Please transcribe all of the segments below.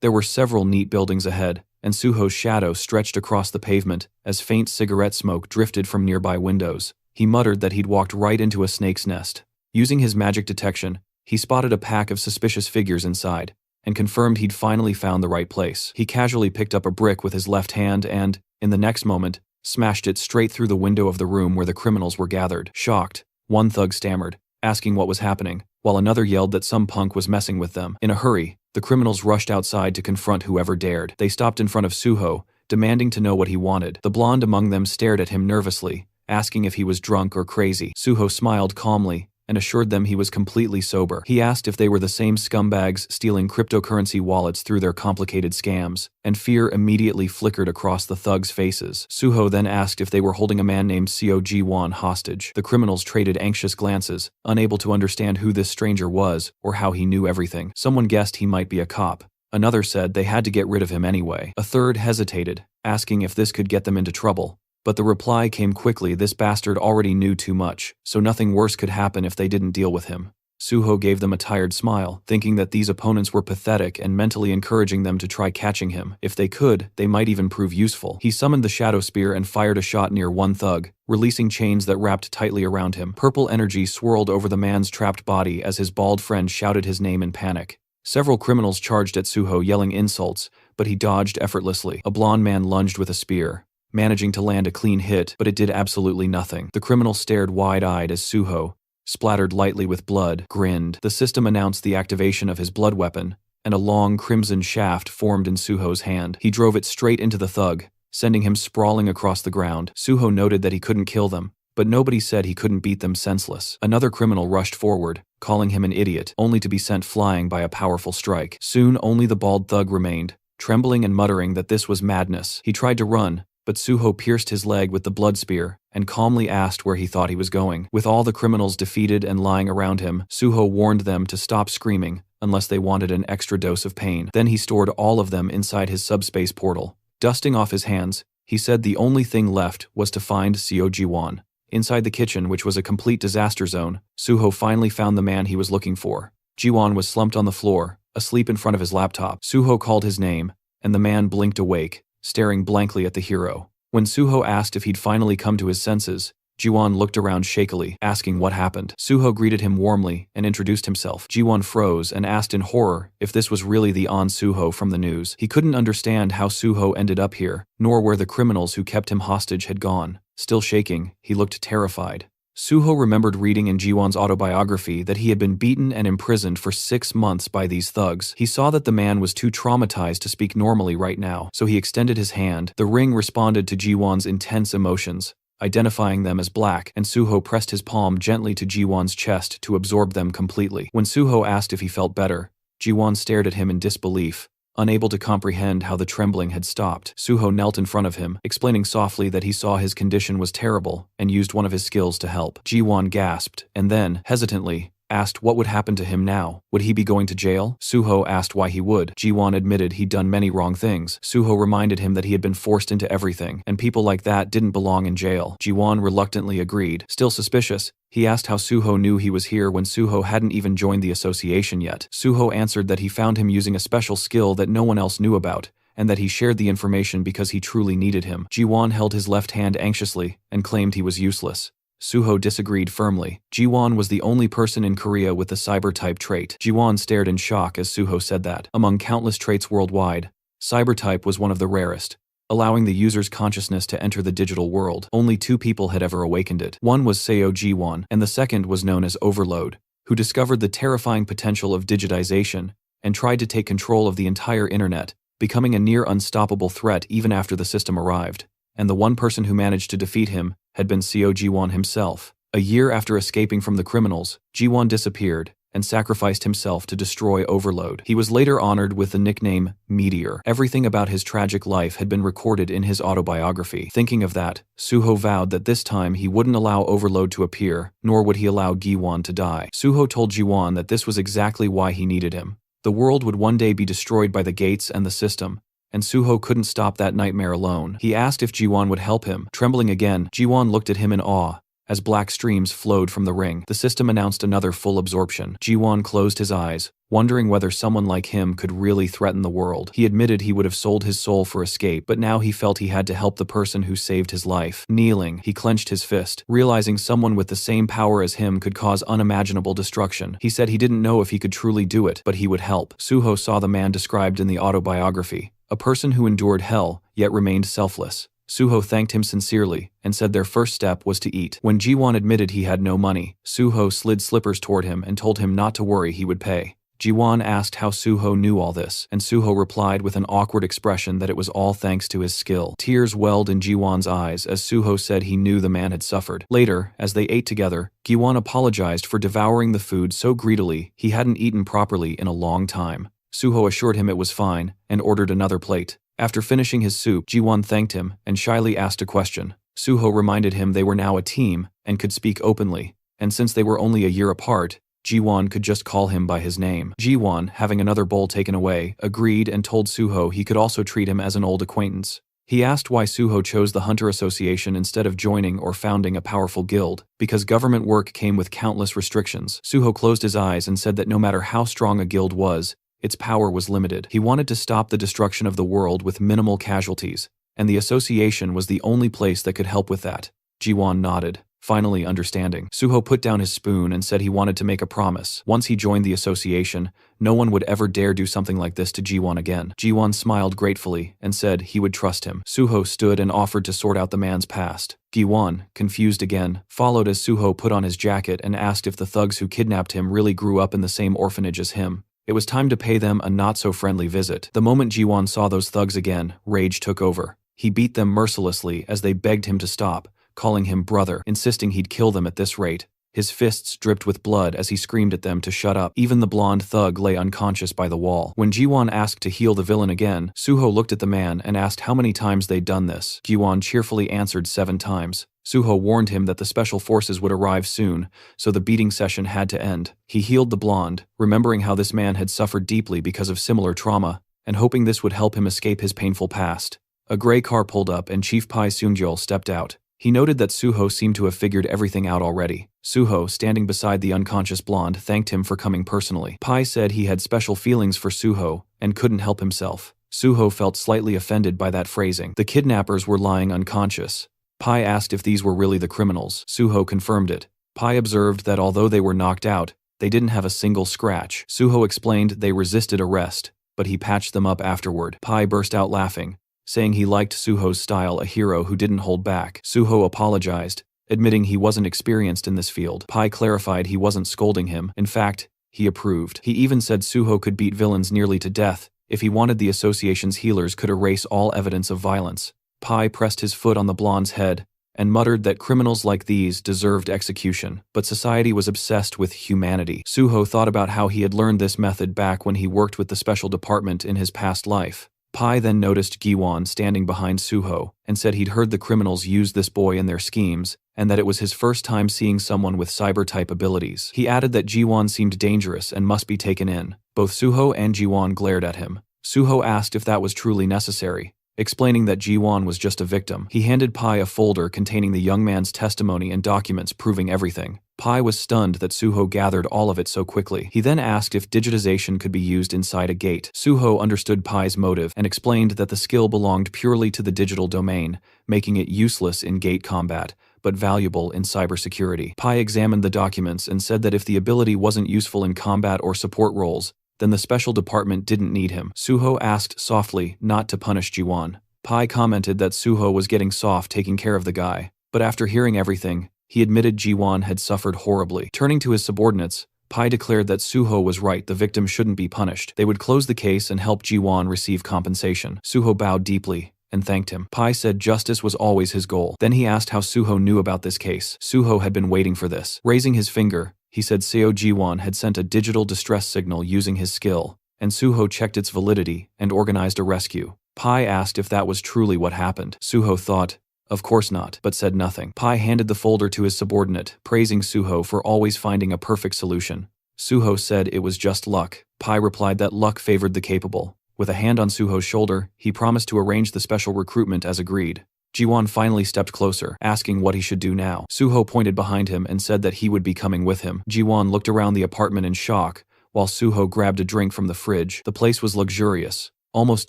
There were several neat buildings ahead, and Suho's shadow stretched across the pavement as faint cigarette smoke drifted from nearby windows. He muttered that he'd walked right into a snake's nest. Using his magic detection, he spotted a pack of suspicious figures inside, and confirmed he'd finally found the right place. He casually picked up a brick with his left hand and, in the next moment, smashed it straight through the window of the room where the criminals were gathered. Shocked, one thug stammered, asking what was happening, while another yelled that some punk was messing with them. In a hurry, the criminals rushed outside to confront whoever dared. They stopped in front of Suho, demanding to know what he wanted. The blonde among them stared at him nervously, asking if he was drunk or crazy. Suho smiled calmly and assured them he was completely sober. He asked if they were the same scumbags stealing cryptocurrency wallets through their complicated scams, and fear immediately flickered across the thugs' faces. Suho then asked if they were holding a man named Seo Ji-won hostage. The criminals traded anxious glances, unable to understand who this stranger was or how he knew everything. Someone guessed he might be a cop. Another said they had to get rid of him anyway. A third hesitated, asking if this could get them into trouble. But the reply came quickly: this bastard already knew too much, so nothing worse could happen if they didn't deal with him. Suho gave them a tired smile, thinking that these opponents were pathetic and mentally encouraging them to try catching him. If they could, they might even prove useful. He summoned the shadow spear and fired a shot near one thug, releasing chains that wrapped tightly around him. Purple energy swirled over the man's trapped body as his bald friend shouted his name in panic. Several criminals charged at Suho yelling insults, but he dodged effortlessly. A blonde man lunged with a spear, managing to land a clean hit, but it did absolutely nothing. The criminal stared wide-eyed as Suho, splattered lightly with blood, grinned. The system announced the activation of his blood weapon, and a long crimson shaft formed in Suho's hand. He drove it straight into the thug, sending him sprawling across the ground. Suho noted that he couldn't kill them, but nobody said he couldn't beat them senseless. Another criminal rushed forward, calling him an idiot, only to be sent flying by a powerful strike. Soon only the bald thug remained, trembling and muttering that this was madness. He tried to run, but Suho pierced his leg with the blood spear and calmly asked where he thought he was going. With all the criminals defeated and lying around him, Suho warned them to stop screaming unless they wanted an extra dose of pain. Then he stored all of them inside his subspace portal. Dusting off his hands, he said the only thing left was to find Seo Ji-won. Inside the kitchen, which was a complete disaster zone, Suho finally found the man he was looking for. Ji-won was slumped on the floor, asleep in front of his laptop. Suho called his name, and the man blinked awake, staring blankly at the hero. When Suho asked if he'd finally come to his senses, Ji-won looked around shakily, asking what happened. Suho greeted him warmly and introduced himself. Ji-won froze and asked in horror if this was really the An Suho from the news. He couldn't understand how Suho ended up here, nor where the criminals who kept him hostage had gone. Still shaking, he looked terrified. Suho remembered reading in Ji-won's autobiography that he had been beaten and imprisoned for 6 months by these thugs. He saw that the man was too traumatized to speak normally right now, so he extended his hand. The ring responded to Ji-won's intense emotions, identifying them as black, and Suho pressed his palm gently to Ji-won's chest to absorb them completely. When Suho asked if he felt better, Ji-won stared at him in disbelief, unable to comprehend how the trembling had stopped. Suho knelt in front of him, explaining softly that he saw his condition was terrible and used one of his skills to help. Ji-won gasped, and then, hesitantly, asked what would happen to him now. Would he be going to jail? Suho asked why he would. Ji-won admitted he'd done many wrong things. Suho reminded him that he had been forced into everything, and people like that didn't belong in jail. Ji-won reluctantly agreed. Still suspicious, he asked how Suho knew he was here when Suho hadn't even joined the association yet. Suho answered that he found him using a special skill that no one else knew about, and that he shared the information because he truly needed him. Ji-won held his left hand anxiously and claimed he was useless. Suho disagreed firmly. Ji-won was the only person in Korea with the cyber-type trait. Ji-won stared in shock as Suho said that. Among countless traits worldwide, cyber-type was one of the rarest, allowing the user's consciousness to enter the digital world. Only 2 people had ever awakened it. One was Seo Ji-won, and the second was known as Overload, who discovered the terrifying potential of digitization and tried to take control of the entire internet, becoming a near unstoppable threat even after the system arrived. And the one person who managed to defeat him had been Seo Ji-won himself. A year after escaping from the criminals, Ji-won disappeared and sacrificed himself to destroy Overload. He was later honored with the nickname Meteor. Everything about his tragic life had been recorded in his autobiography. Thinking of that, Suho vowed that this time he wouldn't allow Overload to appear, nor would he allow Gi-won to die. Suho told Ji-won that this was exactly why he needed him. The world would one day be destroyed by the gates and the system, and Suho couldn't stop that nightmare alone. He asked if Ji-won would help him. Trembling again, Ji-won looked at him in awe as black streams flowed from the ring. The system announced another full absorption. Ji-won closed his eyes, wondering whether someone like him could really threaten the world. He admitted he would have sold his soul for escape, but now he felt he had to help the person who saved his life. Kneeling, he clenched his fist, realizing someone with the same power as him could cause unimaginable destruction. He said he didn't know if he could truly do it, but he would help. Suho saw the man described in the autobiography, a person who endured hell, yet remained selfless. Suho thanked him sincerely, and said their first step was to eat. When Jiwon admitted he had no money, Suho slid slippers toward him and told him not to worry, he would pay. Jiwon asked how Suho knew all this, and Suho replied with an awkward expression that it was all thanks to his skill. Tears welled in Jiwon's eyes as Suho said he knew the man had suffered. Later, as they ate together, Jiwon apologized for devouring the food so greedily he hadn't eaten properly in a long time. Suho assured him it was fine, and ordered another plate. After finishing his soup, Jiwon thanked him and shyly asked a question. Suho reminded him they were now a team and could speak openly, and since they were only a year apart, Jiwon could just call him by his name. Jiwon, having another bowl taken away, agreed and told Suho he could also treat him as an old acquaintance. He asked why Suho chose the Hunter Association instead of joining or founding a powerful guild, because government work came with countless restrictions. Suho closed his eyes and said that no matter how strong a guild was, its power was limited. He wanted to stop the destruction of the world with minimal casualties, and the association was the only place that could help with that. Jiwon nodded, finally understanding. Suho put down his spoon and said he wanted to make a promise. Once he joined the association, no one would ever dare do something like this to Jiwon again. Jiwon smiled gratefully and said he would trust him. Suho stood and offered to sort out the man's past. Jiwon, confused again, followed as Suho put on his jacket and asked if the thugs who kidnapped him really grew up in the same orphanage as him. It was time to pay them a not-so-friendly visit. The moment Jiwon saw those thugs again, rage took over. He beat them mercilessly as they begged him to stop, calling him brother, insisting he'd kill them at this rate. His fists dripped with blood as he screamed at them to shut up. Even the blonde thug lay unconscious by the wall. When Jiwon asked to heal the villain again, Suho looked at the man and asked how many times they'd done this. Jiwon cheerfully answered 7 times. Suho warned him that the special forces would arrive soon, so the beating session had to end. He healed the blonde, remembering how this man had suffered deeply because of similar trauma, and hoping this would help him escape his painful past. A gray car pulled up and Chief Pai Seungjol stepped out. He noted that Suho seemed to have figured everything out already. Suho, standing beside the unconscious blonde, thanked him for coming personally. Pai said he had special feelings for Suho and couldn't help himself. Suho felt slightly offended by that phrasing. The kidnappers were lying unconscious. Pai asked if these were really the criminals. Suho confirmed it. Pai observed that although they were knocked out, they didn't have a single scratch. Suho explained they resisted arrest, but he patched them up afterward. Pai burst out laughing, saying he liked Suho's style, a hero who didn't hold back. Suho apologized, admitting he wasn't experienced in this field. Pai clarified he wasn't scolding him. In fact, he approved. He even said Suho could beat villains nearly to death if he wanted. The association's healers could erase all evidence of violence. Pai pressed his foot on the blonde's head and muttered that criminals like these deserved execution, but society was obsessed with humanity. Suho thought about how he had learned this method back when he worked with the special department in his past life. Pai then noticed Jiwon standing behind Suho and said he'd heard the criminals use this boy in their schemes and that it was his first time seeing someone with cyber-type abilities. He added that Jiwon seemed dangerous and must be taken in. Both Suho and Jiwon glared at him. Suho asked if that was truly necessary, explaining that Jiwon was just a victim. He handed Pai a folder containing the young man's testimony and documents proving everything. Pai was stunned that Suho gathered all of it so quickly. He then asked if digitization could be used inside a gate. Suho understood Pai's motive and explained that the skill belonged purely to the digital domain, making it useless in gate combat, but valuable in cybersecurity. Pai examined the documents and said that if the ability wasn't useful in combat or support roles, then the special department didn't need him. Suho asked softly not to punish Jiwon. Pai commented that Suho was getting soft taking care of the guy, but after hearing everything, he admitted Jiwon had suffered horribly. Turning to his subordinates, Pai declared that Suho was right, the victim shouldn't be punished. They would close the case and help Jiwon receive compensation. Suho bowed deeply and thanked him. Pai said justice was always his goal. Then he asked how Suho knew about this case. Suho had been waiting for this. Raising his finger, he said Seo Jiwon had sent a digital distress signal using his skill, and Suho checked its validity and organized a rescue. Pai asked if that was truly what happened. Suho thought, of course not, but said nothing. Pai handed the folder to his subordinate, praising Suho for always finding a perfect solution. Suho said it was just luck. Pai replied that luck favored the capable. With a hand on Suho's shoulder, he promised to arrange the special recruitment as agreed. Jiwon finally stepped closer, asking what he should do now. Suho pointed behind him and said that he would be coming with him. Jiwon looked around the apartment in shock, while Suho grabbed a drink from the fridge. The place was luxurious, almost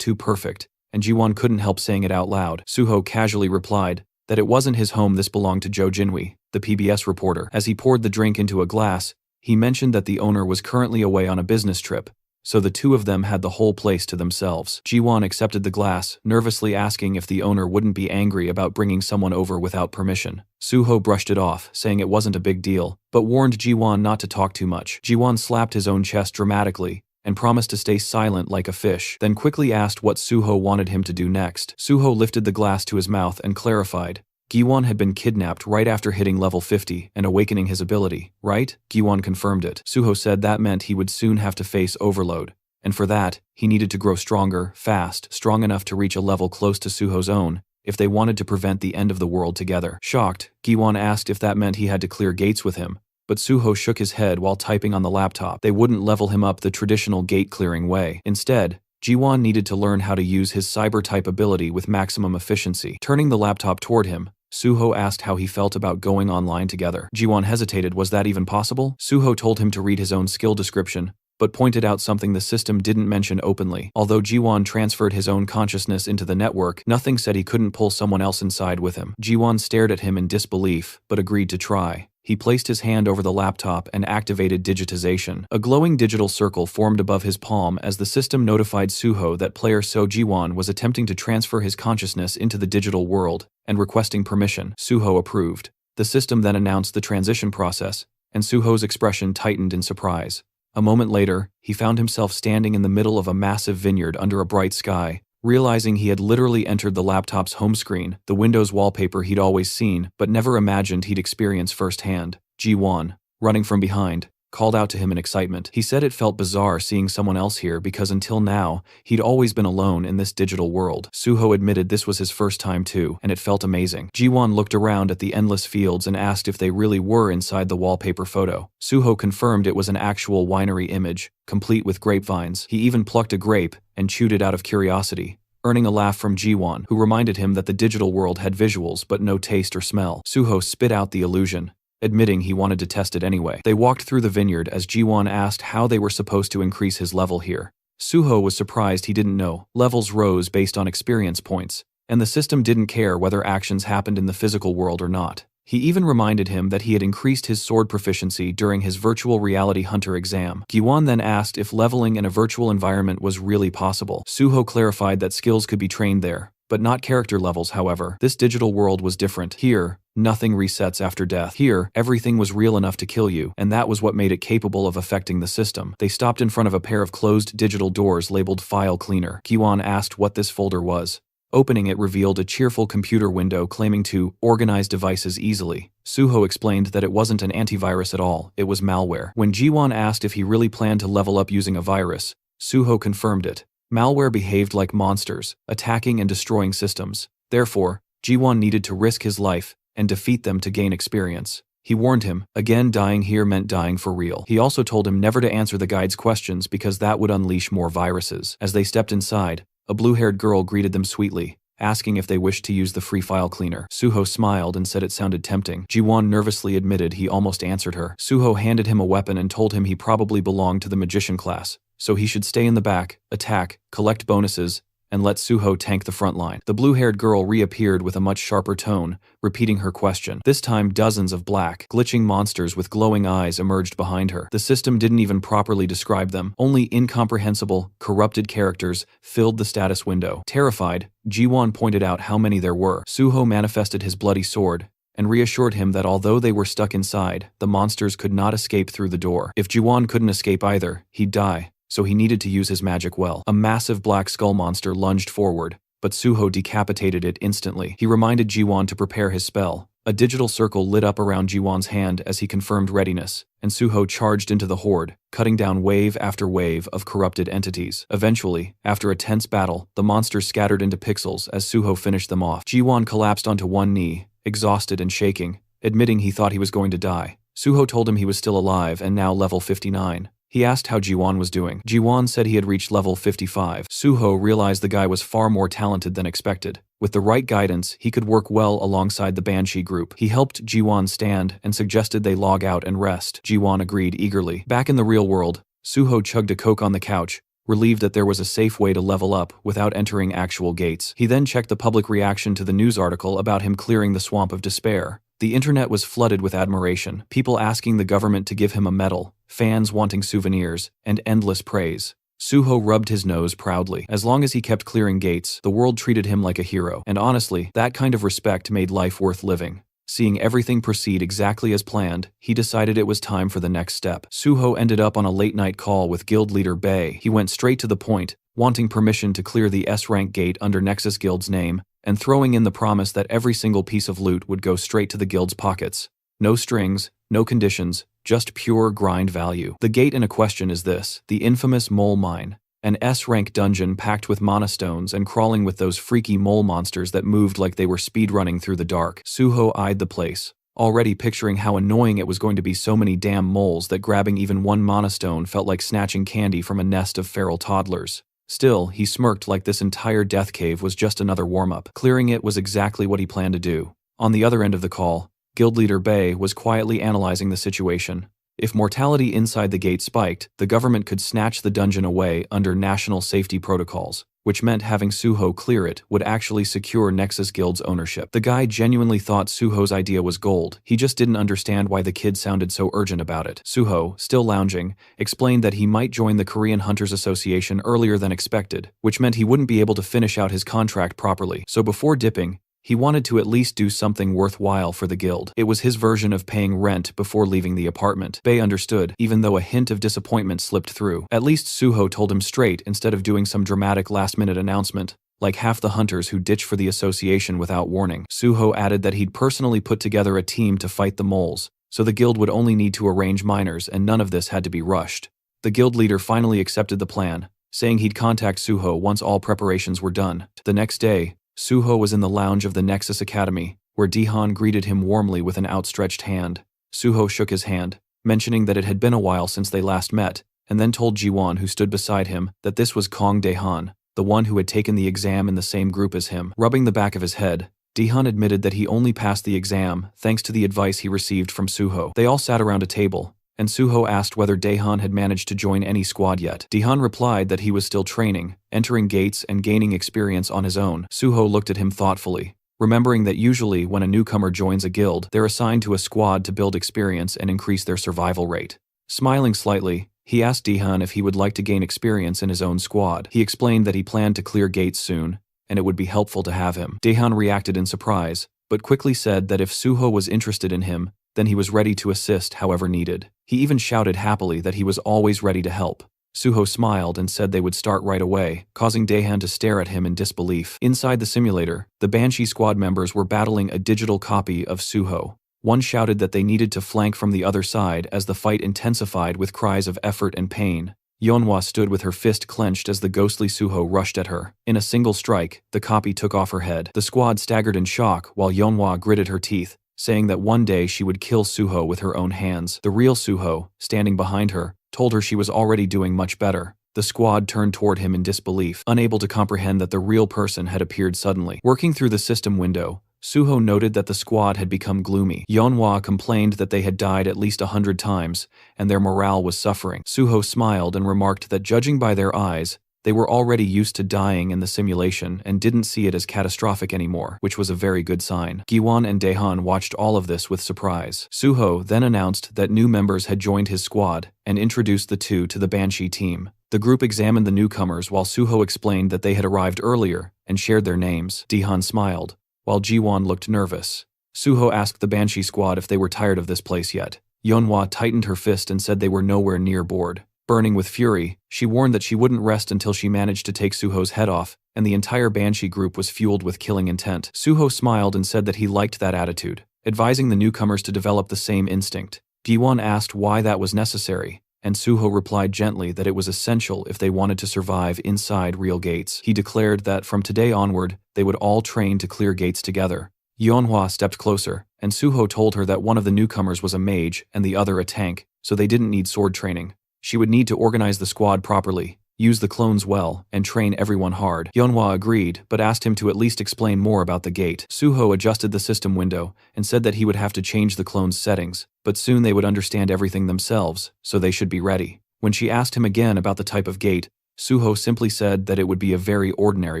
too perfect, and Jiwon couldn't help saying it out loud. Suho casually replied that it wasn't his home, this belonged to Jo Jinwi, the PBS reporter. As he poured the drink into a glass, he mentioned that the owner was currently away on a business trip, so the two of them had the whole place to themselves. Jiwon accepted the glass, nervously asking if the owner wouldn't be angry about bringing someone over without permission. Suho brushed it off, saying it wasn't a big deal, but warned Jiwon not to talk too much. Jiwon slapped his own chest dramatically and promised to stay silent like a fish, then quickly asked what Suho wanted him to do next. Suho lifted the glass to his mouth and clarified. Giwon had been kidnapped right after hitting level 50 and awakening his ability, right? Giwon confirmed it. Suho said that meant he would soon have to face Overload, and for that, he needed to grow stronger, fast, strong enough to reach a level close to Suho's own, if they wanted to prevent the end of the world together. Shocked, Giwon asked if that meant he had to clear gates with him, but Suho shook his head while typing on the laptop. They wouldn't level him up the traditional gate-clearing way. Instead, Jiwon needed to learn how to use his cyber-type ability with maximum efficiency. Turning the laptop toward him, Suho asked how he felt about going online together. Jiwon hesitated. Was that even possible? Suho told him to read his own skill description, but pointed out something the system didn't mention openly. Although Jiwon transferred his own consciousness into the network, nothing said he couldn't pull someone else inside with him. Jiwon stared at him in disbelief, but agreed to try. He placed his hand over the laptop and activated digitization. A glowing digital circle formed above his palm as the system notified Suho that player So Jiwon was attempting to transfer his consciousness into the digital world and requesting permission. Suho approved. The system then announced the transition process, and Suho's expression tightened in surprise. A moment later, he found himself standing in the middle of a massive vineyard under a bright sky. Realizing he had literally entered the laptop's home screen, the Windows wallpaper he'd always seen but never imagined he'd experience firsthand. Jiwon, running from behind, called out to him in excitement. He said it felt bizarre seeing someone else here because until now, he'd always been alone in this digital world. Suho admitted this was his first time too, and it felt amazing. Jiwon looked around at the endless fields and asked if they really were inside the wallpaper photo. Suho confirmed it was an actual winery image, complete with grapevines. He even plucked a grape and chewed it out of curiosity, earning a laugh from Jiwon, who reminded him that the digital world had visuals but no taste or smell. Suho spit out the illusion, admitting he wanted to test it anyway. They walked through the vineyard as Jiwon asked how they were supposed to increase his level here. Suho was surprised he didn't know. Levels rose based on experience points, and the system didn't care whether actions happened in the physical world or not. He even reminded him that he had increased his sword proficiency during his virtual reality hunter exam. Giwon then asked if leveling in a virtual environment was really possible. Suho clarified that skills could be trained there, but not character levels. However, this digital world was different. Here, nothing resets after death. Here, everything was real enough to kill you, and that was what made it capable of affecting the system. They stopped in front of a pair of closed digital doors labeled File Cleaner. Giwon asked what this folder was. Opening it revealed a cheerful computer window claiming to organize devices easily. Suho explained that it wasn't an antivirus at all, it was malware. When Jiwon asked if he really planned to level up using a virus, Suho confirmed it. Malware behaved like monsters, attacking and destroying systems. Therefore, Jiwon needed to risk his life and defeat them to gain experience. He warned him, again dying here meant dying for real. He also told him never to answer the guide's questions because that would unleash more viruses. As they stepped inside, a blue-haired girl greeted them sweetly, asking if they wished to use the free file cleaner. Suho smiled and said it sounded tempting. Jiwon nervously admitted he almost answered her. Suho handed him a weapon and told him he probably belonged to the magician class, so he should stay in the back, attack, collect bonuses, and let Suho tank the front line. The blue-haired girl reappeared with a much sharper tone, repeating her question. This time dozens of black, glitching monsters with glowing eyes emerged behind her. The system didn't even properly describe them. Only incomprehensible, corrupted characters filled the status window. Terrified, Jiwon pointed out how many there were. Suho manifested his bloody sword and reassured him that although they were stuck inside, the monsters could not escape through the door. If Jiwon couldn't escape either, he'd die, so he needed to use his magic well. A massive black skull monster lunged forward, but Suho decapitated it instantly. He reminded Jiwon to prepare his spell. A digital circle lit up around Jiwon's hand as he confirmed readiness, and Suho charged into the horde, cutting down wave after wave of corrupted entities. Eventually, after a tense battle, the monsters scattered into pixels as Suho finished them off. Jiwon collapsed onto one knee, exhausted and shaking, admitting he thought he was going to die. Suho told him he was still alive and now level 59. He asked how Jiwon was doing. Jiwon said he had reached level 55. Suho realized the guy was far more talented than expected. With the right guidance, he could work well alongside the Banshee group. He helped Jiwon stand and suggested they log out and rest. Jiwon agreed eagerly. Back in the real world, Suho chugged a Coke on the couch, relieved that there was a safe way to level up without entering actual gates. He then checked the public reaction to the news article about him clearing the swamp of despair. The internet was flooded with admiration, people asking the government to give him a medal, fans wanting souvenirs, and endless praise. Suho rubbed his nose proudly. As long as he kept clearing gates, the world treated him like a hero, and honestly, that kind of respect made life worth living. Seeing everything proceed exactly as planned, he decided it was time for the next step. Suho ended up on a late-night call with guild leader Bei. He went straight to the point, wanting permission to clear the S-rank gate under Nexus Guild's name, and throwing in the promise that every single piece of loot would go straight to the guild's pockets. No strings, no conditions, just pure grind value. The gate in a question is this, the infamous Mole Mine. An S-rank dungeon packed with mana stones and crawling with those freaky mole monsters that moved like they were speedrunning through the dark. Suho eyed the place, already picturing how annoying it was going to be, so many damn moles that grabbing even one mana stone felt like snatching candy from a nest of feral toddlers. Still, he smirked like this entire death cave was just another warm-up. Clearing it was exactly what he planned to do. On the other end of the call, guild leader Bei was quietly analyzing the situation. If mortality inside the gate spiked, the government could snatch the dungeon away under national safety protocols, which meant having Suho clear it would actually secure Nexus Guild's ownership. The guy genuinely thought Suho's idea was gold, he just didn't understand why the kid sounded so urgent about it. Suho, still lounging, explained that he might join the Korean Hunters Association earlier than expected, which meant he wouldn't be able to finish out his contract properly. So before dipping, he wanted to at least do something worthwhile for the guild. It was his version of paying rent before leaving the apartment. Bei understood, even though a hint of disappointment slipped through. At least Suho told him straight instead of doing some dramatic last-minute announcement, like half the hunters who ditch for the association without warning. Suho added that he'd personally put together a team to fight the moles, so the guild would only need to arrange miners and none of this had to be rushed. The guild leader finally accepted the plan, saying he'd contact Suho once all preparations were done. The next day, Suho was in the lounge of the Nexus Academy, where Dihan greeted him warmly with an outstretched hand. Suho shook his hand, mentioning that it had been a while since they last met, and then told Jiwon, who stood beside him, that this was Kong Daehan, the one who had taken the exam in the same group as him. Rubbing the back of his head, Dihan admitted that he only passed the exam thanks to the advice he received from Suho. They all sat around a table, and Suho asked whether Daehan had managed to join any squad yet. Daehan replied that he was still training, entering gates and gaining experience on his own. Suho looked at him thoughtfully, remembering that usually when a newcomer joins a guild, they're assigned to a squad to build experience and increase their survival rate. Smiling slightly, he asked Daehan if he would like to gain experience in his own squad. He explained that he planned to clear gates soon, and it would be helpful to have him. Daehan reacted in surprise, but quickly said that if Suho was interested in him, then he was ready to assist however needed. He even shouted happily that he was always ready to help. Suho smiled and said they would start right away, causing Daehan to stare at him in disbelief. Inside the simulator, the Banshee squad members were battling a digital copy of Suho. One shouted that they needed to flank from the other side as the fight intensified with cries of effort and pain. Yeonhwa stood with her fist clenched as the ghostly Suho rushed at her. In a single strike, the copy took off her head. The squad staggered in shock while Yeonhwa gritted her teeth, saying that one day she would kill Suho with her own hands. The real Suho, standing behind her, told her she was already doing much better. The squad turned toward him in disbelief, unable to comprehend that the real person had appeared suddenly. Working through the system window, Suho noted that the squad had become gloomy. Yeonhwa complained that they had died at least 100 times, and their morale was suffering. Suho smiled and remarked that judging by their eyes, they were already used to dying in the simulation and didn't see it as catastrophic anymore, which was a very good sign. Giwon and Daehan watched all of this with surprise. Suho then announced that new members had joined his squad and introduced the two to the Banshee team. The group examined the newcomers while Suho explained that they had arrived earlier and shared their names. Daehan smiled, while Jiwon looked nervous. Suho asked the Banshee squad if they were tired of this place yet. Yeonhwa tightened her fist and said they were nowhere near bored. Burning with fury, she warned that she wouldn't rest until she managed to take Suho's head off, and the entire Banshee group was fueled with killing intent. Suho smiled and said that he liked that attitude, advising the newcomers to develop the same instinct. Giwon asked why that was necessary, and Suho replied gently that it was essential if they wanted to survive inside real gates. He declared that from today onward, they would all train to clear gates together. Yeonhwa stepped closer, and Suho told her that one of the newcomers was a mage and the other a tank, so they didn't need sword training. She would need to organize the squad properly, use the clones well, and train everyone hard. Yeonhwa agreed, but asked him to at least explain more about the gate. Suho adjusted the system window and said that he would have to change the clones' settings, but soon they would understand everything themselves, so they should be ready. When she asked him again about the type of gate, Suho simply said that it would be a very ordinary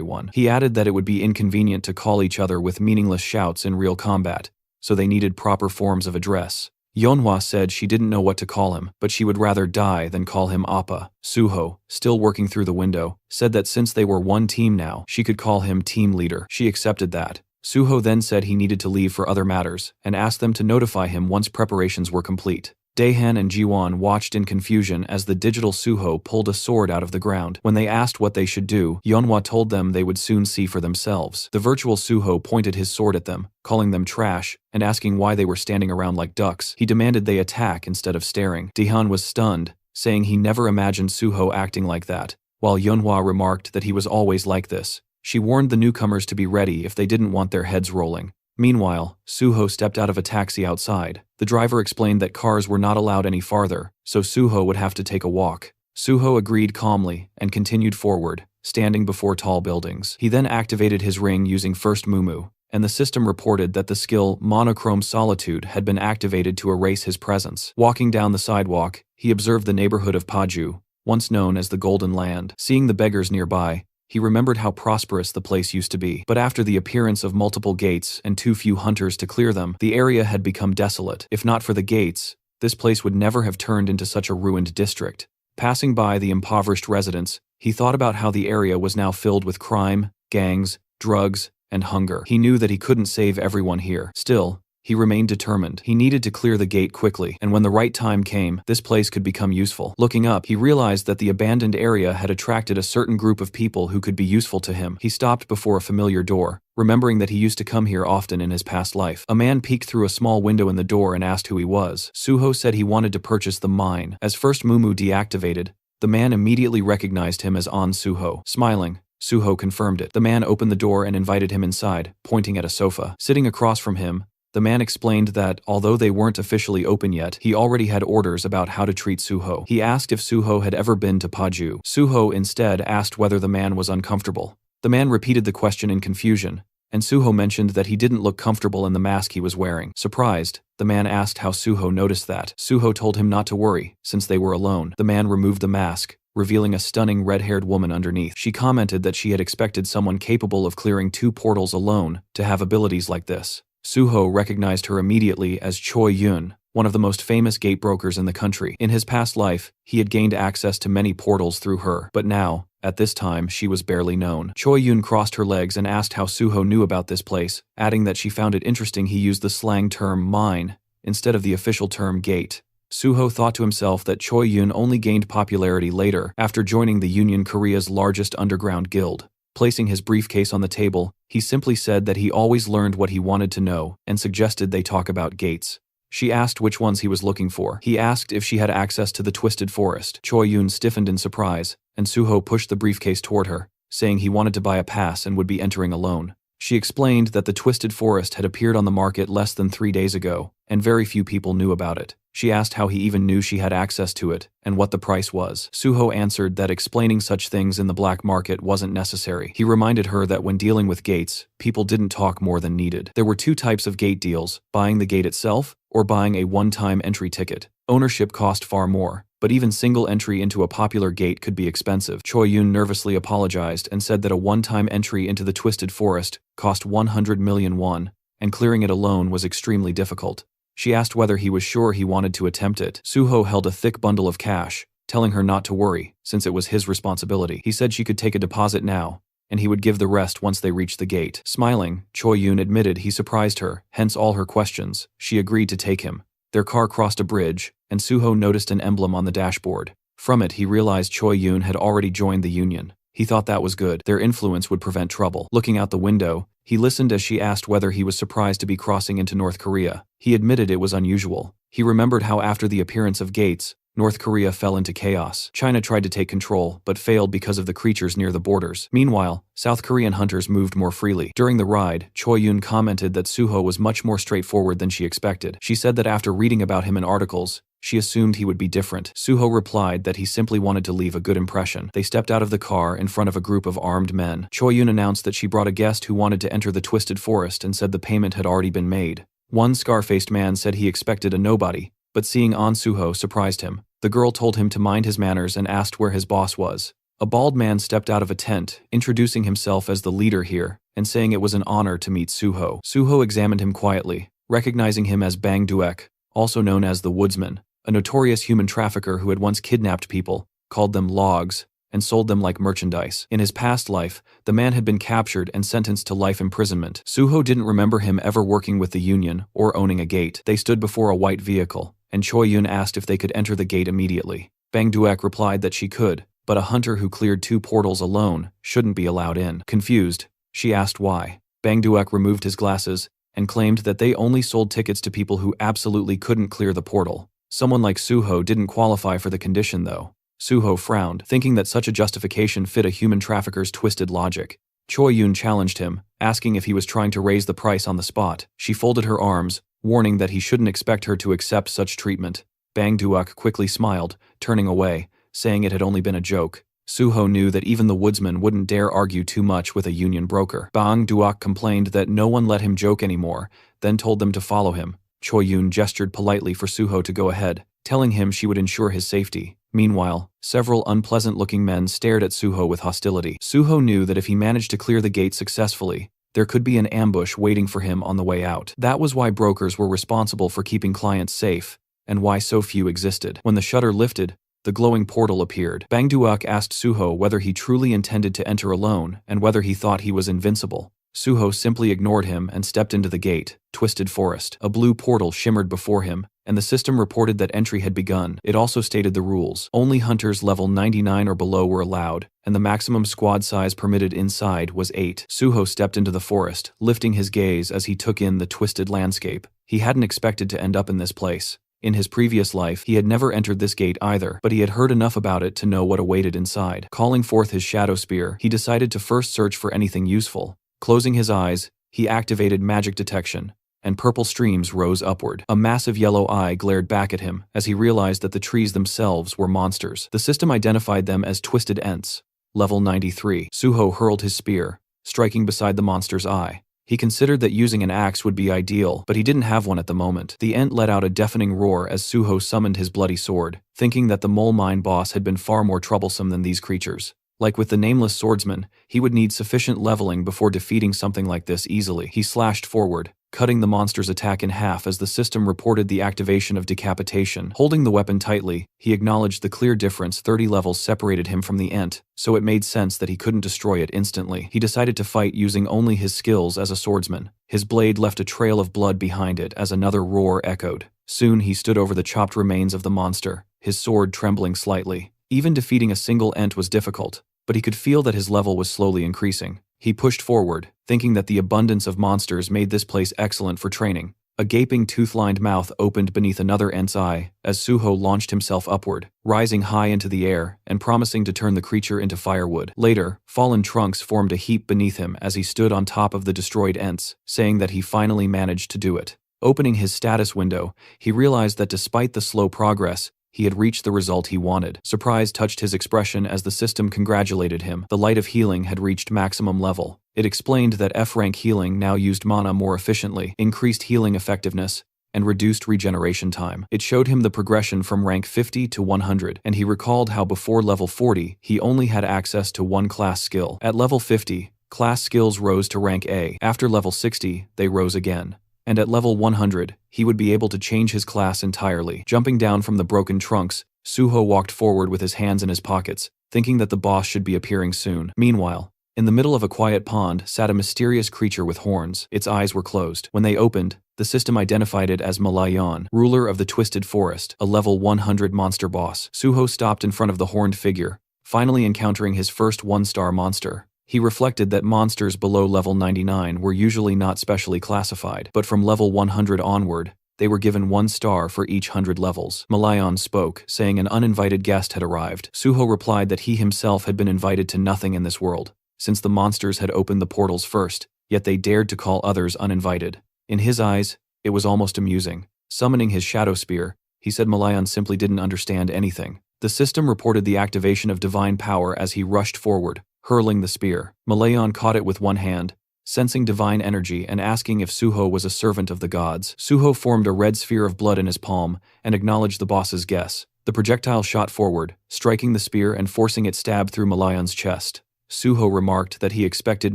one. He added that it would be inconvenient to call each other with meaningless shouts in real combat, so they needed proper forms of address. Yeonhwa said she didn't know what to call him, but she would rather die than call him Appa. Suho, still working through the window, said that since they were one team now, she could call him team leader. She accepted that. Suho then said he needed to leave for other matters, and asked them to notify him once preparations were complete. Daehan and Jiwon watched in confusion as the digital Suho pulled a sword out of the ground. When they asked what they should do, Yeonhwa told them they would soon see for themselves. The virtual Suho pointed his sword at them, calling them trash, and asking why they were standing around like ducks. He demanded they attack instead of staring. Daehan was stunned, saying he never imagined Suho acting like that, while Yeonhwa remarked that he was always like this. She warned the newcomers to be ready if they didn't want their heads rolling. Meanwhile, Suho stepped out of a taxi outside. The driver explained that cars were not allowed any farther, so Suho would have to take a walk. Suho agreed calmly and continued forward, standing before tall buildings. He then activated his ring using First Mumu, and the system reported that the skill Monochrome Solitude had been activated to erase his presence. Walking down the sidewalk, he observed the neighborhood of Paju, once known as the Golden Land. Seeing the beggars nearby, he remembered how prosperous the place used to be. But after the appearance of multiple gates and too few hunters to clear them, the area had become desolate. If not for the gates, this place would never have turned into such a ruined district. Passing by the impoverished residents, he thought about how the area was now filled with crime, gangs, drugs, and hunger. He knew that he couldn't save everyone here. Still, he remained determined. He needed to clear the gate quickly, and when the right time came, this place could become useful. Looking up, he realized that the abandoned area had attracted a certain group of people who could be useful to him. He stopped before a familiar door, remembering that he used to come here often in his past life. A man peeked through a small window in the door and asked who he was. Suho said he wanted to purchase the mine. As First Mumu deactivated, the man immediately recognized him as An Suho. Smiling, Suho confirmed it. The man opened the door and invited him inside, pointing at a sofa. Sitting across from him, the man explained that, although they weren't officially open yet, he already had orders about how to treat Suho. He asked if Suho had ever been to Paju. Suho instead asked whether the man was uncomfortable. The man repeated the question in confusion, and Suho mentioned that he didn't look comfortable in the mask he was wearing. Surprised, the man asked how Suho noticed that. Suho told him not to worry, since they were alone. The man removed the mask, revealing a stunning red-haired woman underneath. She commented that she had expected someone capable of clearing 2 portals alone to have abilities like this. Suho recognized her immediately as Choi Yun, one of the most famous gate brokers in the country. In his past life, he had gained access to many portals through her, but now, at this time, she was barely known. Choi Yun crossed her legs and asked how Suho knew about this place, adding that she found it interesting he used the slang term mine instead of the official term gate. Suho thought to himself that Choi Yun only gained popularity later after joining the Union Korea's largest underground guild. Placing his briefcase on the table, he simply said that he always learned what he wanted to know and suggested they talk about gates. She asked which ones he was looking for. He asked if she had access to the Twisted Forest. Choi Yun stiffened in surprise, and Suho pushed the briefcase toward her, saying he wanted to buy a pass and would be entering alone. She explained that the Twisted Forest had appeared on the market less than 3 days ago, and very few people knew about it. She asked how he even knew she had access to it, and what the price was. Suho answered that explaining such things in the black market wasn't necessary. He reminded her that when dealing with gates, people didn't talk more than needed. There were 2 types of gate deals, buying the gate itself, or buying a one-time entry ticket. Ownership cost far more, but even single entry into a popular gate could be expensive. Choi Yun nervously apologized and said that a one-time entry into the Twisted Forest cost 100 million won, and clearing it alone was extremely difficult. She asked whether he was sure he wanted to attempt it. Suho held a thick bundle of cash, telling her not to worry, since it was his responsibility. He said she could take a deposit now, and he would give the rest once they reached the gate. Smiling, Choi Yun admitted he surprised her, hence all her questions. She agreed to take him. Their car crossed a bridge, and Suho noticed an emblem on the dashboard. From it, he realized Choi Yun had already joined the Union. He thought that was good. Their influence would prevent trouble. Looking out the window, he listened as she asked whether he was surprised to be crossing into North Korea. He admitted it was unusual. He remembered how after the appearance of gates, North Korea fell into chaos. China tried to take control, but failed because of the creatures near the borders. Meanwhile, South Korean hunters moved more freely. During the ride, Choi Yun commented that Suho was much more straightforward than she expected. She said that after reading about him in articles, she assumed he would be different. Suho replied that he simply wanted to leave a good impression. They stepped out of the car in front of a group of armed men. Choi Yun announced that she brought a guest who wanted to enter the Twisted Forest and said the payment had already been made. One scar-faced man said he expected a nobody, but seeing An Suho surprised him. The girl told him to mind his manners and asked where his boss was. A bald man stepped out of a tent, introducing himself as the leader here, and saying it was an honor to meet Suho. Suho examined him quietly, recognizing him as Bang Duek, also known as the Woodsman, a notorious human trafficker who had once kidnapped people, called them logs, and sold them like merchandise. In his past life, the man had been captured and sentenced to life imprisonment. Suho didn't remember him ever working with the Union or owning a gate. They stood before a white vehicle, and Choi Yun asked if they could enter the gate immediately. Bang Duek replied that she could, but a hunter who cleared 2 portals alone shouldn't be allowed in. Confused, she asked why. Bang Duek removed his glasses and claimed that they only sold tickets to people who absolutely couldn't clear the portal. Someone like Suho didn't qualify for the condition though. Suho frowned, thinking that such a justification fit a human trafficker's twisted logic. Choi Yun challenged him, asking if he was trying to raise the price on the spot. She folded her arms, warning that he shouldn't expect her to accept such treatment. Bang Duek quickly smiled, turning away, saying it had only been a joke. Suho knew that even the Woodsman wouldn't dare argue too much with a union broker. Bang Duek complained that no one let him joke anymore, then told them to follow him. Choi Yun gestured politely for Suho to go ahead, telling him she would ensure his safety. Meanwhile, several unpleasant-looking men stared at Suho with hostility. Suho knew that if he managed to clear the gate successfully, there could be an ambush waiting for him on the way out. That was why brokers were responsible for keeping clients safe, and why so few existed. When the shutter lifted, the glowing portal appeared. Bang Duek asked Suho whether he truly intended to enter alone and whether he thought he was invincible. Suho simply ignored him and stepped into the gate, Twisted Forest. A blue portal shimmered before him, and the system reported that entry had begun. It also stated the rules. Only hunters level 99 or below were allowed, and the maximum squad size permitted inside was 8. Suho stepped into the forest, lifting his gaze as he took in the twisted landscape. He hadn't expected to end up in this place. In his previous life, he had never entered this gate either, but he had heard enough about it to know what awaited inside. Calling forth his shadow spear, he decided to first search for anything useful. Closing his eyes, he activated magic detection, and purple streams rose upward. A massive yellow eye glared back at him as he realized that the trees themselves were monsters. The system identified them as Twisted Ents, level 93. Suho hurled his spear, striking beside the monster's eye. He considered that using an axe would be ideal, but he didn't have one at the moment. The Ent let out a deafening roar as Suho summoned his bloody sword, thinking that the mole mine boss had been far more troublesome than these creatures. Like with the nameless swordsman, he would need sufficient leveling before defeating something like this easily. He slashed forward, cutting the monster's attack in half as the system reported the activation of decapitation. Holding the weapon tightly, he acknowledged the clear difference 30 levels separated him from the Ent, so it made sense that he couldn't destroy it instantly. He decided to fight using only his skills as a swordsman. His blade left a trail of blood behind it as another roar echoed. Soon he stood over the chopped remains of the monster, his sword trembling slightly. Even defeating a single Ent was difficult, but he could feel that his level was slowly increasing. He pushed forward, thinking that the abundance of monsters made this place excellent for training. A gaping tooth-lined mouth opened beneath another Ent's eye as Suho launched himself upward, rising high into the air and promising to turn the creature into firewood. Later, fallen trunks formed a heap beneath him as he stood on top of the destroyed Ents, saying that he finally managed to do it. Opening his status window, he realized that despite the slow progress, he had reached the result he wanted. Surprise touched his expression as the system congratulated him. The light of healing had reached maximum level. It explained that F-rank healing now used mana more efficiently, increased healing effectiveness, and reduced regeneration time. It showed him the progression from rank 50 to 100, and he recalled how before level 40, he only had access to one class skill. At level 50, class skills rose to rank A. After level 60, they rose again. And at level 100, he would be able to change his class entirely. Jumping down from the broken trunks, Suho walked forward with his hands in his pockets, thinking that the boss should be appearing soon. Meanwhile, in the middle of a quiet pond sat a mysterious creature with horns. Its eyes were closed. When they opened, the system identified it as Malayan, ruler of the Twisted Forest, a level 100 monster boss. Suho stopped in front of the horned figure, finally encountering his first 1-star monster. He reflected that monsters below level 99 were usually not specially classified, but from level 100 onward, they were given 1 star for each 100 levels. Malayan spoke, saying an uninvited guest had arrived. Suho replied that he himself had been invited to nothing in this world, since the monsters had opened the portals first, yet they dared to call others uninvited. In his eyes, it was almost amusing. Summoning his shadow spear, he said Malayan simply didn't understand anything. The system reported the activation of divine power as he rushed forward, hurling the spear. Malayan caught it with one hand, sensing divine energy and asking if Suho was a servant of the gods. Suho formed a red sphere of blood in his palm and acknowledged the boss's guess, The projectile shot forward, striking the spear and forcing it stab through Malayan's chest. Suho remarked that he expected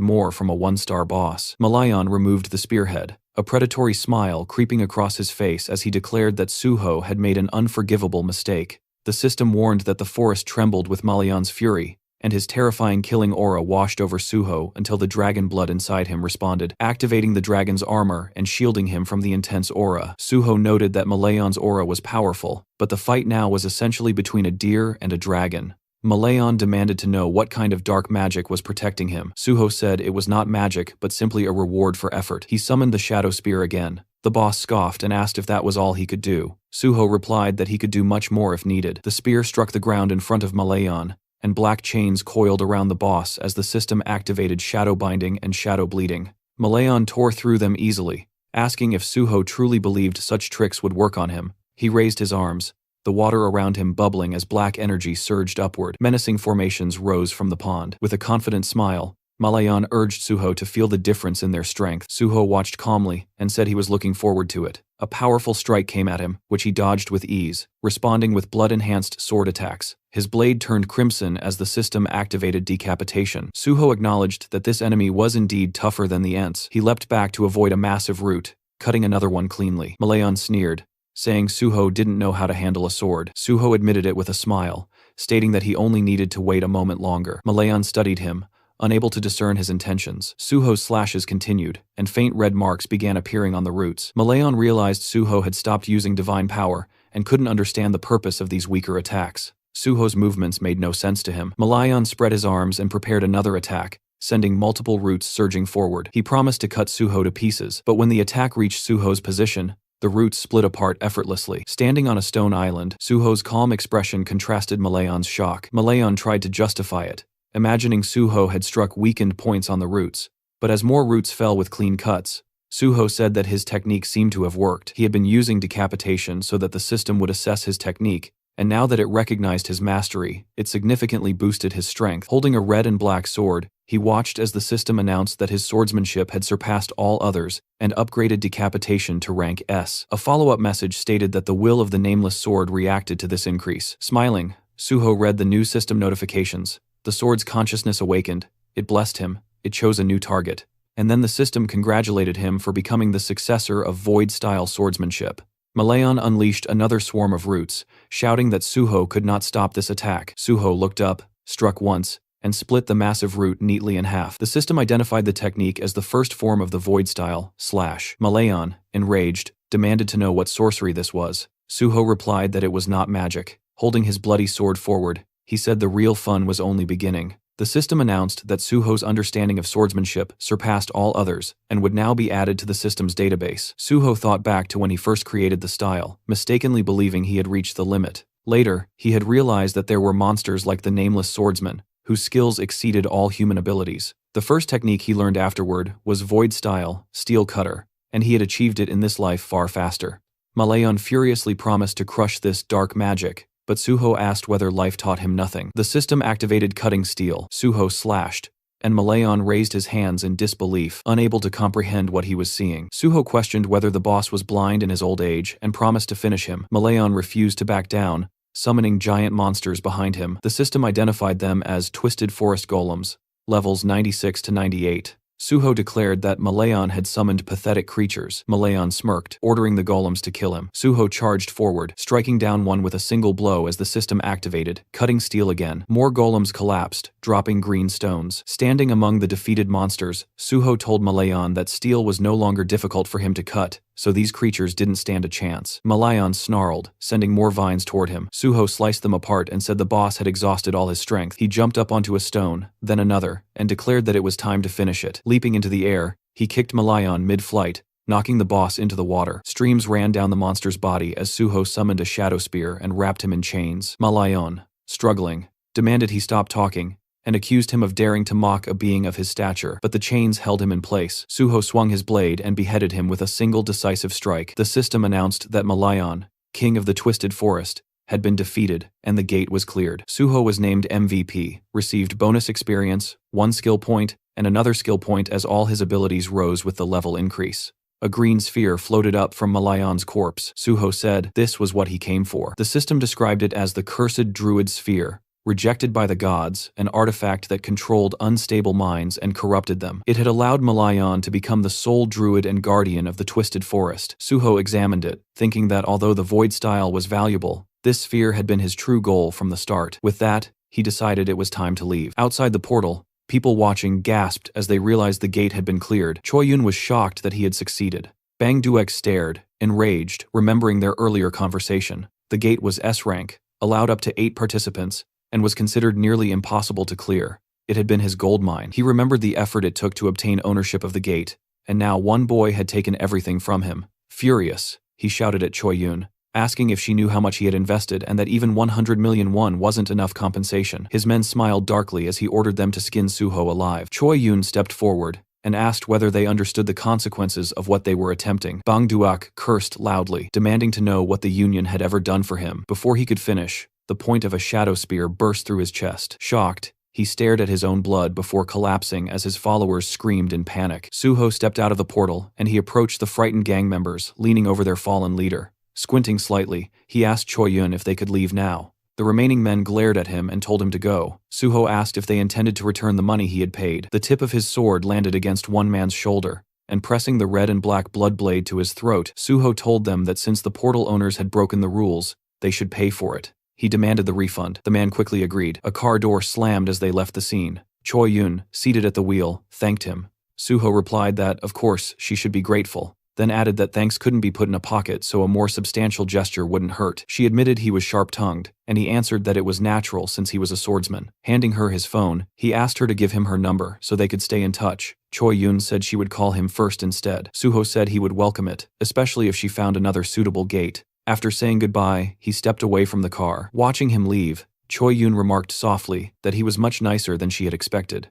more from a one-star boss. Malayan removed the spearhead, a predatory smile creeping across his face as he declared that Suho had made an unforgivable mistake. The system warned that the forest trembled with Malayan's fury, and his terrifying killing aura washed over Suho until the dragon blood inside him responded, activating the dragon's armor and shielding him from the intense aura. Suho noted that Malayan's aura was powerful, but the fight now was essentially between a deer and a dragon. Malayan demanded to know what kind of dark magic was protecting him. Suho said it was not magic but simply a reward for effort. He summoned the shadow spear again. The boss scoffed and asked if that was all he could do. Suho replied that he could do much more if needed. The spear struck the ground in front of Malayan, and black chains coiled around the boss as the system activated shadow binding and shadow bleeding. Malayan tore through them easily, asking if Suho truly believed such tricks would work on him. He raised his arms, the water around him bubbling as black energy surged upward. Menacing formations rose from the pond. With a confident smile, Malayan urged Suho to feel the difference in their strength. Suho watched calmly and said he was looking forward to it. A powerful strike came at him, which he dodged with ease, responding with blood-enhanced sword attacks. His blade turned crimson as the system activated decapitation. Suho acknowledged that this enemy was indeed tougher than the Ents. He leapt back to avoid a massive root, cutting another one cleanly. Malayan sneered, saying Suho didn't know how to handle a sword. Suho admitted it with a smile, stating that he only needed to wait a moment longer. Malayan studied him, unable to discern his intentions. Suho's slashes continued, and faint red marks began appearing on the roots. Malayan realized Suho had stopped using divine power and couldn't understand the purpose of these weaker attacks. Suho's movements made no sense to him. Malayan spread his arms and prepared another attack, sending multiple roots surging forward. He promised to cut Suho to pieces, but when the attack reached Suho's position, the roots split apart effortlessly. Standing on a stone island, Suho's calm expression contrasted Malayan's shock. Malayan tried to justify it, imagining Suho had struck weakened points on the roots, but as more roots fell with clean cuts, Suho said that his technique seemed to have worked. He had been using decapitation so that the system would assess his technique, and now that it recognized his mastery, it significantly boosted his strength. Holding a red and black sword, he watched as the system announced that his swordsmanship had surpassed all others and upgraded decapitation to rank S. A follow-up message stated that the will of the nameless sword reacted to this increase. Smiling, Suho read the new system notifications. The sword's consciousness awakened, it blessed him, it chose a new target, and then the system congratulated him for becoming the successor of Void-style swordsmanship. Malayan unleashed another swarm of roots, shouting that Suho could not stop this attack. Suho looked up, struck once, and split the massive root neatly in half. The system identified the technique as the first form of the Void-style slash. Malayan, enraged, demanded to know what sorcery this was. Suho replied that it was not magic. Holding his bloody sword forward, he said the real fun was only beginning. The system announced that Suho's understanding of swordsmanship surpassed all others and would now be added to the system's database. Suho thought back to when he first created the style, mistakenly believing he had reached the limit. Later, he had realized that there were monsters like the nameless swordsman, whose skills exceeded all human abilities. The first technique he learned afterward was Void-style, Steel Cutter, and he had achieved it in this life far faster. Malayan furiously promised to crush this dark magic, but Suho asked whether life taught him nothing. The system activated cutting steel. Suho slashed, and Malayan raised his hands in disbelief, unable to comprehend what he was seeing. Suho questioned whether the boss was blind in his old age and promised to finish him. Malayan refused to back down, summoning giant monsters behind him. The system identified them as Twisted Forest Golems, levels 96 to 98. Suho declared that Malayan had summoned pathetic creatures. Malayan smirked, ordering the golems to kill him. Suho charged forward, striking down one with a single blow as the system activated, cutting steel again. More golems collapsed, dropping green stones. Standing among the defeated monsters, Suho told Malayan that steel was no longer difficult for him to cut, so these creatures didn't stand a chance. Malayan snarled, sending more vines toward him. Suho sliced them apart and said the boss had exhausted all his strength. He jumped up onto a stone, then another, and declared that it was time to finish it. Leaping into the air, he kicked Malayan mid-flight, knocking the boss into the water. Streams ran down the monster's body as Suho summoned a shadow spear and wrapped him in chains. Malayan, struggling, demanded he stop talking, and accused him of daring to mock a being of his stature, but the chains held him in place. Suho swung his blade and beheaded him with a single decisive strike. The system announced that Malayan, king of the Twisted Forest, had been defeated, and the gate was cleared. Suho was named MVP, received bonus experience, 1 skill point, and another skill point as all his abilities rose with the level increase. A green sphere floated up from Malayan's corpse. Suho said this was what he came for. The system described it as the cursed druid sphere, rejected by the gods, an artifact that controlled unstable minds and corrupted them. It had allowed Malayan to become the sole druid and guardian of the Twisted Forest. Suho examined it, thinking that although the void style was valuable, this sphere had been his true goal from the start. With that, he decided it was time to leave. Outside the portal, people watching gasped as they realized the gate had been cleared. Choi Yun was shocked that he had succeeded. Bang Duek stared, enraged, remembering their earlier conversation. The gate was S-rank, allowed up to 8 participants, and was considered nearly impossible to clear. It had been his gold mine. He remembered the effort it took to obtain ownership of the gate, and now one boy had taken everything from him. Furious, he shouted at Choi Yun, asking if she knew how much he had invested and that even 100 million won wasn't enough compensation. His men smiled darkly as he ordered them to skin Suho alive. Choi Yun stepped forward and asked whether they understood the consequences of what they were attempting. Bang Duak cursed loudly, demanding to know what the Union had ever done for him. Before he could finish, the point of a shadow spear burst through his chest. Shocked, he stared at his own blood before collapsing as his followers screamed in panic. Suho stepped out of the portal, and he approached the frightened gang members, leaning over their fallen leader. Squinting slightly, he asked Choi Yun if they could leave now. The remaining men glared at him and told him to go. Suho asked if they intended to return the money he had paid. The tip of his sword landed against one man's shoulder, and pressing the red and black blood blade to his throat, Suho told them that since the portal owners had broken the rules, they should pay for it. He demanded the refund. The man quickly agreed. A car door slammed as they left the scene. Choi Yun, seated at the wheel, thanked him. Suho replied that, of course, she should be grateful, then added that thanks couldn't be put in a pocket so a more substantial gesture wouldn't hurt. She admitted he was sharp-tongued, and he answered that it was natural since he was a swordsman. Handing her his phone, he asked her to give him her number so they could stay in touch. Choi Yun said she would call him first instead. Suho said he would welcome it, especially if she found another suitable gate. After saying goodbye, he stepped away from the car. Watching him leave, Choi Yun remarked softly that he was much nicer than she had expected.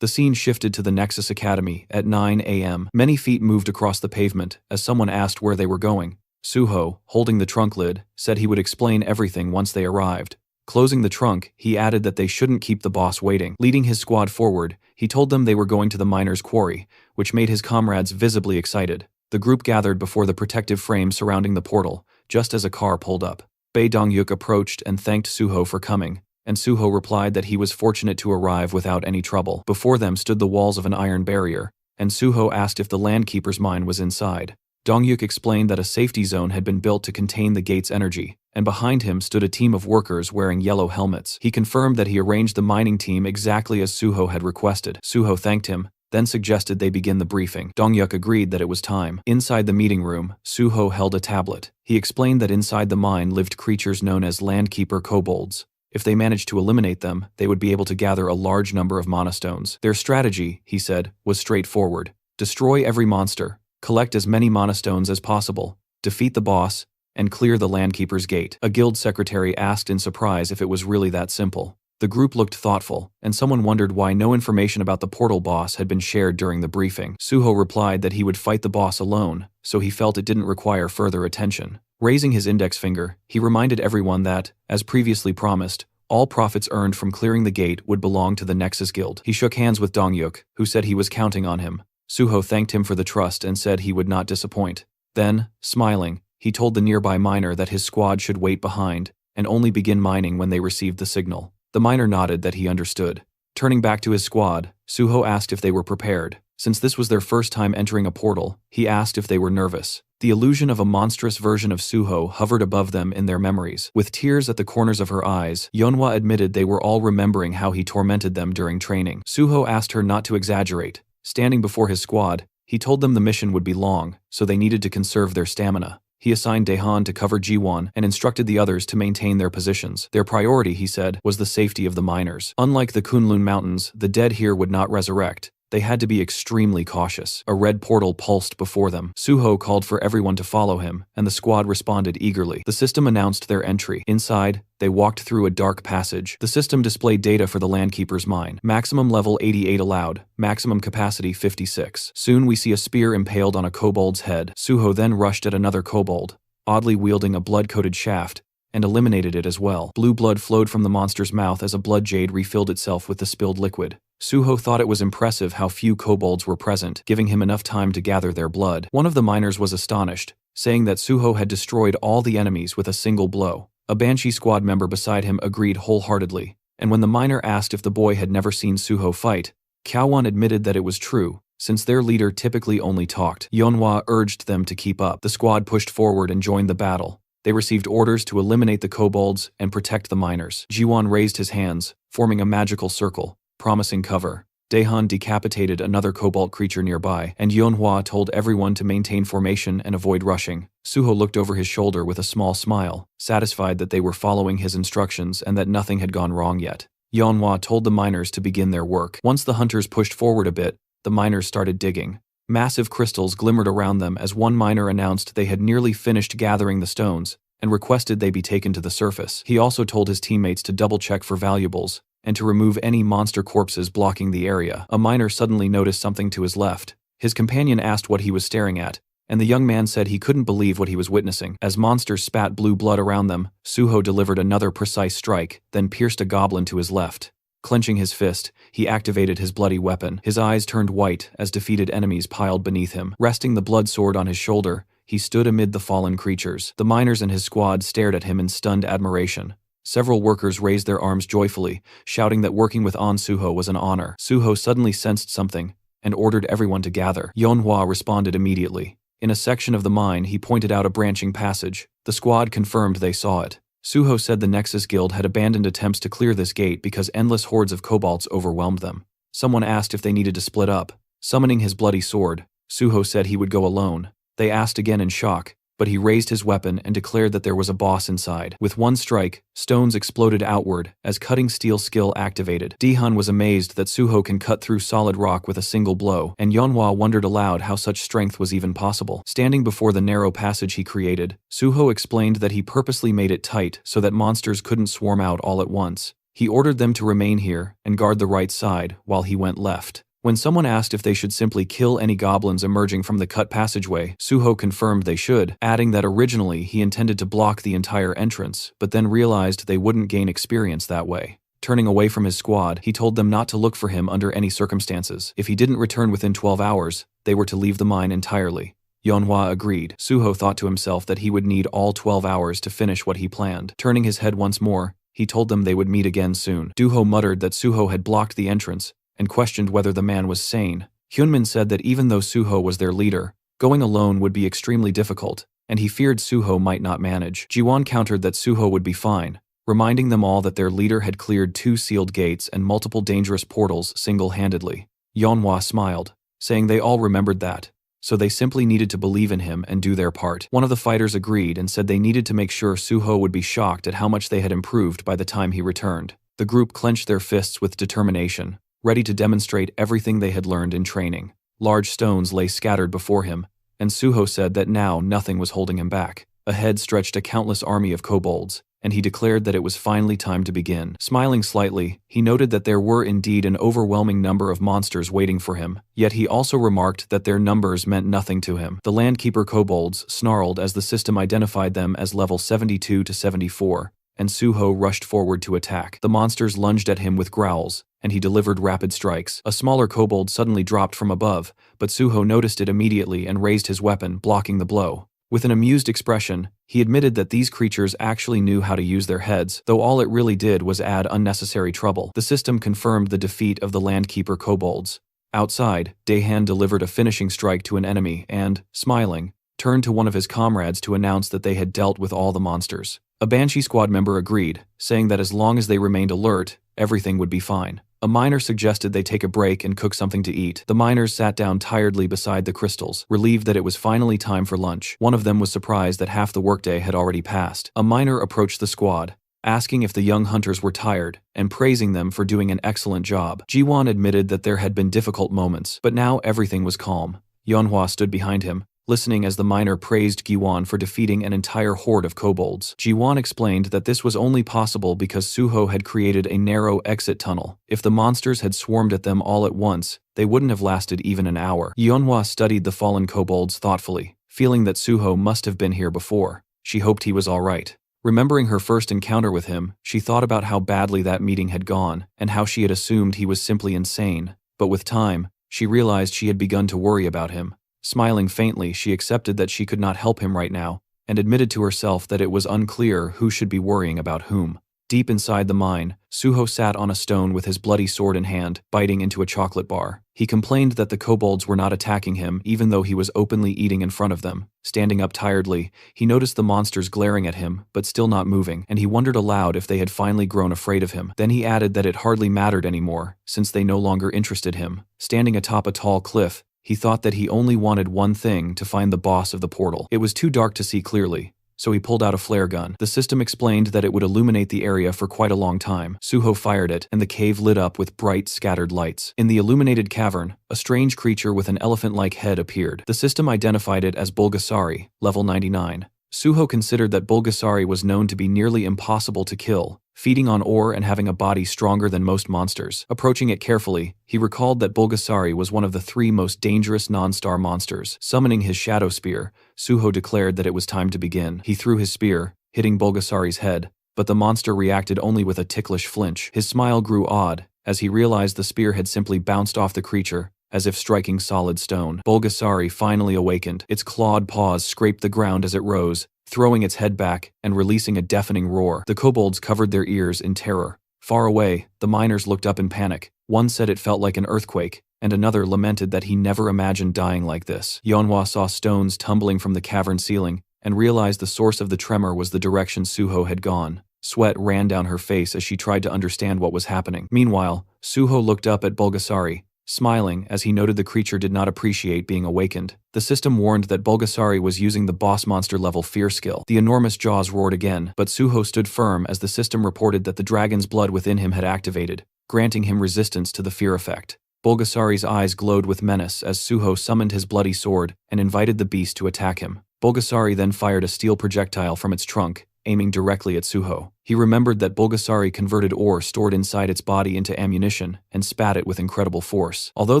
The scene shifted to the Nexus Academy at 9 a.m. Many feet moved across the pavement as someone asked where they were going. Suho, holding the trunk lid, said he would explain everything once they arrived. Closing the trunk, he added that they shouldn't keep the boss waiting. Leading his squad forward, he told them they were going to the miner's quarry, which made his comrades visibly excited. The group gathered before the protective frame surrounding the portal, just as a car pulled up. Bae Dongyuk approached and thanked Suho for coming, and Suho replied that he was fortunate to arrive without any trouble. Before them stood the walls of an iron barrier, and Suho asked if the landkeeper's mine was inside. Dongyuk explained that a safety zone had been built to contain the gate's energy, and behind him stood a team of workers wearing yellow helmets. He confirmed that he arranged the mining team exactly as Suho had requested. Suho thanked him, then suggested they begin the briefing. Dongyuk agreed that it was time. Inside the meeting room, Suho held a tablet. He explained that inside the mine lived creatures known as landkeeper kobolds. If they managed to eliminate them, they would be able to gather a large number of monastones. Their strategy, he said, was straightforward. Destroy every monster, collect as many monastones as possible, defeat the boss, and clear the landkeeper's gate. A guild secretary asked in surprise if it was really that simple. The group looked thoughtful, and someone wondered why no information about the portal boss had been shared during the briefing. Suho replied that he would fight the boss alone, so he felt it didn't require further attention. Raising his index finger, he reminded everyone that, as previously promised, all profits earned from clearing the gate would belong to the Nexus Guild. He shook hands with Dongyuk, who said he was counting on him. Suho thanked him for the trust and said he would not disappoint. Then, smiling, he told the nearby miner that his squad should wait behind and only begin mining when they received the signal. The miner nodded that he understood. Turning back to his squad, Suho asked if they were prepared. Since this was their first time entering a portal, he asked if they were nervous. The illusion of a monstrous version of Suho hovered above them in their memories. With tears at the corners of her eyes, Yeonhwa admitted they were all remembering how he tormented them during training. Suho asked her not to exaggerate. Standing before his squad, he told them the mission would be long, so they needed to conserve their stamina. He assigned Daehan to cover Jiwon and instructed the others to maintain their positions. Their priority, he said, was the safety of the miners. Unlike the Kunlun Mountains, the dead here would not resurrect. They had to be extremely cautious. A red portal pulsed before them. Suho called for everyone to follow him, and the squad responded eagerly. The system announced their entry. Inside, they walked through a dark passage. The system displayed data for the landkeeper's mine. Maximum level 88 allowed, maximum capacity 56. Soon we see a spear impaled on a kobold's head. Suho then rushed at another kobold, oddly wielding a blood-coated shaft, and eliminated it as well. Blue blood flowed from the monster's mouth as a blood jade refilled itself with the spilled liquid. Suho thought it was impressive how few kobolds were present, giving him enough time to gather their blood. One of the miners was astonished, saying that Suho had destroyed all the enemies with a single blow. A Banshee squad member beside him agreed wholeheartedly, and when the miner asked if the boy had never seen Suho fight, Kaowon admitted that it was true, since their leader typically only talked. Yeonhwa urged them to keep up. The squad pushed forward and joined the battle. They received orders to eliminate the kobolds and protect the miners. Jiwon raised his hands, forming a magical circle, promising cover. Daehan decapitated another kobold creature nearby, and Yeonhwa told everyone to maintain formation and avoid rushing. Suho looked over his shoulder with a small smile, satisfied that they were following his instructions and that nothing had gone wrong yet. Yeonhwa told the miners to begin their work. Once the hunters pushed forward a bit, the miners started digging. Massive crystals glimmered around them as one miner announced they had nearly finished gathering the stones and requested they be taken to the surface. He also told his teammates to double-check for valuables and to remove any monster corpses blocking the area. A miner suddenly noticed something to his left. His companion asked what he was staring at, and the young man said he couldn't believe what he was witnessing. As monsters spat blue blood around them, Suho delivered another precise strike, then pierced a goblin to his left. Clenching his fist, he activated his bloody weapon. His eyes turned white as defeated enemies piled beneath him. Resting the blood sword on his shoulder, he stood amid the fallen creatures. The miners and his squad stared at him in stunned admiration. Several workers raised their arms joyfully, shouting that working with Suho was an honor. Suho suddenly sensed something and ordered everyone to gather. Yeonhwa responded immediately. In a section of the mine, he pointed out a branching passage. The squad confirmed they saw it. Suho said the Nexus Guild had abandoned attempts to clear this gate because endless hordes of kobolds overwhelmed them. Someone asked if they needed to split up. Summoning his bloody sword, Suho said he would go alone. They asked again in shock, but he raised his weapon and declared that there was a boss inside. With one strike, stones exploded outward as cutting steel skill activated. Daehan was amazed that Suho can cut through solid rock with a single blow, and Yeonhwa wondered aloud how such strength was even possible. Standing before the narrow passage he created, Suho explained that he purposely made it tight so that monsters couldn't swarm out all at once. He ordered them to remain here and guard the right side while he went left. When someone asked if they should simply kill any goblins emerging from the cut passageway, Suho confirmed they should, adding that originally he intended to block the entire entrance, but then realized they wouldn't gain experience that way. Turning away from his squad, he told them not to look for him under any circumstances. If he didn't return within 12 hours, they were to leave the mine entirely. Yeonhwa agreed. Suho thought to himself that he would need all 12 hours to finish what he planned. Turning his head once more, he told them they would meet again soon. Duho muttered that Suho had blocked the entrance and questioned whether the man was sane. Hyunmin said that even though Suho was their leader, going alone would be extremely difficult, and he feared Suho might not manage. Jiwon countered that Suho would be fine, reminding them all that their leader had cleared 2 sealed gates and multiple dangerous portals single-handedly. Yeonhwa smiled, saying they all remembered that, so they simply needed to believe in him and do their part. One of the fighters agreed and said they needed to make sure Suho would be shocked at how much they had improved by the time he returned. The group clenched their fists with determination, ready to demonstrate everything they had learned in training. Large stones lay scattered before him, and Suho said that now nothing was holding him back. Ahead stretched a countless army of kobolds, and he declared that it was finally time to begin. Smiling slightly, he noted that there were indeed an overwhelming number of monsters waiting for him, yet he also remarked that their numbers meant nothing to him. The Landkeeper kobolds snarled as the system identified them as level 72 to 74, and Suho rushed forward to attack. The monsters lunged at him with growls, and he delivered rapid strikes. A smaller kobold suddenly dropped from above, but Suho noticed it immediately and raised his weapon, blocking the blow. With an amused expression, he admitted that these creatures actually knew how to use their heads, though all it really did was add unnecessary trouble. The system confirmed the defeat of the Landkeeper kobolds. Outside, Daehan delivered a finishing strike to an enemy and, smiling, turned to one of his comrades to announce that they had dealt with all the monsters. A Banshee squad member agreed, saying that as long as they remained alert, everything would be fine. A miner suggested they take a break and cook something to eat. The miners sat down tiredly beside the crystals, relieved that it was finally time for lunch. One of them was surprised that half the workday had already passed. A miner approached the squad, asking if the young hunters were tired, and praising them for doing an excellent job. Jiwon admitted that there had been difficult moments, but now everything was calm. Yeonhwa stood behind him, listening as the miner praised Giwon for defeating an entire horde of kobolds. Jiwon explained that this was only possible because Suho had created a narrow exit tunnel. If the monsters had swarmed at them all at once, they wouldn't have lasted even an hour. Yeonhwa studied the fallen kobolds thoughtfully, feeling that Suho must have been here before. She hoped he was all right. Remembering her first encounter with him, she thought about how badly that meeting had gone, and how she had assumed he was simply insane. But with time, she realized she had begun to worry about him. Smiling faintly, she accepted that she could not help him right now, and admitted to herself that it was unclear who should be worrying about whom. Deep inside the mine, Suho sat on a stone with his bloody sword in hand, biting into a chocolate bar. He complained that the kobolds were not attacking him even though he was openly eating in front of them. Standing up tiredly, he noticed the monsters glaring at him, but still not moving, and he wondered aloud if they had finally grown afraid of him. Then he added that it hardly mattered anymore, since they no longer interested him. Standing atop a tall cliff, he thought that he only wanted one thing: to find the boss of the portal. It was too dark to see clearly, so he pulled out a flare gun. The system explained that it would illuminate the area for quite a long time. Suho fired it, and the cave lit up with bright, scattered lights. In the illuminated cavern, a strange creature with an elephant-like head appeared. The system identified it as Bulgasari, level 99. Suho considered that Bulgasari was known to be nearly impossible to kill, feeding on ore and having a body stronger than most monsters. Approaching it carefully, he recalled that Bulgasari was one of the 3 most dangerous non-star monsters. Summoning his shadow spear, Suho declared that it was time to begin. He threw his spear, hitting Bulgasari's head, but the monster reacted only with a ticklish flinch. His smile grew odd, as he realized the spear had simply bounced off the creature, as if striking solid stone. Bulgasari finally awakened. Its clawed paws scraped the ground as it rose, throwing its head back and releasing a deafening roar. The kobolds covered their ears in terror. Far away, the miners looked up in panic. One said it felt like an earthquake, and another lamented that he never imagined dying like this. Manhwa saw stones tumbling from the cavern ceiling and realized the source of the tremor was the direction Suho had gone. Sweat ran down her face as she tried to understand what was happening. Meanwhile, Suho looked up at Bulgasari, smiling as he noted the creature did not appreciate being awakened. The system warned that Bulgasari was using the boss monster level fear skill. The enormous jaws roared again, but Suho stood firm as the system reported that the dragon's blood within him had activated, granting him resistance to the fear effect. Bulgasari's eyes glowed with menace as Suho summoned his bloody sword and invited the beast to attack him. Bulgasari then fired a steel projectile from its trunk, aiming directly at Suho. He remembered that Bulgasari converted ore stored inside its body into ammunition and spat it with incredible force. Although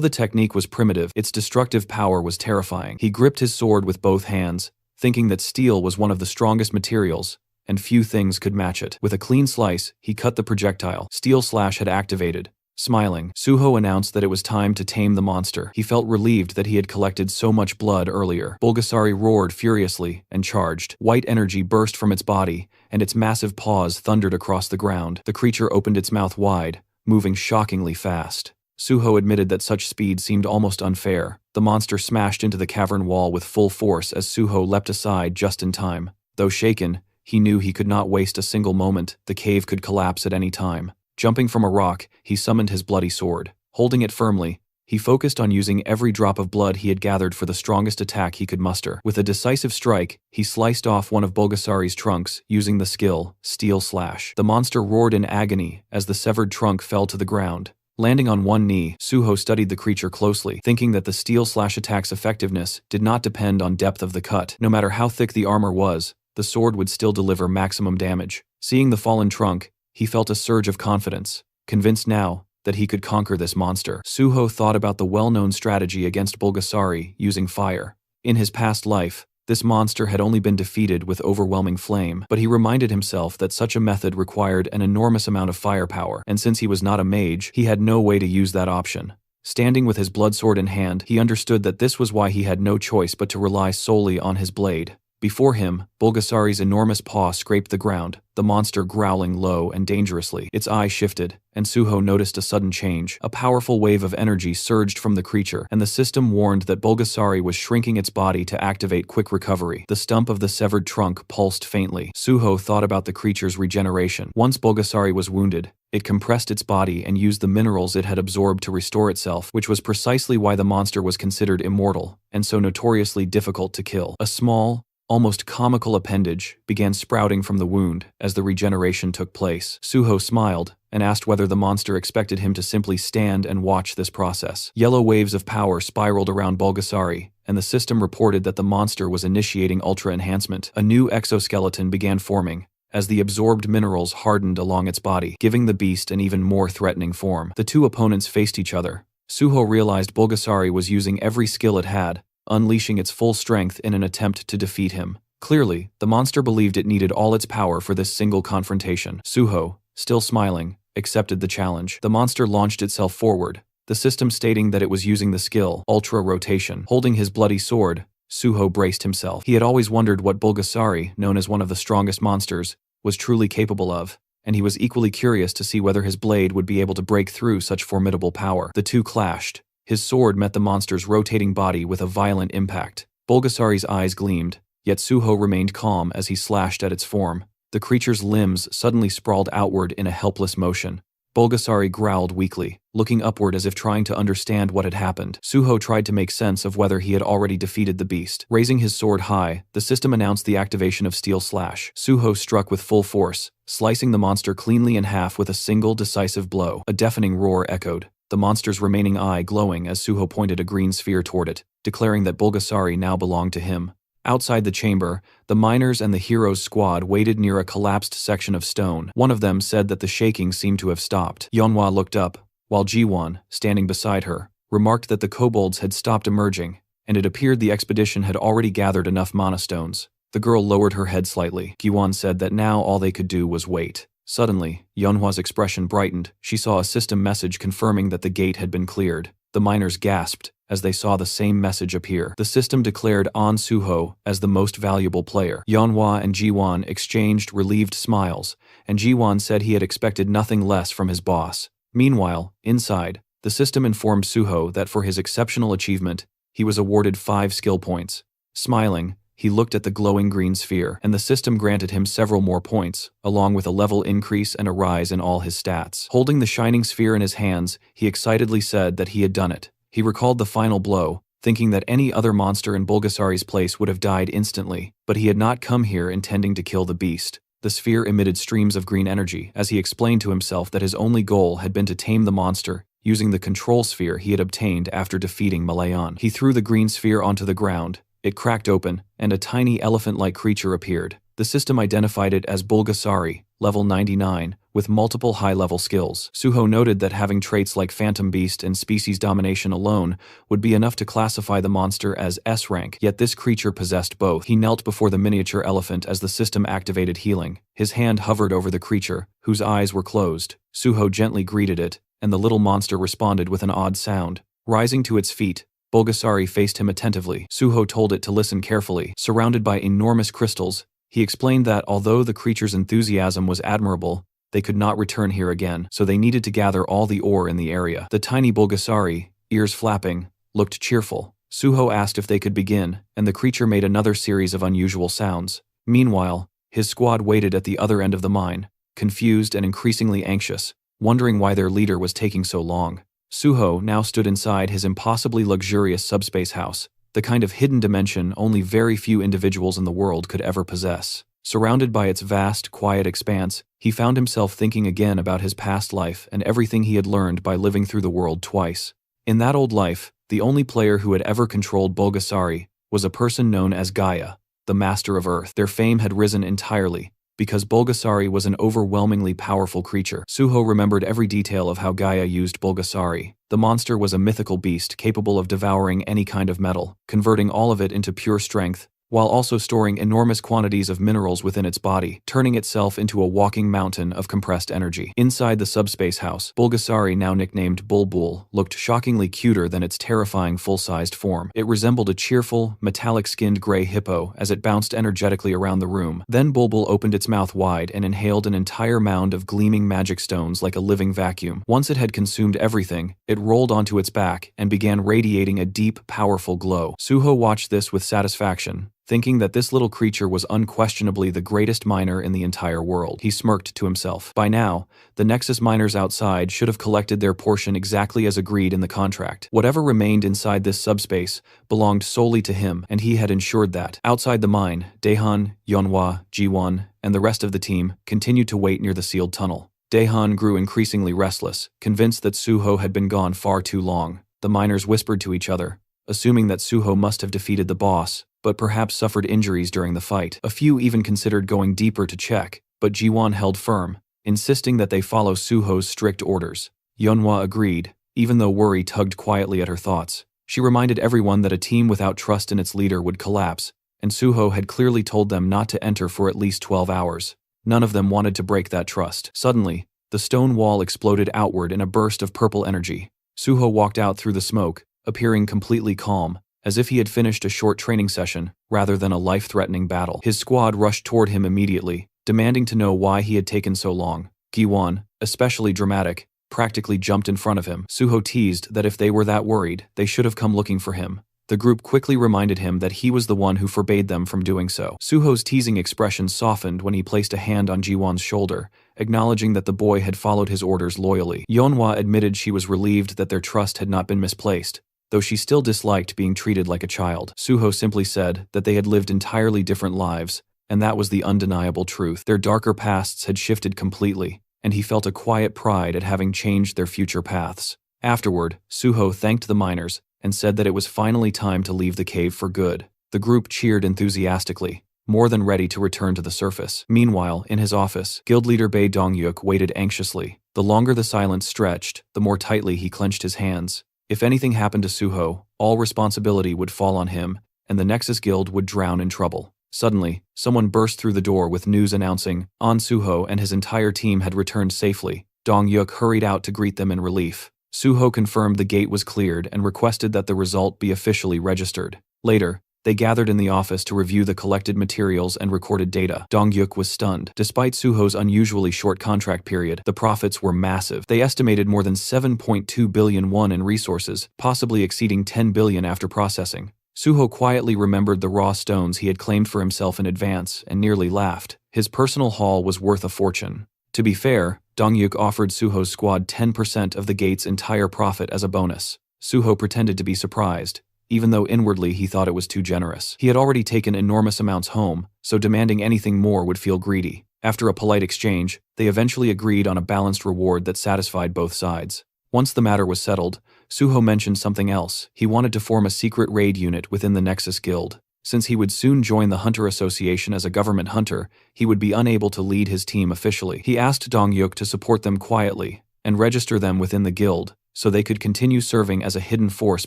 the technique was primitive, its destructive power was terrifying. He gripped his sword with both hands, thinking that steel was one of the strongest materials, and few things could match it. With a clean slice, he cut the projectile. Steel Slash had activated. Smiling, Suho announced that it was time to tame the monster. He felt relieved that he had collected so much blood earlier. Bulgasari roared furiously and charged. White energy burst from its body, and its massive paws thundered across the ground. The creature opened its mouth wide, moving shockingly fast. Suho admitted that such speed seemed almost unfair. The monster smashed into the cavern wall with full force as Suho leapt aside just in time. Though shaken, he knew he could not waste a single moment. The cave could collapse at any time. Jumping from a rock, he summoned his bloody sword. Holding it firmly, he focused on using every drop of blood he had gathered for the strongest attack he could muster. With a decisive strike, he sliced off one of Bulgasari's trunks, using the skill, Steel Slash. The monster roared in agony as the severed trunk fell to the ground. Landing on one knee, Suho studied the creature closely, thinking that the Steel Slash attack's effectiveness did not depend on depth of the cut. No matter how thick the armor was, the sword would still deliver maximum damage. Seeing the fallen trunk, he felt a surge of confidence, convinced now that he could conquer this monster. Suho thought about the well-known strategy against Bulgasari using fire. In his past life, this monster had only been defeated with overwhelming flame, but he reminded himself that such a method required an enormous amount of firepower, and since he was not a mage, he had no way to use that option. Standing with his bloodsword in hand, he understood that this was why he had no choice but to rely solely on his blade. Before him, Bulgasari's enormous paw scraped the ground, the monster growling low and dangerously. Its eye shifted, and Suho noticed a sudden change. A powerful wave of energy surged from the creature, and the system warned that Bulgasari was shrinking its body to activate quick recovery. The stump of the severed trunk pulsed faintly. Suho thought about the creature's regeneration. Once Bulgasari was wounded, it compressed its body and used the minerals it had absorbed to restore itself, which was precisely why the monster was considered immortal, and so notoriously difficult to kill. A small, almost comical appendage began sprouting from the wound as the regeneration took place. Suho smiled and asked whether the monster expected him to simply stand and watch this process. Yellow waves of power spiraled around Bulgasari, and the system reported that the monster was initiating ultra enhancement. A new exoskeleton began forming as the absorbed minerals hardened along its body, giving the beast an even more threatening form. The two opponents faced each other. Suho realized Bulgasari was using every skill it had, unleashing its full strength in an attempt to defeat him. Clearly, the monster believed it needed all its power for this single confrontation. Suho, still smiling, accepted the challenge. The monster launched itself forward, the system stating that it was using the skill Ultra Rotation. Holding his bloody sword, Suho braced himself. He had always wondered what Bulgasari, known as one of the strongest monsters, was truly capable of, and he was equally curious to see whether his blade would be able to break through such formidable power. The two clashed. His sword met the monster's rotating body with a violent impact. Bulgasari's eyes gleamed, yet Suho remained calm as he slashed at its form. The creature's limbs suddenly sprawled outward in a helpless motion. Bulgasari growled weakly, looking upward as if trying to understand what had happened. Suho tried to make sense of whether he had already defeated the beast. Raising his sword high, the system announced the activation of Steel Slash. Suho struck with full force, slicing the monster cleanly in half with a single decisive blow. A deafening roar echoed, the monster's remaining eye glowing as Suho pointed a green sphere toward it, declaring that Bulgasari now belonged to him. Outside the chamber, the miners and the hero's squad waited near a collapsed section of stone. One of them said that the shaking seemed to have stopped. Yeonhwa looked up, while Jiwon, standing beside her, remarked that the kobolds had stopped emerging, and it appeared the expedition had already gathered enough mana stones. The girl lowered her head slightly. Jiwon said that now all they could do was wait. Suddenly, Yeonhwa's expression brightened. She saw a system message confirming that the gate had been cleared. The miners gasped as they saw the same message appear. The system declared An Suho as the most valuable player. Yeonhwa and Jiwon exchanged relieved smiles, and Jiwon said he had expected nothing less from his boss. Meanwhile, inside, the system informed Suho that for his exceptional achievement, he was awarded 5 skill points. Smiling, he looked at the glowing green sphere, and the system granted him several more points, along with a level increase and a rise in all his stats. Holding the shining sphere in his hands, he excitedly said that he had done it. He recalled the final blow, thinking that any other monster in Bulgasari's place would have died instantly, but he had not come here intending to kill the beast. The sphere emitted streams of green energy as he explained to himself that his only goal had been to tame the monster, using the control sphere he had obtained after defeating Malayan. He threw the green sphere onto the ground. It cracked open, and a tiny elephant-like creature appeared. The system identified it as Bulgasari, level 99, with multiple high-level skills. Suho noted that having traits like Phantom Beast and Species Domination alone would be enough to classify the monster as S-rank, yet this creature possessed both. He knelt before the miniature elephant as the system activated healing. His hand hovered over the creature, whose eyes were closed. Suho gently greeted it, and the little monster responded with an odd sound. Rising to its feet, Bulgasari faced him attentively. Suho told it to listen carefully. Surrounded by enormous crystals, he explained that although the creature's enthusiasm was admirable, they could not return here again, so they needed to gather all the ore in the area. The tiny Bulgasari, ears flapping, looked cheerful. Suho asked if they could begin, and the creature made another series of unusual sounds. Meanwhile, his squad waited at the other end of the mine, confused and increasingly anxious, wondering why their leader was taking so long. Suho now stood inside his impossibly luxurious subspace house, the kind of hidden dimension only very few individuals in the world could ever possess. Surrounded by its vast, quiet expanse, he found himself thinking again about his past life and everything he had learned by living through the world twice. In that old life, the only player who had ever controlled Bulgasari was a person known as Gaia, the Master of Earth. Their fame had risen entirely, because Bulgasari was an overwhelmingly powerful creature. Suho remembered every detail of how Gaia used Bulgasari. The monster was a mythical beast capable of devouring any kind of metal, converting all of it into pure strength, while also storing enormous quantities of minerals within its body, turning itself into a walking mountain of compressed energy. Inside the subspace house, Bulgasari, now nicknamed Bulbul, looked shockingly cuter than its terrifying full-sized form. It resembled a cheerful, metallic-skinned gray hippo as it bounced energetically around the room. Then Bulbul opened its mouth wide and inhaled an entire mound of gleaming magic stones like a living vacuum. Once it had consumed everything, it rolled onto its back and began radiating a deep, powerful glow. Suho watched this with satisfaction, thinking that this little creature was unquestionably the greatest miner in the entire world. He smirked to himself. By now, the Nexus miners outside should have collected their portion exactly as agreed in the contract. Whatever remained inside this subspace belonged solely to him, and he had ensured that. Outside the mine, Daehan, Yeonhwa, Jiwon, and the rest of the team continued to wait near the sealed tunnel. Daehan grew increasingly restless, convinced that Suho had been gone far too long. The miners whispered to each other, assuming that Suho must have defeated the boss, but perhaps suffered injuries during the fight. A few even considered going deeper to check, but Jiwon held firm, insisting that they follow Suho's strict orders. Yeonhwa agreed, even though worry tugged quietly at her thoughts. She reminded everyone that a team without trust in its leader would collapse, and Suho had clearly told them not to enter for at least 12 hours. None of them wanted to break that trust. Suddenly, the stone wall exploded outward in a burst of purple energy. Suho walked out through the smoke, appearing completely calm, as if he had finished a short training session, rather than a life-threatening battle. His squad rushed toward him immediately, demanding to know why he had taken so long. Giwon, especially dramatic, practically jumped in front of him. Suho teased that if they were that worried, they should have come looking for him. The group quickly reminded him that he was the one who forbade them from doing so. Suho's teasing expression softened when he placed a hand on Jiwon's shoulder, acknowledging that the boy had followed his orders loyally. Yeonhwa admitted she was relieved that their trust had not been misplaced, though she still disliked being treated like a child. Suho simply said that they had lived entirely different lives, and that was the undeniable truth. Their darker pasts had shifted completely, and he felt a quiet pride at having changed their future paths. Afterward, Suho thanked the miners and said that it was finally time to leave the cave for good. The group cheered enthusiastically, more than ready to return to the surface. Meanwhile, in his office, guild leader Bae Dongyuk waited anxiously. The longer the silence stretched, the more tightly he clenched his hands. If anything happened to Suho, all responsibility would fall on him, and the Nexus Guild would drown in trouble. Suddenly, someone burst through the door with news announcing An Suho and his entire team had returned safely. Dongyuk hurried out to greet them in relief. Suho confirmed the gate was cleared and requested that the result be officially registered. Later, they gathered in the office to review the collected materials and recorded data. Dongyuk was stunned. Despite Suho's unusually short contract period, the profits were massive. They estimated more than 7.2 billion won in resources, possibly exceeding 10 billion after processing. Suho quietly remembered the raw stones he had claimed for himself in advance and nearly laughed. His personal haul was worth a fortune. To be fair, Dongyuk offered Suho's squad 10% of the gate's entire profit as a bonus. Suho pretended to be surprised, even though inwardly he thought it was too generous. He had already taken enormous amounts home, so demanding anything more would feel greedy. After a polite exchange, they eventually agreed on a balanced reward that satisfied both sides. Once the matter was settled, Suho mentioned something else. He wanted to form a secret raid unit within the Nexus Guild. Since he would soon join the Hunter Association as a government hunter, he would be unable to lead his team officially. He asked Dongyuk to support them quietly and register them within the guild, so they could continue serving as a hidden force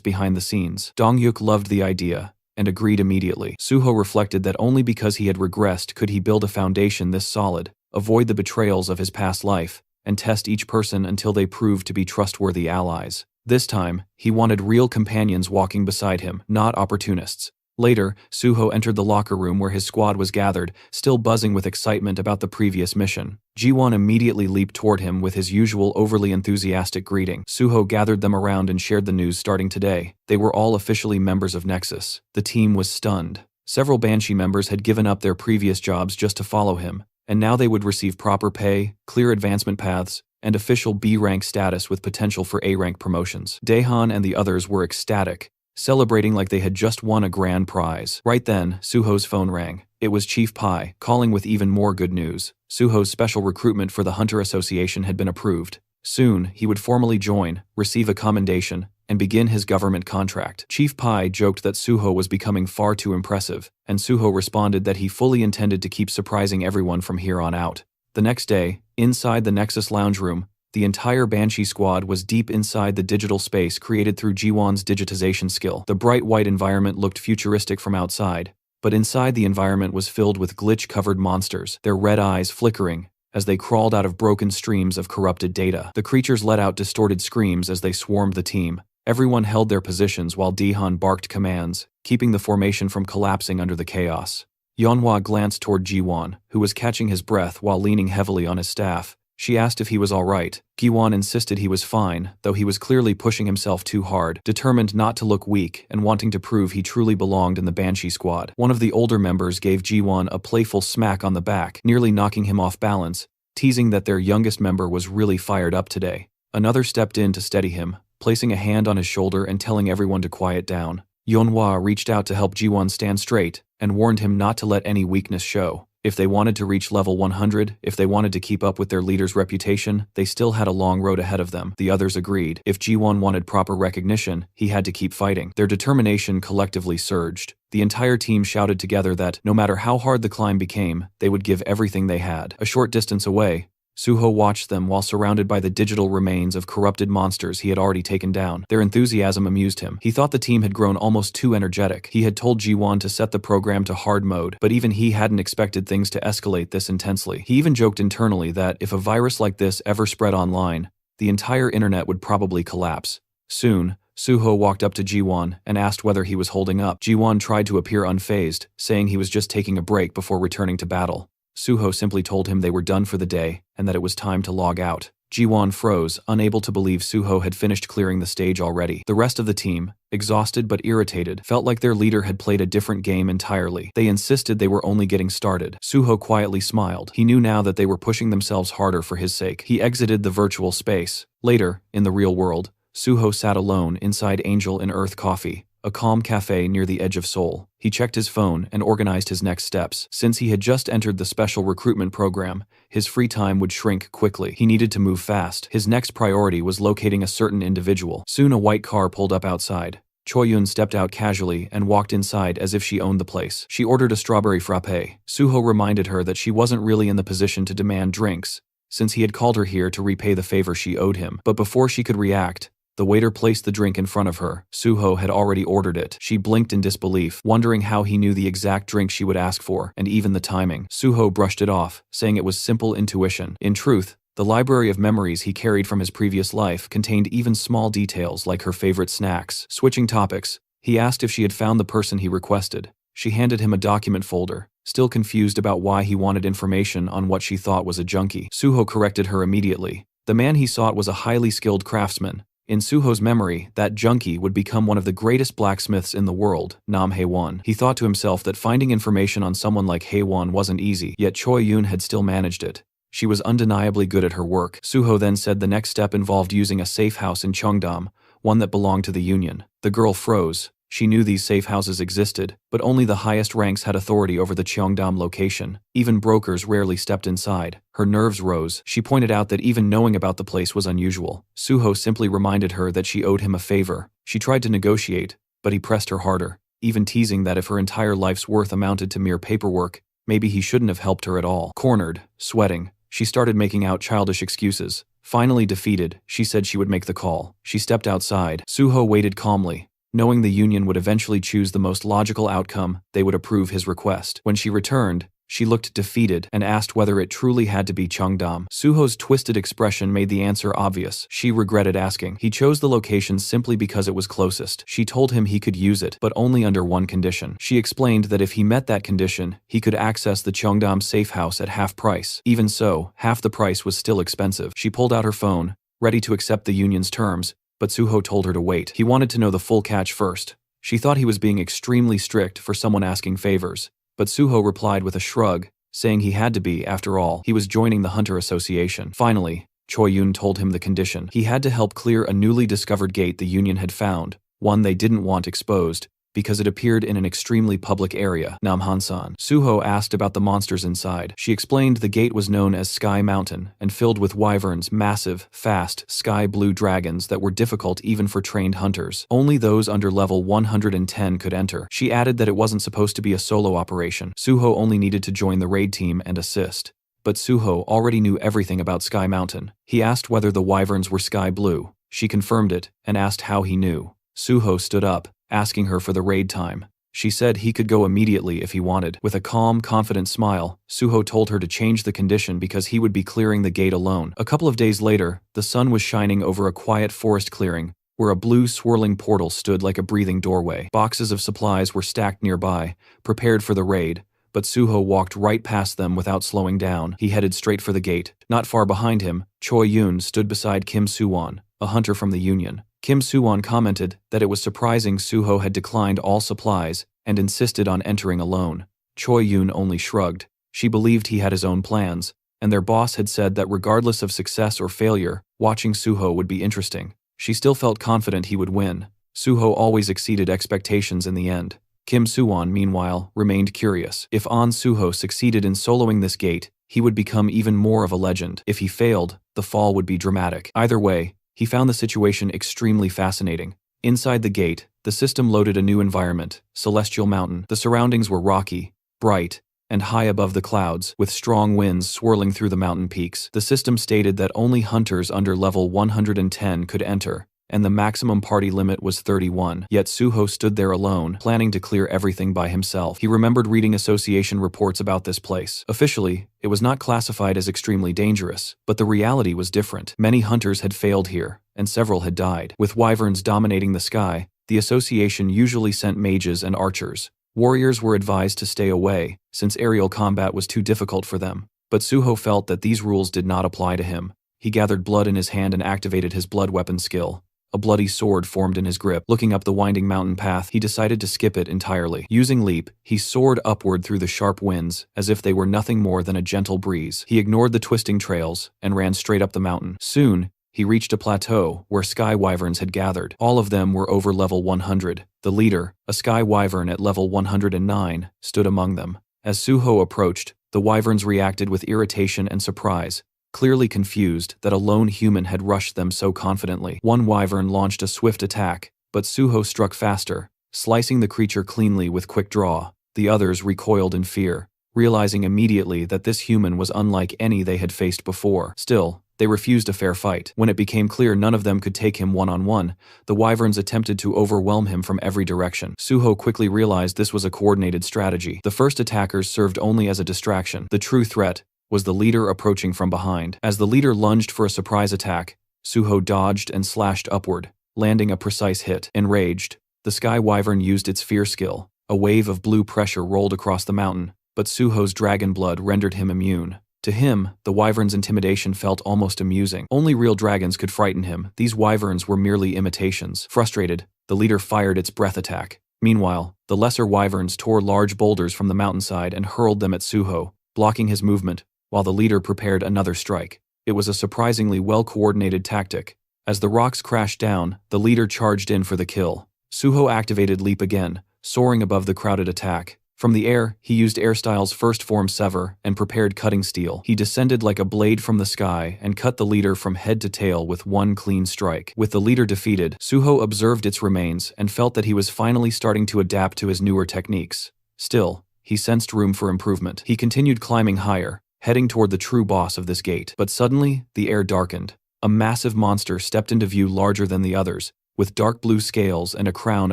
behind the scenes. Dongyuk loved the idea and agreed immediately. Suho reflected that only because he had regressed could he build a foundation this solid, avoid the betrayals of his past life, and test each person until they proved to be trustworthy allies. This time, he wanted real companions walking beside him, not opportunists. Later, Suho entered the locker room where his squad was gathered, still buzzing with excitement about the previous mission. Jiwon immediately leaped toward him with his usual overly enthusiastic greeting. Suho gathered them around and shared the news starting today. They were all officially members of Nexus. The team was stunned. Several Banshee members had given up their previous jobs just to follow him, and now they would receive proper pay, clear advancement paths, and official B-rank status with potential for A-rank promotions. Daehan and the others were ecstatic, celebrating like they had just won a grand prize. Right then, Suho's phone rang. It was Chief Pai, calling with even more good news. Suho's special recruitment for the Hunter Association had been approved. Soon, he would formally join, receive a commendation, and begin his government contract. Chief Pai joked that Suho was becoming far too impressive, and Suho responded that he fully intended to keep surprising everyone from here on out. The next day, inside the Nexus lounge room, the entire Banshee squad was deep inside the digital space created through Jiwon's digitization skill. The bright white environment looked futuristic from outside, but inside the environment was filled with glitch-covered monsters, their red eyes flickering as they crawled out of broken streams of corrupted data. The creatures let out distorted screams as they swarmed the team. Everyone held their positions while Daehan barked commands, keeping the formation from collapsing under the chaos. Yeonhwa glanced toward Jiwon, who was catching his breath while leaning heavily on his staff. She asked if he was all right. Giwon insisted he was fine, though he was clearly pushing himself too hard, determined not to look weak and wanting to prove he truly belonged in the Banshee squad. One of the older members gave Jiwon a playful smack on the back, nearly knocking him off balance, teasing that their youngest member was really fired up today. Another stepped in to steady him, placing a hand on his shoulder and telling everyone to quiet down. Yeonhwa reached out to help Jiwon stand straight and warned him not to let any weakness show. If they wanted to reach level 100, if they wanted to keep up with their leader's reputation, they still had a long road ahead of them. The others agreed. If Jiwon wanted proper recognition, he had to keep fighting. Their determination collectively surged. The entire team shouted together that, no matter how hard the climb became, they would give everything they had. A short distance away, Suho watched them while surrounded by the digital remains of corrupted monsters he had already taken down. Their enthusiasm amused him. He thought the team had grown almost too energetic. He had told Ji-won to set the program to hard mode, but even he hadn't expected things to escalate this intensely. He even joked internally that if a virus like this ever spread online, the entire internet would probably collapse. Soon, Suho walked up to Ji-won and asked whether he was holding up. Ji-won tried to appear unfazed, saying he was just taking a break before returning to battle. Suho simply told him they were done for the day and that it was time to log out. Ji-won froze, unable to believe Suho had finished clearing the stage already. The rest of the team, exhausted but irritated, felt like their leader had played a different game entirely. They insisted they were only getting started. Suho quietly smiled. He knew now that they were pushing themselves harder for his sake. He exited the virtual space. Later, in the real world, Suho sat alone inside Angel in Earth Coffee, a calm cafe near the edge of Seoul. He checked his phone and organized his next steps. Since he had just entered the special recruitment program, his free time would shrink quickly. He needed to move fast. His next priority was locating a certain individual. Soon a white car pulled up outside. Choi-yoon stepped out casually and walked inside as if she owned the place. She ordered a strawberry frappe. Suho reminded her that she wasn't really in the position to demand drinks, since he had called her here to repay the favor she owed him. But before she could react, the waiter placed the drink in front of her. Suho had already ordered it. She blinked in disbelief, wondering how he knew the exact drink she would ask for, and even the timing. Suho brushed it off, saying it was simple intuition. In truth, the library of memories he carried from his previous life contained even small details like her favorite snacks. Switching topics, he asked if she had found the person he requested. She handed him a document folder, still confused about why he wanted information on what she thought was a junkie. Suho corrected her immediately. The man he sought was a highly skilled craftsman. In Suho's memory, that junkie would become one of the greatest blacksmiths in the world, Nam Hae-won. He thought to himself that finding information on someone like Hae-won wasn't easy, yet Choi-yoon had still managed it. She was undeniably good at her work. Suho then said the next step involved using a safe house in Cheongdam, one that belonged to the Union. The girl froze. She knew these safe houses existed, but only the highest ranks had authority over the Cheongdam location. Even brokers rarely stepped inside. Her nerves rose. She pointed out that even knowing about the place was unusual. Suho simply reminded her that she owed him a favor. She tried to negotiate, but he pressed her harder, even teasing that if her entire life's worth amounted to mere paperwork, maybe he shouldn't have helped her at all. Cornered, sweating, she started making out childish excuses. Finally defeated, she said she would make the call. She stepped outside. Suho waited calmly. Knowing the Union would eventually choose the most logical outcome, they would approve his request. When she returned, she looked defeated and asked whether it truly had to be Cheongdam. Suho's twisted expression made the answer obvious. She regretted asking. He chose the location simply because it was closest. She told him he could use it, but only under one condition. She explained that if he met that condition, he could access the Cheongdam safe house at half price. Even so, half the price was still expensive. She pulled out her phone, ready to accept the Union's terms, but Suho told her to wait. He wanted to know the full catch first. She thought he was being extremely strict for someone asking favors, but Suho replied with a shrug, saying he had to be, after all. He was joining the Hunter Association. Finally, Choi-yoon told him the condition. He had to help clear a newly discovered gate the Union had found, one they didn't want exposed, because it appeared in an extremely public area, Namhansan. Suho asked about the monsters inside. She explained the gate was known as Sky Mountain and filled with wyverns, massive, fast, sky-blue dragons that were difficult even for trained hunters. Only those under level 110 could enter. She added that it wasn't supposed to be a solo operation. Suho only needed to join the raid team and assist. But Suho already knew everything about Sky Mountain. He asked whether the wyverns were sky blue. She confirmed it and asked how he knew. Suho stood up, asking her for the raid time. She said he could go immediately if he wanted. With a calm, confident smile, Suho told her to change the condition because he would be clearing the gate alone. A couple of days later, the sun was shining over a quiet forest clearing, where a blue swirling portal stood like a breathing doorway. Boxes of supplies were stacked nearby, prepared for the raid, but Suho walked right past them without slowing down. He headed straight for the gate. Not far behind him, Choi-yoon stood beside Kim Soo-won, a hunter from the Union. Kim Soo-won commented that it was surprising Suho had declined all supplies and insisted on entering alone. Choi-yoon only shrugged. She believed he had his own plans, and their boss had said that regardless of success or failure, watching Suho would be interesting. She still felt confident he would win. Suho always exceeded expectations in the end. Kim Soo-won, meanwhile, remained curious. If An Suho succeeded in soloing this gate, he would become even more of a legend. If he failed, the fall would be dramatic. Either way, he found the situation extremely fascinating. Inside the gate, the system loaded a new environment, Celestial Mountain. The surroundings were rocky, bright, and high above the clouds, with strong winds swirling through the mountain peaks. The system stated that only hunters under level 110 could enter, and the maximum party limit was 31. Yet Suho stood there alone, planning to clear everything by himself. He remembered reading association reports about this place. Officially, it was not classified as extremely dangerous, but the reality was different. Many hunters had failed here, and several had died. With wyverns dominating the sky, the association usually sent mages and archers. Warriors were advised to stay away, since aerial combat was too difficult for them. But Suho felt that these rules did not apply to him. He gathered blood in his hand and activated his blood weapon skill. A bloody sword formed in his grip. Looking up the winding mountain path, he decided to skip it entirely. Using leap, he soared upward through the sharp winds, as if they were nothing more than a gentle breeze. He ignored the twisting trails, and ran straight up the mountain. Soon, he reached a plateau where sky wyverns had gathered. All of them were over level 100. The leader, a sky wyvern at level 109, stood among them. As Suho approached, the wyverns reacted with irritation and surprise, clearly confused that a lone human had rushed them so confidently. One wyvern launched a swift attack, but Suho struck faster, slicing the creature cleanly with quick draw. The others recoiled in fear, realizing immediately that this human was unlike any they had faced before. Still, they refused a fair fight. When it became clear none of them could take him one-on-one, the wyverns attempted to overwhelm him from every direction. Suho quickly realized this was a coordinated strategy. The first attackers served only as a distraction. The true threat was the leader approaching from behind. As the leader lunged for a surprise attack, Suho dodged and slashed upward, landing a precise hit. Enraged, the sky wyvern used its fear skill. A wave of blue pressure rolled across the mountain, but Suho's dragon blood rendered him immune. To him, the wyvern's intimidation felt almost amusing. Only real dragons could frighten him. These wyverns were merely imitations. Frustrated, the leader fired its breath attack. Meanwhile, the lesser wyverns tore large boulders from the mountainside and hurled them at Suho, blocking his movement, while the leader prepared another strike. It was a surprisingly well-coordinated tactic. As the rocks crashed down, the leader charged in for the kill. Suho activated Leap again, soaring above the crowded attack. From the air, he used Airstyle's first form Sever and prepared Cutting Steel. He descended like a blade from the sky and cut the leader from head to tail with one clean strike. With the leader defeated, Suho observed its remains and felt that he was finally starting to adapt to his newer techniques. Still, he sensed room for improvement. He continued climbing higher, heading toward the true boss of this gate. But suddenly, the air darkened. A massive monster stepped into view larger than the others, with dark blue scales and a crown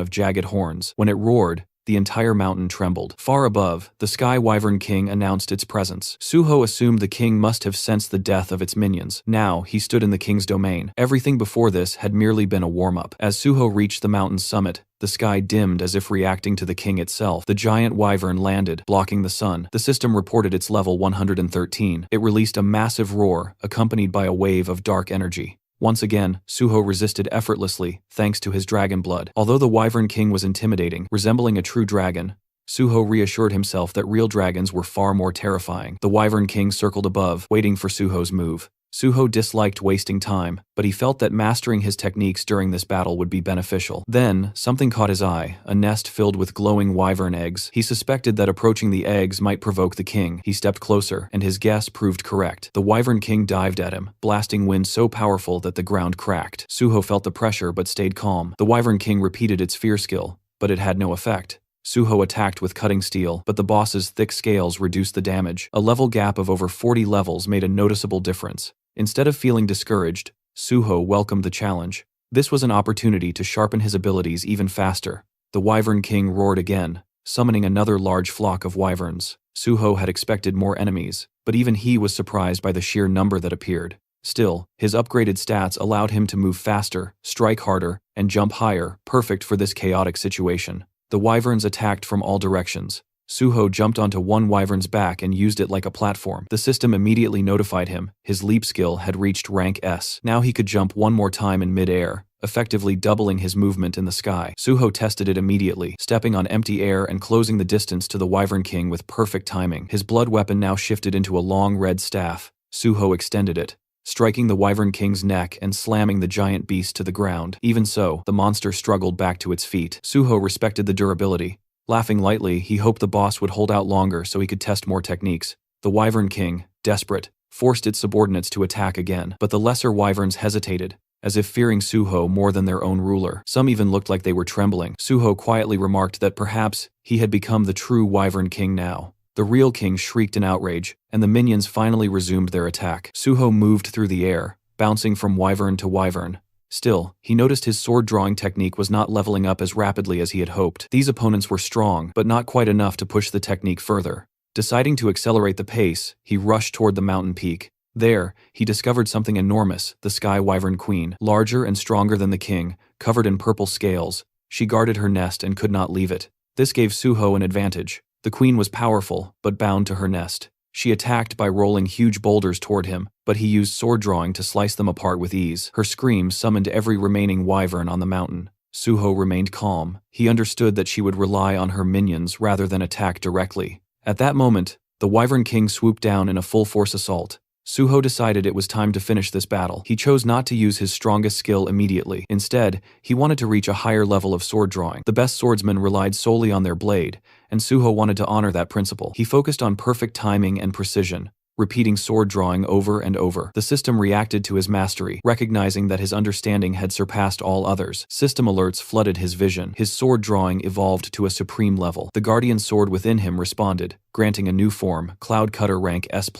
of jagged horns. When it roared, the entire mountain trembled. Far above, the Sky Wyvern King announced its presence. Suho assumed the king must have sensed the death of its minions. Now, he stood in the king's domain. Everything before this had merely been a warm-up. As Suho reached the mountain's summit, the sky dimmed as if reacting to the king itself. The giant wyvern landed, blocking the sun. The system reported its level 113. It released a massive roar, accompanied by a wave of dark energy. Once again, Suho resisted effortlessly, thanks to his dragon blood. Although the Wyvern King was intimidating, resembling a true dragon, Suho reassured himself that real dragons were far more terrifying. The Wyvern King circled above, waiting for Suho's move. Suho disliked wasting time, but he felt that mastering his techniques during this battle would be beneficial. Then, something caught his eye, a nest filled with glowing wyvern eggs. He suspected that approaching the eggs might provoke the king. He stepped closer, and his guess proved correct. The Wyvern King dived at him, blasting wind so powerful that the ground cracked. Suho felt the pressure but stayed calm. The Wyvern King repeated its fear skill, but it had no effect. Suho attacked with Cutting Steel, but the boss's thick scales reduced the damage. A level gap of over 40 levels made a noticeable difference. Instead of feeling discouraged, Suho welcomed the challenge. This was an opportunity to sharpen his abilities even faster. The Wyvern King roared again, summoning another large flock of wyverns. Suho had expected more enemies, but even he was surprised by the sheer number that appeared. Still, his upgraded stats allowed him to move faster, strike harder, and jump higher, perfect for this chaotic situation. The wyverns attacked from all directions. Suho jumped onto one wyvern's back and used it like a platform. The system immediately notified him his leap skill had reached rank S. Now he could jump one more time in mid-air, effectively doubling his movement in the sky. Suho tested it immediately, stepping on empty air and closing the distance to the Wyvern King with perfect timing. His blood weapon now shifted into a long red staff. Suho extended it, striking the Wyvern King's neck and slamming the giant beast to the ground. Even so, the monster struggled back to its feet. Suho respected the durability. Laughing lightly, he hoped the boss would hold out longer so he could test more techniques. The Wyvern King, desperate, forced its subordinates to attack again, but the lesser wyverns hesitated, as if fearing Suho more than their own ruler. Some even looked like they were trembling. Suho quietly remarked that perhaps he had become the true Wyvern King now. The real king shrieked in outrage, and the minions finally resumed their attack. Suho moved through the air, bouncing from wyvern to wyvern. Still, he noticed his sword-drawing technique was not leveling up as rapidly as he had hoped. These opponents were strong, but not quite enough to push the technique further. Deciding to accelerate the pace, he rushed toward the mountain peak. There, he discovered something enormous, the Sky Wyvern Queen. Larger and stronger than the king, covered in purple scales, she guarded her nest and could not leave it. This gave Suho an advantage. The queen was powerful, but bound to her nest. She attacked by rolling huge boulders toward him, but he used sword drawing to slice them apart with ease. Her screams summoned every remaining wyvern on the mountain. Suho remained calm. He understood that she would rely on her minions rather than attack directly. At that moment, the Wyvern King swooped down in a full-force assault. Suho decided it was time to finish this battle. He chose not to use his strongest skill immediately. Instead, he wanted to reach a higher level of sword drawing. The best swordsmen relied solely on their blade, and Suho wanted to honor that principle. He focused on perfect timing and precision, repeating sword drawing over and over. The system reacted to his mastery, recognizing that his understanding had surpassed all others. System alerts flooded his vision. His sword drawing evolved to a supreme level. The guardian sword within him responded, granting a new form, Cloud Cutter rank S+.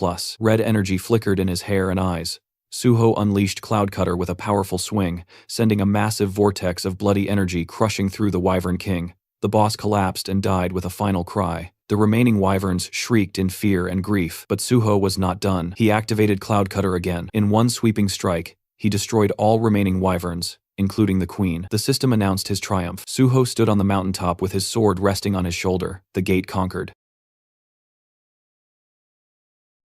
Red energy flickered in his hair and eyes. Suho unleashed Cloud Cutter with a powerful swing, sending a massive vortex of bloody energy crushing through the Wyvern King. The boss collapsed and died with a final cry. The remaining wyverns shrieked in fear and grief, but Suho was not done. He activated Cloud Cutter again. In one sweeping strike, he destroyed all remaining wyverns, including the queen. The system announced his triumph. Suho stood on the mountaintop with his sword resting on his shoulder. The gate conquered.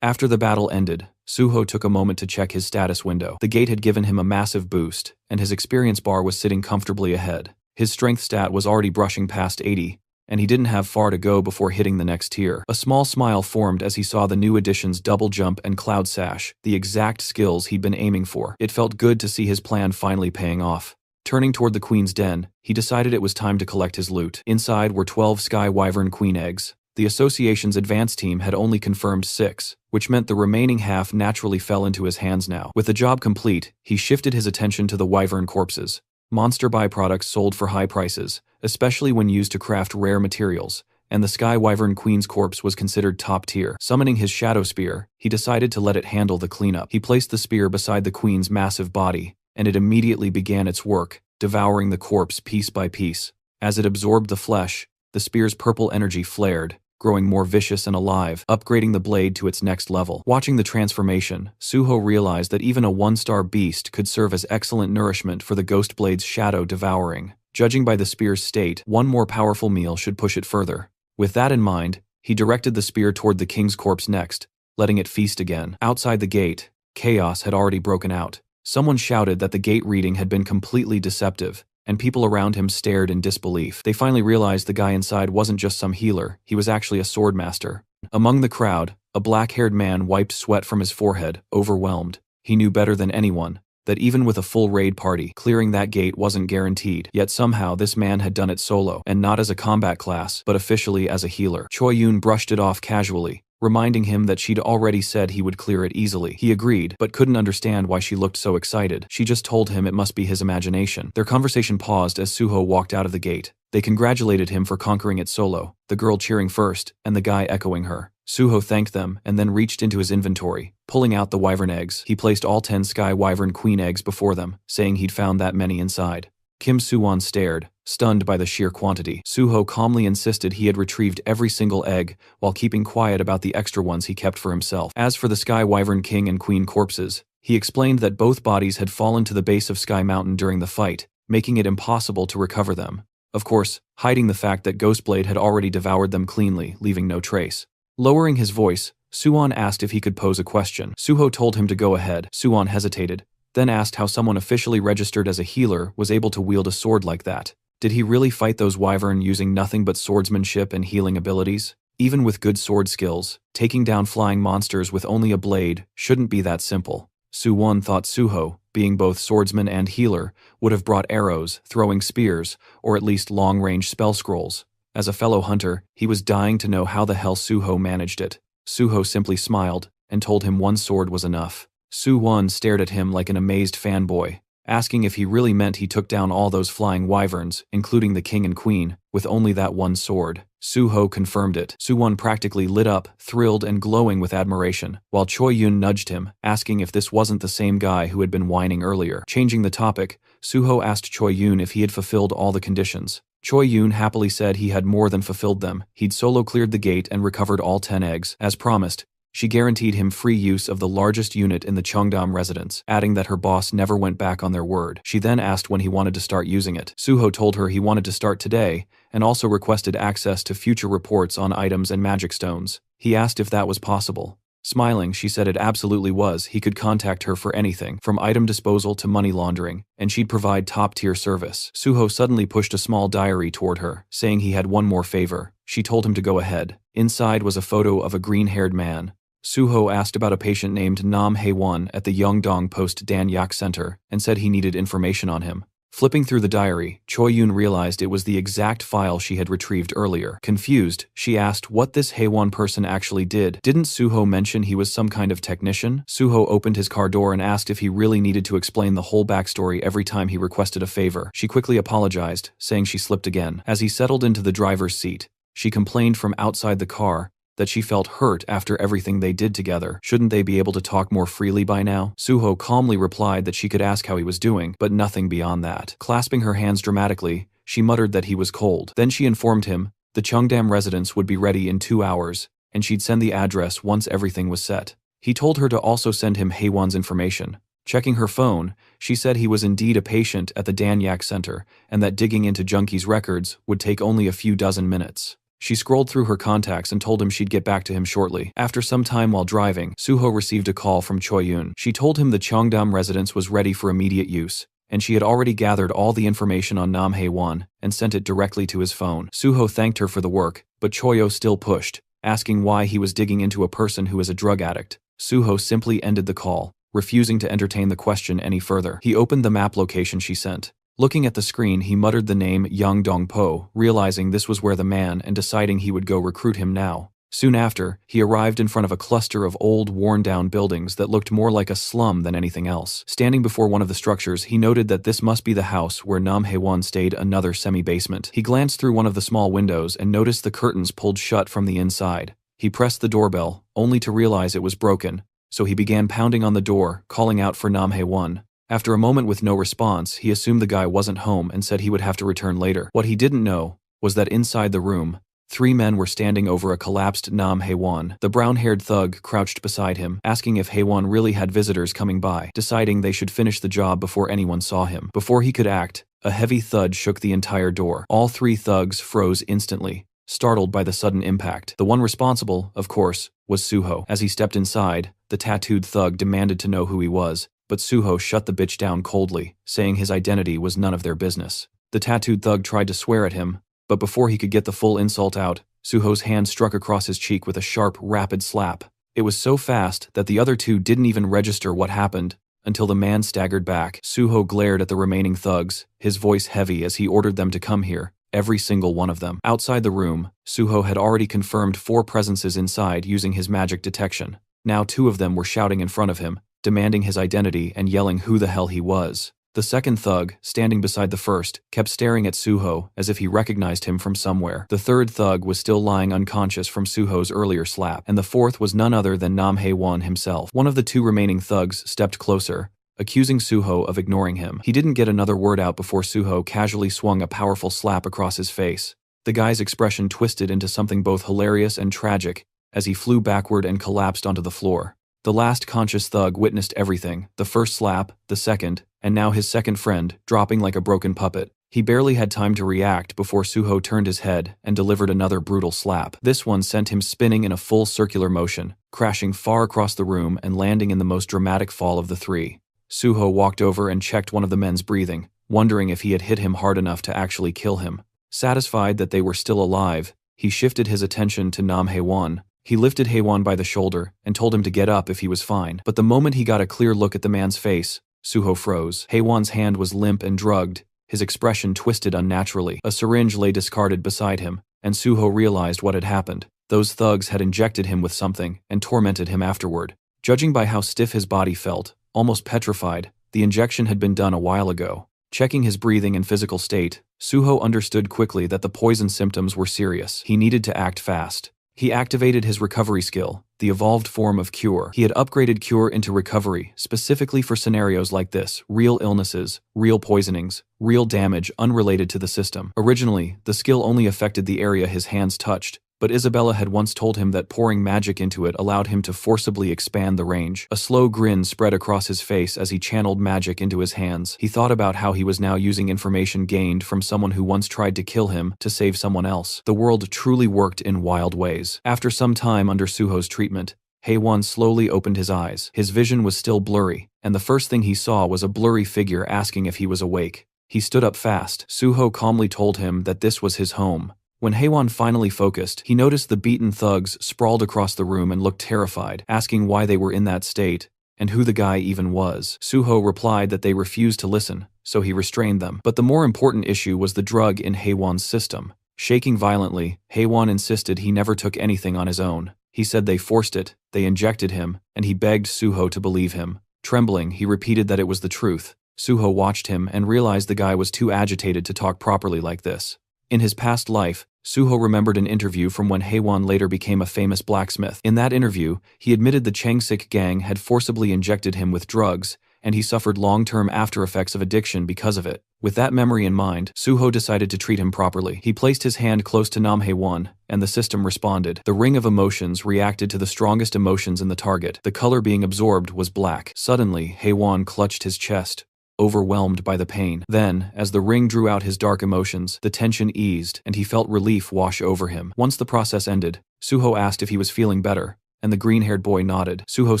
After the battle ended, Suho took a moment to check his status window. The gate had given him a massive boost, and his experience bar was sitting comfortably ahead. His strength stat was already brushing past 80, and he didn't have far to go before hitting the next tier. A small smile formed as he saw the new additions Double Jump and Cloud Sash, the exact skills he'd been aiming for. It felt good to see his plan finally paying off. Turning toward the queen's den, he decided it was time to collect his loot. Inside were 12 Sky Wyvern Queen eggs. The association's advanced team had only confirmed 6, which meant the remaining half naturally fell into his hands now. With the job complete, he shifted his attention to the wyvern corpses. Monster byproducts sold for high prices, especially when used to craft rare materials, and the Sky Wyvern Queen's corpse was considered top tier. Summoning his Shadow Spear, he decided to let it handle the cleanup. He placed the spear beside the queen's massive body, and it immediately began its work, devouring the corpse piece by piece. As it absorbed the flesh, the spear's purple energy flared, growing more vicious and alive, upgrading the blade to its next level. Watching the transformation, Suho realized that even a 1-star beast could serve as excellent nourishment for the Ghost Blade's shadow devouring. Judging by the spear's state, one more powerful meal should push it further. With that in mind, he directed the spear toward the king's corpse next, letting it feast again. Outside the gate, chaos had already broken out. Someone shouted that the gate reading had been completely deceptive, and people around him stared in disbelief. They finally realized the guy inside wasn't just some healer, he was actually a swordmaster. Among the crowd, a black-haired man wiped sweat from his forehead, overwhelmed. He knew better than anyone that even with a full raid party, clearing that gate wasn't guaranteed. Yet somehow this man had done it solo, and not as a combat class, but officially as a healer. Choi Yoon brushed it off casually, reminding him that she'd already said he would clear it easily. He agreed, but couldn't understand why she looked so excited. She just told him it must be his imagination. Their conversation paused as Suho walked out of the gate. They congratulated him for conquering it solo, the girl cheering first, and the guy echoing her. Suho thanked them and then reached into his inventory, pulling out the wyvern eggs. He placed all 10 Sky Wyvern Queen eggs before them, saying he'd found that many inside. Kim Suwon stared, stunned by the sheer quantity. Suho calmly insisted he had retrieved every single egg, while keeping quiet about the extra ones he kept for himself. As for the Sky Wyvern King and Queen corpses, he explained that both bodies had fallen to the base of Sky Mountain during the fight, making it impossible to recover them. Of course, hiding the fact that Ghostblade had already devoured them cleanly, leaving no trace. Lowering his voice, Suwon asked if he could pose a question. Suho told him to go ahead. Suwon hesitated, then asked how someone officially registered as a healer was able to wield a sword like that. Did he really fight those wyvern using nothing but swordsmanship and healing abilities? Even with good sword skills, taking down flying monsters with only a blade shouldn't be that simple. Suwon thought Suho, being both swordsman and healer, would have brought arrows, throwing spears, or at least long-range spell scrolls. As a fellow hunter, he was dying to know how the hell Suho managed it. Suho simply smiled, and told him one sword was enough. Suwon stared at him like an amazed fanboy. asking if he really meant he took down all those flying wyverns, including the king and queen, with only that one sword. Suho confirmed it. Suwon practically lit up, thrilled and glowing with admiration, while Choi Yun nudged him, asking if this wasn't the same guy who had been whining earlier. Changing the topic, Suho asked Choi Yun if he had fulfilled all the conditions. Choi Yun happily said he had more than fulfilled them. He'd solo cleared the gate and recovered all 10 eggs. As promised, she guaranteed him free use of the largest unit in the Cheongdam residence, adding that her boss never went back on their word. She then asked when he wanted to start using it. Suho told her he wanted to start today, and also requested access to future reports on items and magic stones. He asked if that was possible. Smiling, she said it absolutely was. He could contact her for anything, from item disposal to money laundering, and she'd provide top-tier service. Suho suddenly pushed a small diary toward her, saying he had one more favor. She told him to go ahead. Inside was a photo of a green-haired man. Suho asked about a patient named Nam Hae-won at the Yeongdong Post Dan Yak Center and said he needed information on him. Flipping through the diary, Choi Yun realized it was the exact file she had retrieved earlier. Confused, she asked what this Hae-won person actually did. Didn't Suho mention he was some kind of technician? Suho opened his car door and asked if he really needed to explain the whole backstory every time he requested a favor. She quickly apologized, saying she slipped again. As he settled into the driver's seat, she complained from outside the car that she felt hurt after everything they did together. Shouldn't they be able to talk more freely by now? Suho calmly replied that she could ask how he was doing, but nothing beyond that. Clasping her hands dramatically, she muttered that he was cold. Then she informed him the Cheongdam residence would be ready in 2 hours, and she'd send the address once everything was set. He told her to also send him Hae-won's information. Checking her phone, she said he was indeed a patient at the Dan Yak Center, and that digging into Junkie's records would take only a few dozen minutes. She scrolled through her contacts and told him she'd get back to him shortly. After some time while driving, Suho received a call from Choi Yun. She told him the Cheongdam residence was ready for immediate use, and she had already gathered all the information on Nam Hae-won and sent it directly to his phone. Suho thanked her for the work, but Choyo still pushed, asking why he was digging into a person who is a drug addict. Suho simply ended the call, refusing to entertain the question any further. He opened the map location she sent. Looking at the screen, he muttered the name Yang Dong-po, realizing this was where the man and deciding he would go recruit him now. Soon after, he arrived in front of a cluster of old, worn-down buildings that looked more like a slum than anything else. Standing before one of the structures, he noted that this must be the house where Nam Hae-won stayed, another semi-basement. He glanced through one of the small windows and noticed the curtains pulled shut from the inside. He pressed the doorbell, only to realize it was broken, so he began pounding on the door, calling out for Nam Hae-won. After a moment with no response, he assumed the guy wasn't home and said he would have to return later. What he didn't know was that inside the room, 3 men were standing over a collapsed Nam Hae-won. The brown-haired thug crouched beside him, asking if Hae-won really had visitors coming by, deciding they should finish the job before anyone saw him. Before he could act, a heavy thud shook the entire door. All 3 thugs froze instantly, startled by the sudden impact. The one responsible, of course, was Suho. As he stepped inside, the tattooed thug demanded to know who he was, but Suho shut the bitch down coldly, saying his identity was none of their business. The tattooed thug tried to swear at him, but before he could get the full insult out, Suho's hand struck across his cheek with a sharp, rapid slap. It was so fast that the other 2 didn't even register what happened until the man staggered back. Suho glared at the remaining thugs, his voice heavy as he ordered them to come here, every single one of them. Outside the room, Suho had already confirmed 4 presences inside using his magic detection. Now 2 of them were shouting in front of him, demanding his identity and yelling who the hell he was. The second thug, standing beside the first, kept staring at Suho as if he recognized him from somewhere. The third thug was still lying unconscious from Suho's earlier slap, and the fourth was none other than Nam Hae-won himself. One of the 2 remaining thugs stepped closer, accusing Suho of ignoring him. He didn't get another word out before Suho casually swung a powerful slap across his face. The guy's expression twisted into something both hilarious and tragic as he flew backward and collapsed onto the floor. The last conscious thug witnessed everything, the first slap, the second, and now his second friend, dropping like a broken puppet. He barely had time to react before Suho turned his head and delivered another brutal slap. This one sent him spinning in a full circular motion, crashing far across the room and landing in the most dramatic fall of the 3. Suho walked over and checked one of the men's breathing, wondering if he had hit him hard enough to actually kill him. Satisfied that they were still alive, he shifted his attention to Nam Hae-won. He lifted Hae-won by the shoulder and told him to get up if he was fine. But the moment he got a clear look at the man's face, Suho froze. Hae-won's hand was limp and drugged, his expression twisted unnaturally. A syringe lay discarded beside him, and Suho realized what had happened. Those thugs had injected him with something and tormented him afterward. Judging by how stiff his body felt, almost petrified, The injection had been done a while ago. Checking his breathing and physical state, Suho understood quickly that the poison symptoms were serious. He needed to act fast. He activated his recovery skill, the evolved form of cure. He had upgraded cure into recovery, specifically for scenarios like this: real illnesses, real poisonings, real damage unrelated to the system. Originally, the skill only affected the area his hands touched, but Isabella had once told him that pouring magic into it allowed him to forcibly expand the range. A slow grin spread across his face as he channeled magic into his hands. He thought about how he was now using information gained from someone who once tried to kill him to save someone else. The world truly worked in wild ways. After some time under Suho's treatment, Haewon slowly opened his eyes. His vision was still blurry, and the first thing he saw was a blurry figure asking if he was awake. He stood up fast. Suho calmly told him that this was his home. When Haewon finally focused, he noticed the beaten thugs sprawled across the room and looked terrified, asking why they were in that state, and who the guy even was. Suho replied that they refused to listen, so he restrained them. But the more important issue was the drug in Haewon's system. Shaking violently, Haewon insisted he never took anything on his own. He said they forced it, they injected him, and he begged Suho to believe him. Trembling, he repeated that it was the truth. Suho watched him and realized the guy was too agitated to talk properly like this. In his past life, Suho remembered an interview from when Haewon later became a famous blacksmith. In that interview, he admitted the Changsik gang had forcibly injected him with drugs, and he suffered long-term after-effects of addiction because of it. With that memory in mind, Suho decided to treat him properly. He placed his hand close to Nam Haewon, and the system responded. The ring of emotions reacted to the strongest emotions in the target. The color being absorbed was black. Suddenly, Haewon clutched his chest, overwhelmed by the pain. Then, as the ring drew out his dark emotions, the tension eased, and he felt relief wash over him. Once the process ended, Suho asked if he was feeling better, and the green-haired boy nodded. Suho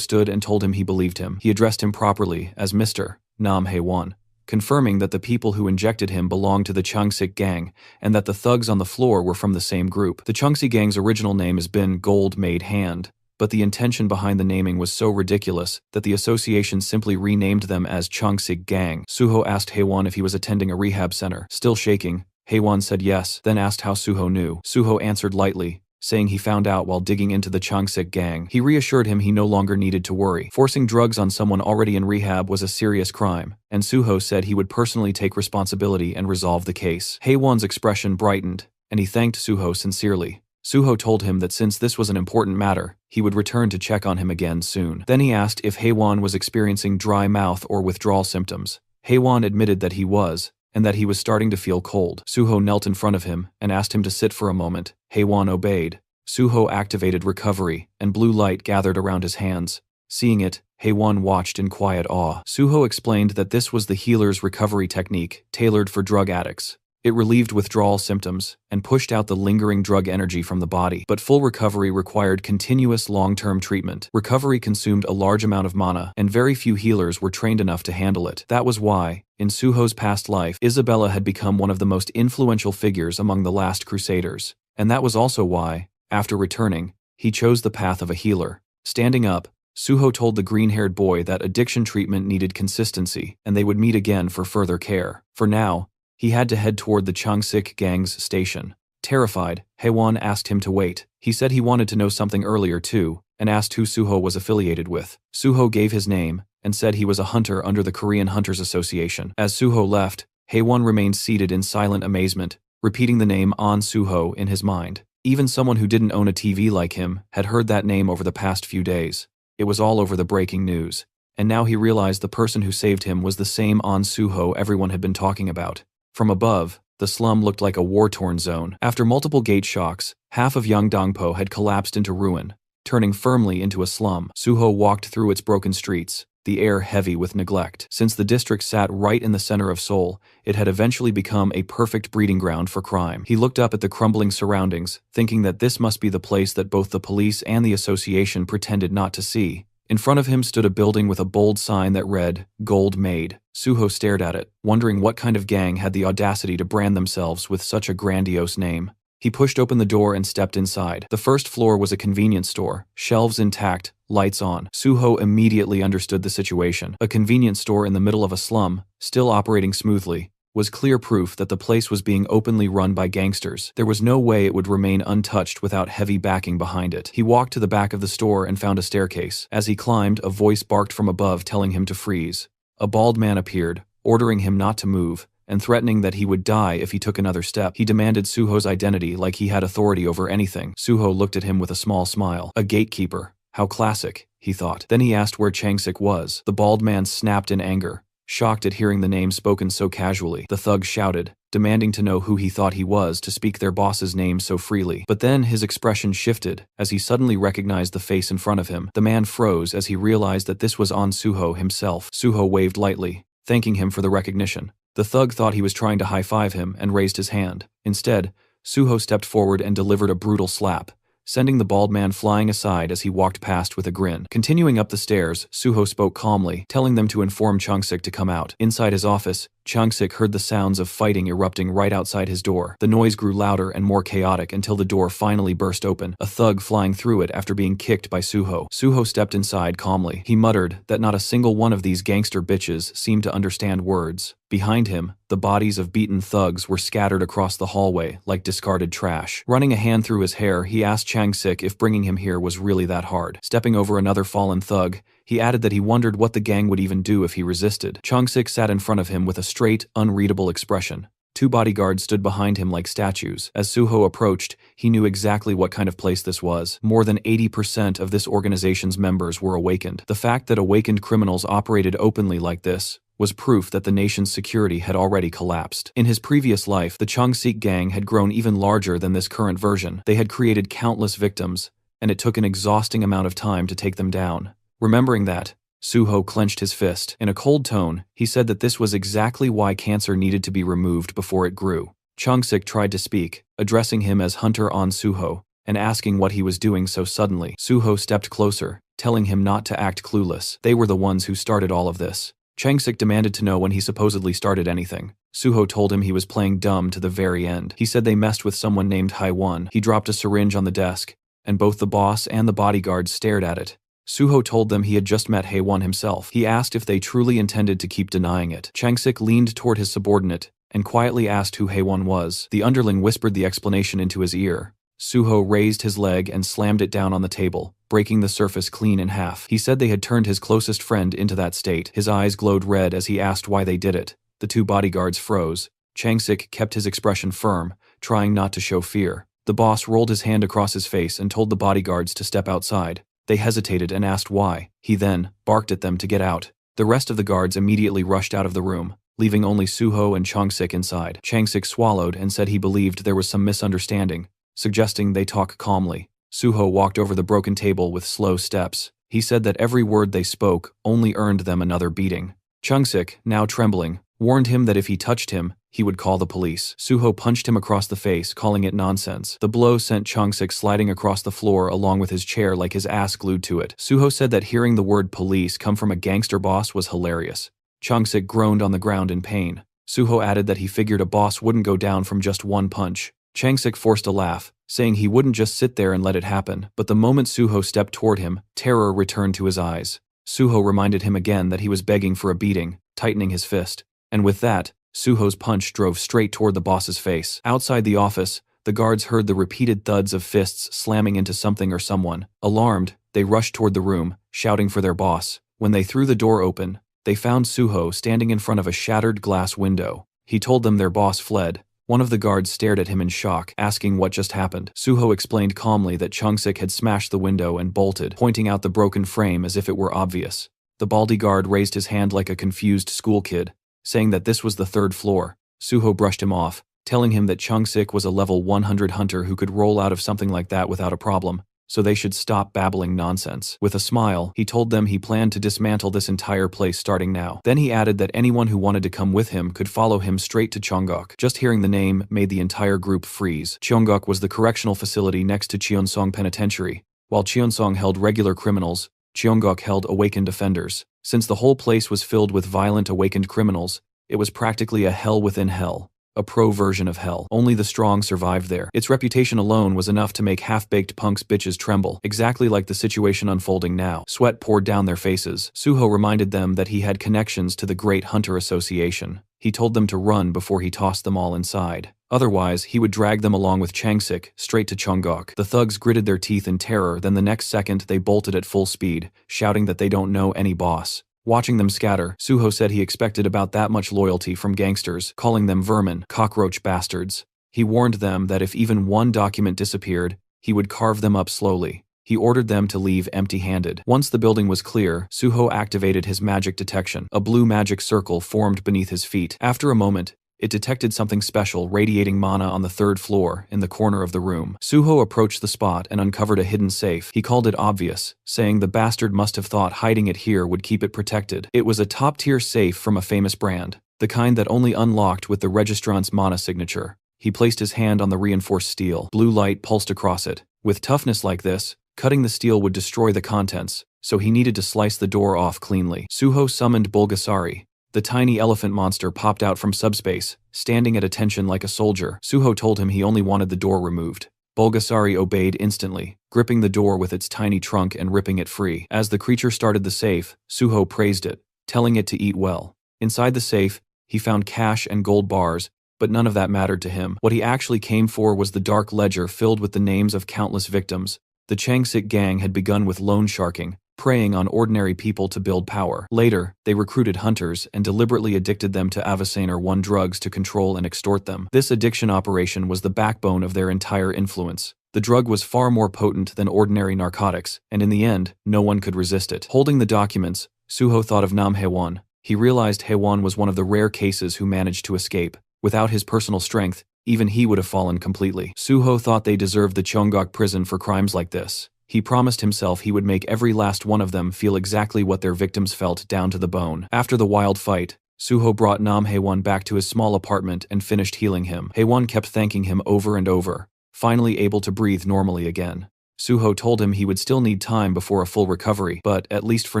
stood and told him he believed him. He addressed him properly as Mr. Nam Haewon, confirming that the people who injected him belonged to the Changsik gang, and that the thugs on the floor were from the same group. The Changsik gang's original name has been Gold Made Hand, but the intention behind the naming was so ridiculous that the association simply renamed them as Changsik Gang. Suho asked Haewon if he was attending a rehab center. Still shaking, Haewon said yes, then asked how Suho knew. Suho answered lightly, saying he found out while digging into the Changsik Gang. He reassured him he no longer needed to worry. Forcing drugs on someone already in rehab was a serious crime, and Suho said he would personally take responsibility and resolve the case. Haewon's expression brightened, and he thanked Suho sincerely. Suho told him that since this was an important matter, he would return to check on him again soon. Then he asked if Haewon was experiencing dry mouth or withdrawal symptoms. Haewon admitted that he was, and that he was starting to feel cold. Suho knelt in front of him and asked him to sit for a moment. Haewon obeyed. Suho activated recovery, and blue light gathered around his hands. Seeing it, Haewon watched in quiet awe. Suho explained that this was the healer's recovery technique, tailored for drug addicts. It relieved withdrawal symptoms and pushed out the lingering drug energy from the body. But full recovery required continuous long-term treatment. Recovery consumed a large amount of mana, and very few healers were trained enough to handle it. That was why, in Suho's past life, Isabella had become one of the most influential figures among the last Crusaders. And that was also why, after returning, he chose the path of a healer. Standing up, Suho told the green-haired boy that addiction treatment needed consistency, and they would meet again for further care. For now, he had to head toward the Changsik gang's station. Terrified, Haewon asked him to wait. He said he wanted to know something earlier too, and asked who Suho was affiliated with. Suho gave his name, and said he was a hunter under the Korean Hunters Association. As Suho left, Haewon remained seated in silent amazement, repeating the name An Suho in his mind. Even someone who didn't own a TV like him had heard that name over the past few days. It was all over the breaking news, and now he realized the person who saved him was the same An Suho everyone had been talking about. From above, the slum looked like a war-torn zone. After multiple gate shocks, half of Yeongdongpo had collapsed into ruin, turning firmly into a slum. Suho walked through its broken streets, the air heavy with neglect. Since the district sat right in the center of Seoul, it had eventually become a perfect breeding ground for crime. He looked up at the crumbling surroundings, thinking that this must be the place that both the police and the association pretended not to see. In front of him stood a building with a bold sign that read, "Gold Made." Suho stared at it, wondering what kind of gang had the audacity to brand themselves with such a grandiose name. He pushed open the door and stepped inside. The first floor was a convenience store, shelves intact, lights on. Suho immediately understood the situation. A convenience store in the middle of a slum, still operating smoothly, was clear proof that the place was being openly run by gangsters. There was no way it would remain untouched without heavy backing behind it. He walked to the back of the store and found a staircase. As he climbed, a voice barked from above telling him to freeze. A bald man appeared, ordering him not to move, and threatening that he would die if he took another step. He demanded Suho's identity like he had authority over anything. Suho looked at him with a small smile. A gatekeeper. How classic, he thought. Then he asked where Changsik was. The bald man snapped in anger, shocked at hearing the name spoken so casually. The thug shouted, demanding to know who he thought he was to speak their boss's name so freely. But then his expression shifted as he suddenly recognized the face in front of him. The man froze as he realized that this was An Suho himself. Suho waved lightly, thanking him for the recognition. The thug thought he was trying to high-five him and raised his hand. Instead, Suho stepped forward and delivered a brutal slap, sending the bald man flying aside as he walked past with a grin. Continuing up the stairs, Suho spoke calmly, telling them to inform Changsik to come out. Inside his office, Changsik heard the sounds of fighting erupting right outside his door. The noise grew louder and more chaotic until the door finally burst open, a thug flying through it after being kicked by Suho. Suho stepped inside calmly. He muttered that not a single one of these gangster bitches seemed to understand words. Behind him, the bodies of beaten thugs were scattered across the hallway like discarded trash. Running a hand through his hair, he asked Changsik if bringing him here was really that hard. Stepping over another fallen thug, he added that he wondered what the gang would even do if he resisted. Changsik sat in front of him with a straight, unreadable expression. Two bodyguards stood behind him like statues. As Suho approached, he knew exactly what kind of place this was. More than 80% of this organization's members were awakened. The fact that awakened criminals operated openly like this was proof that the nation's security had already collapsed. In his previous life, the Changsik gang had grown even larger than this current version. They had created countless victims, and it took an exhausting amount of time to take them down. Remembering that, Suho clenched his fist. In a cold tone, he said that this was exactly why cancer needed to be removed before it grew. Changsik tried to speak, addressing him as Hunter An Suho, and asking what he was doing so suddenly. Suho stepped closer, telling him not to act clueless. They were the ones who started all of this. Changsik demanded to know when he supposedly started anything. Suho told him he was playing dumb to the very end. He said they messed with someone named Haiwon. He dropped a syringe on the desk, and both the boss and the bodyguards stared at it. Suho told them he had just met Haiwon himself. He asked if they truly intended to keep denying it. Changsik leaned toward his subordinate and quietly asked who Haiwon was. The underling whispered the explanation into his ear. Suho raised his leg and slammed it down on the table, breaking the surface clean in half. He said they had turned his closest friend into that state. His eyes glowed red as he asked why they did it. The two bodyguards froze. Changsik kept his expression firm, trying not to show fear. The boss rolled his hand across his face and told the bodyguards to step outside. They hesitated and asked why. He then barked at them to get out. The rest of the guards immediately rushed out of the room, leaving only Suho and Changsik inside. Changsik swallowed and said he believed there was some misunderstanding, suggesting they talk calmly. Suho walked over the broken table with slow steps. He said that every word they spoke only earned them another beating. Changsik, now trembling, warned him that if he touched him, he would call the police. Suho punched him across the face, calling it nonsense. The blow sent Changsik sliding across the floor along with his chair like his ass glued to it. Suho said that hearing the word police come from a gangster boss was hilarious. Changsik groaned on the ground in pain. Suho added that he figured a boss wouldn't go down from just one punch. Changsik forced a laugh, saying he wouldn't just sit there and let it happen. But the moment Suho stepped toward him, terror returned to his eyes. Suho reminded him again that he was begging for a beating, tightening his fist. And with that, Suho's punch drove straight toward the boss's face. Outside the office, the guards heard the repeated thuds of fists slamming into something or someone. Alarmed, they rushed toward the room, shouting for their boss. When they threw the door open, they found Suho standing in front of a shattered glass window. He told them their boss fled. One of the guards stared at him in shock, asking what just happened. Suho explained calmly that Changsik had smashed the window and bolted, pointing out the broken frame as if it were obvious. The baldy guard raised his hand like a confused school kid, saying that this was the third floor. Suho brushed him off, telling him that Changsik was a level 100 hunter who could roll out of something like that without a problem, so they should stop babbling nonsense. With a smile, he told them he planned to dismantle this entire place starting now. Then he added that anyone who wanted to come with him could follow him straight to Cheongok. Just hearing the name made the entire group freeze. Cheongok was the correctional facility next to Cheonsong Penitentiary. While Cheonsong held regular criminals, Cheongok held awakened offenders. Since the whole place was filled with violent awakened criminals, it was practically a hell within hell. A pro version of hell. Only the strong survived there. Its reputation alone was enough to make half-baked punks bitches tremble, exactly like the situation unfolding now. Sweat poured down their faces. Suho reminded them that he had connections to the Great Hunter Association. He told them to run before he tossed them all inside. Otherwise, he would drag them along with Changsik straight to Cheongok. The thugs gritted their teeth in terror, then the next second they bolted at full speed, shouting that they don't know any boss. Watching them scatter, Suho said he expected about that much loyalty from gangsters, calling them vermin, cockroach bastards. He warned them that if even one document disappeared, he would carve them up slowly. He ordered them to leave empty-handed. Once the building was clear, Suho activated his magic detection. A blue magic circle formed beneath his feet. After a moment, it detected something special radiating mana on the 3rd floor, in the corner of the room. Suho approached the spot and uncovered a hidden safe. He called it obvious, saying the bastard must have thought hiding it here would keep it protected. It was a top-tier safe from a famous brand, the kind that only unlocked with the registrant's mana signature. He placed his hand on the reinforced steel. Blue light pulsed across it. With toughness like this, cutting the steel would destroy the contents, so he needed to slice the door off cleanly. Suho summoned Bulgasari. The tiny elephant monster popped out from subspace, standing at attention like a soldier. Suho told him he only wanted the door removed. Bulgasari obeyed instantly, gripping the door with its tiny trunk and ripping it free. As the creature started the safe, Suho praised it, telling it to eat well. Inside the safe, he found cash and gold bars, but none of that mattered to him. What he actually came for was the dark ledger filled with the names of countless victims. The Changsik gang had begun with loan sharking, preying on ordinary people to build power. Later, they recruited hunters and deliberately addicted them to Avicenne 1 drugs to control and extort them. This addiction operation was the backbone of their entire influence. The drug was far more potent than ordinary narcotics, and in the end, no one could resist it. Holding the documents, Suho thought of Nam Haewon. He realized Haewon was one of the rare cases who managed to escape. Without his personal strength, even he would have fallen completely. Suho thought they deserved the Cheonggok prison for crimes like this. He promised himself he would make every last one of them feel exactly what their victims felt down to the bone. After the wild fight, Suho brought Nam Haewon back to his small apartment and finished healing him. Haewon kept thanking him over and over, finally able to breathe normally again. Suho told him he would still need time before a full recovery, but at least for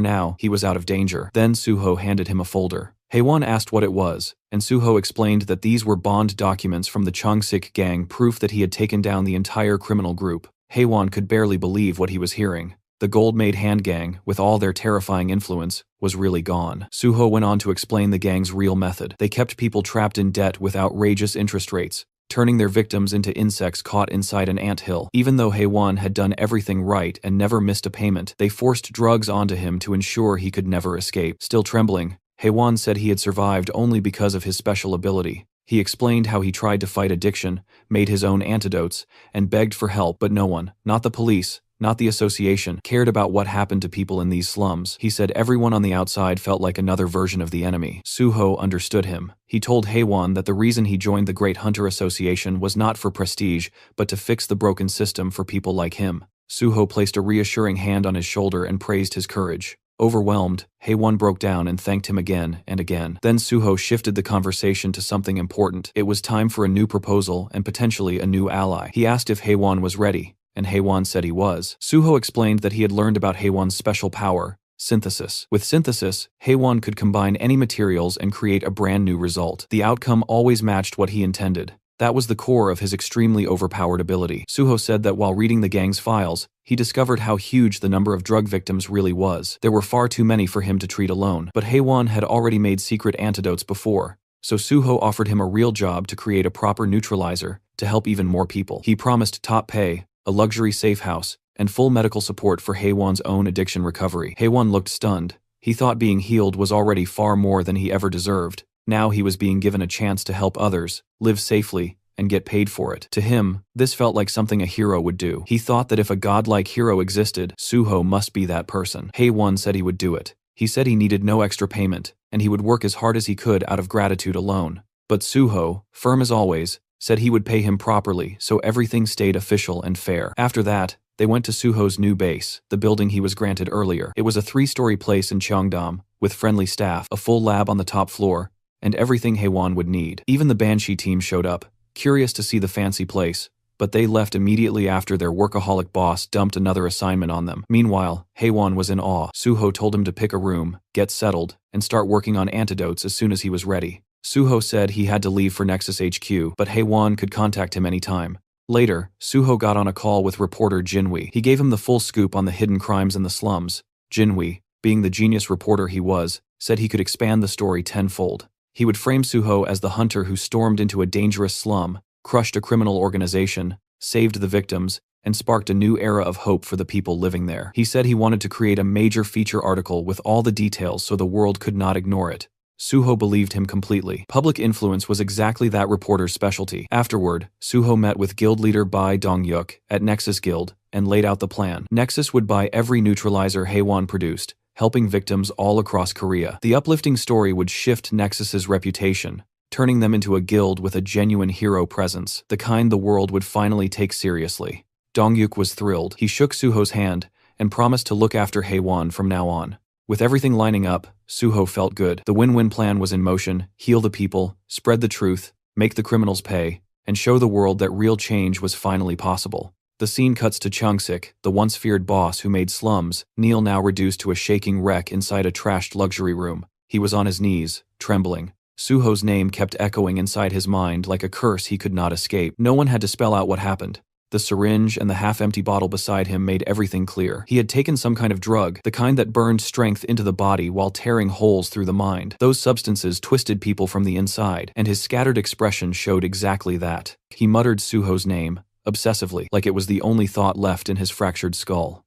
now, he was out of danger. Then Suho handed him a folder. Haewon asked what it was, and Suho explained that these were bond documents from the Changsik gang, proof that he had taken down the entire criminal group. Haewon could barely believe what he was hearing. The gold-made hand gang, with all their terrifying influence, was really gone. Suho went on to explain the gang's real method. They kept people trapped in debt with outrageous interest rates, turning their victims into insects caught inside an anthill. Even though Haewon had done everything right and never missed a payment, they forced drugs onto him to ensure he could never escape. Still trembling, Haewon said he had survived only because of his special ability. He explained how he tried to fight addiction, made his own antidotes, and begged for help, but no one, not the police, not the association, cared about what happened to people in these slums. He said everyone on the outside felt like another version of the enemy. Suho understood him. He told Haewon that the reason he joined the Great Hunter Association was not for prestige, but to fix the broken system for people like him. Suho placed a reassuring hand on his shoulder and praised his courage. Overwhelmed, Haewon broke down and thanked him again and again. Then Suho shifted the conversation to something important. It was time for a new proposal and potentially a new ally. He asked if Haewon was ready, and Haewon said he was. Suho explained that he had learned about Haewon's special power, synthesis. With synthesis, Haewon could combine any materials and create a brand new result. The outcome always matched what he intended. That was the core of his extremely overpowered ability. Suho said that while reading the gang's files, he discovered how huge the number of drug victims really was. There were far too many for him to treat alone, but Haewon had already made secret antidotes before, so Suho offered him a real job to create a proper neutralizer to help even more people. He promised top pay, a luxury safe house, and full medical support for Haewon's own addiction recovery. Haewon looked stunned. He thought being healed was already far more than he ever deserved. Now he was being given a chance to help others, live safely, and get paid for it. To him, this felt like something a hero would do. He thought that if a godlike hero existed, Suho must be that person. Haewon said he would do it. He said he needed no extra payment, and he would work as hard as he could out of gratitude alone. But Suho, firm as always, said he would pay him properly, so everything stayed official and fair. After that, they went to Suho's new base, the building he was granted earlier. It was a 3-story place in Cheongdam, with friendly staff, a full lab on the top floor, and everything Haewon would need. Even the Banshee team showed up, curious to see the fancy place, but they left immediately after their workaholic boss dumped another assignment on them. Meanwhile, Haewon was in awe. Suho told him to pick a room, get settled, and start working on antidotes as soon as he was ready. Suho said he had to leave for Nexus HQ, but Haewon could contact him anytime. Later, Suho got on a call with reporter Jinwi. He gave him the full scoop on the hidden crimes in the slums. Jinwi, being the genius reporter he was, said he could expand the story tenfold. He would frame Suho as the hunter who stormed into a dangerous slum, crushed a criminal organization, saved the victims, and sparked a new era of hope for the people living there. He said he wanted to create a major feature article with all the details so the world could not ignore it. Suho believed him completely. Public influence was exactly that reporter's specialty. Afterward, Suho met with guild leader Bai Dong-yuk at Nexus Guild and laid out the plan. Nexus would buy every neutralizer Haewon produced, helping victims all across Korea. The uplifting story would shift Nexus's reputation, turning them into a guild with a genuine hero presence, the kind the world would finally take seriously. Dong-yuk was thrilled. He shook Suho's hand and promised to look after Haewon from now on. With everything lining up, Suho felt good. The win-win plan was in motion: heal the people, spread the truth, make the criminals pay, and show the world that real change was finally possible. The scene cuts to Chung-sik, the once feared boss who made slums, Neil now reduced to a shaking wreck inside a trashed luxury room. He was on his knees, trembling. Suho's name kept echoing inside his mind like a curse he could not escape. No one had to spell out what happened. The syringe and the half-empty bottle beside him made everything clear. He had taken some kind of drug, the kind that burned strength into the body while tearing holes through the mind. Those substances twisted people from the inside, and his scattered expression showed exactly that. He muttered Suho's name, obsessively, like it was the only thought left in his fractured skull.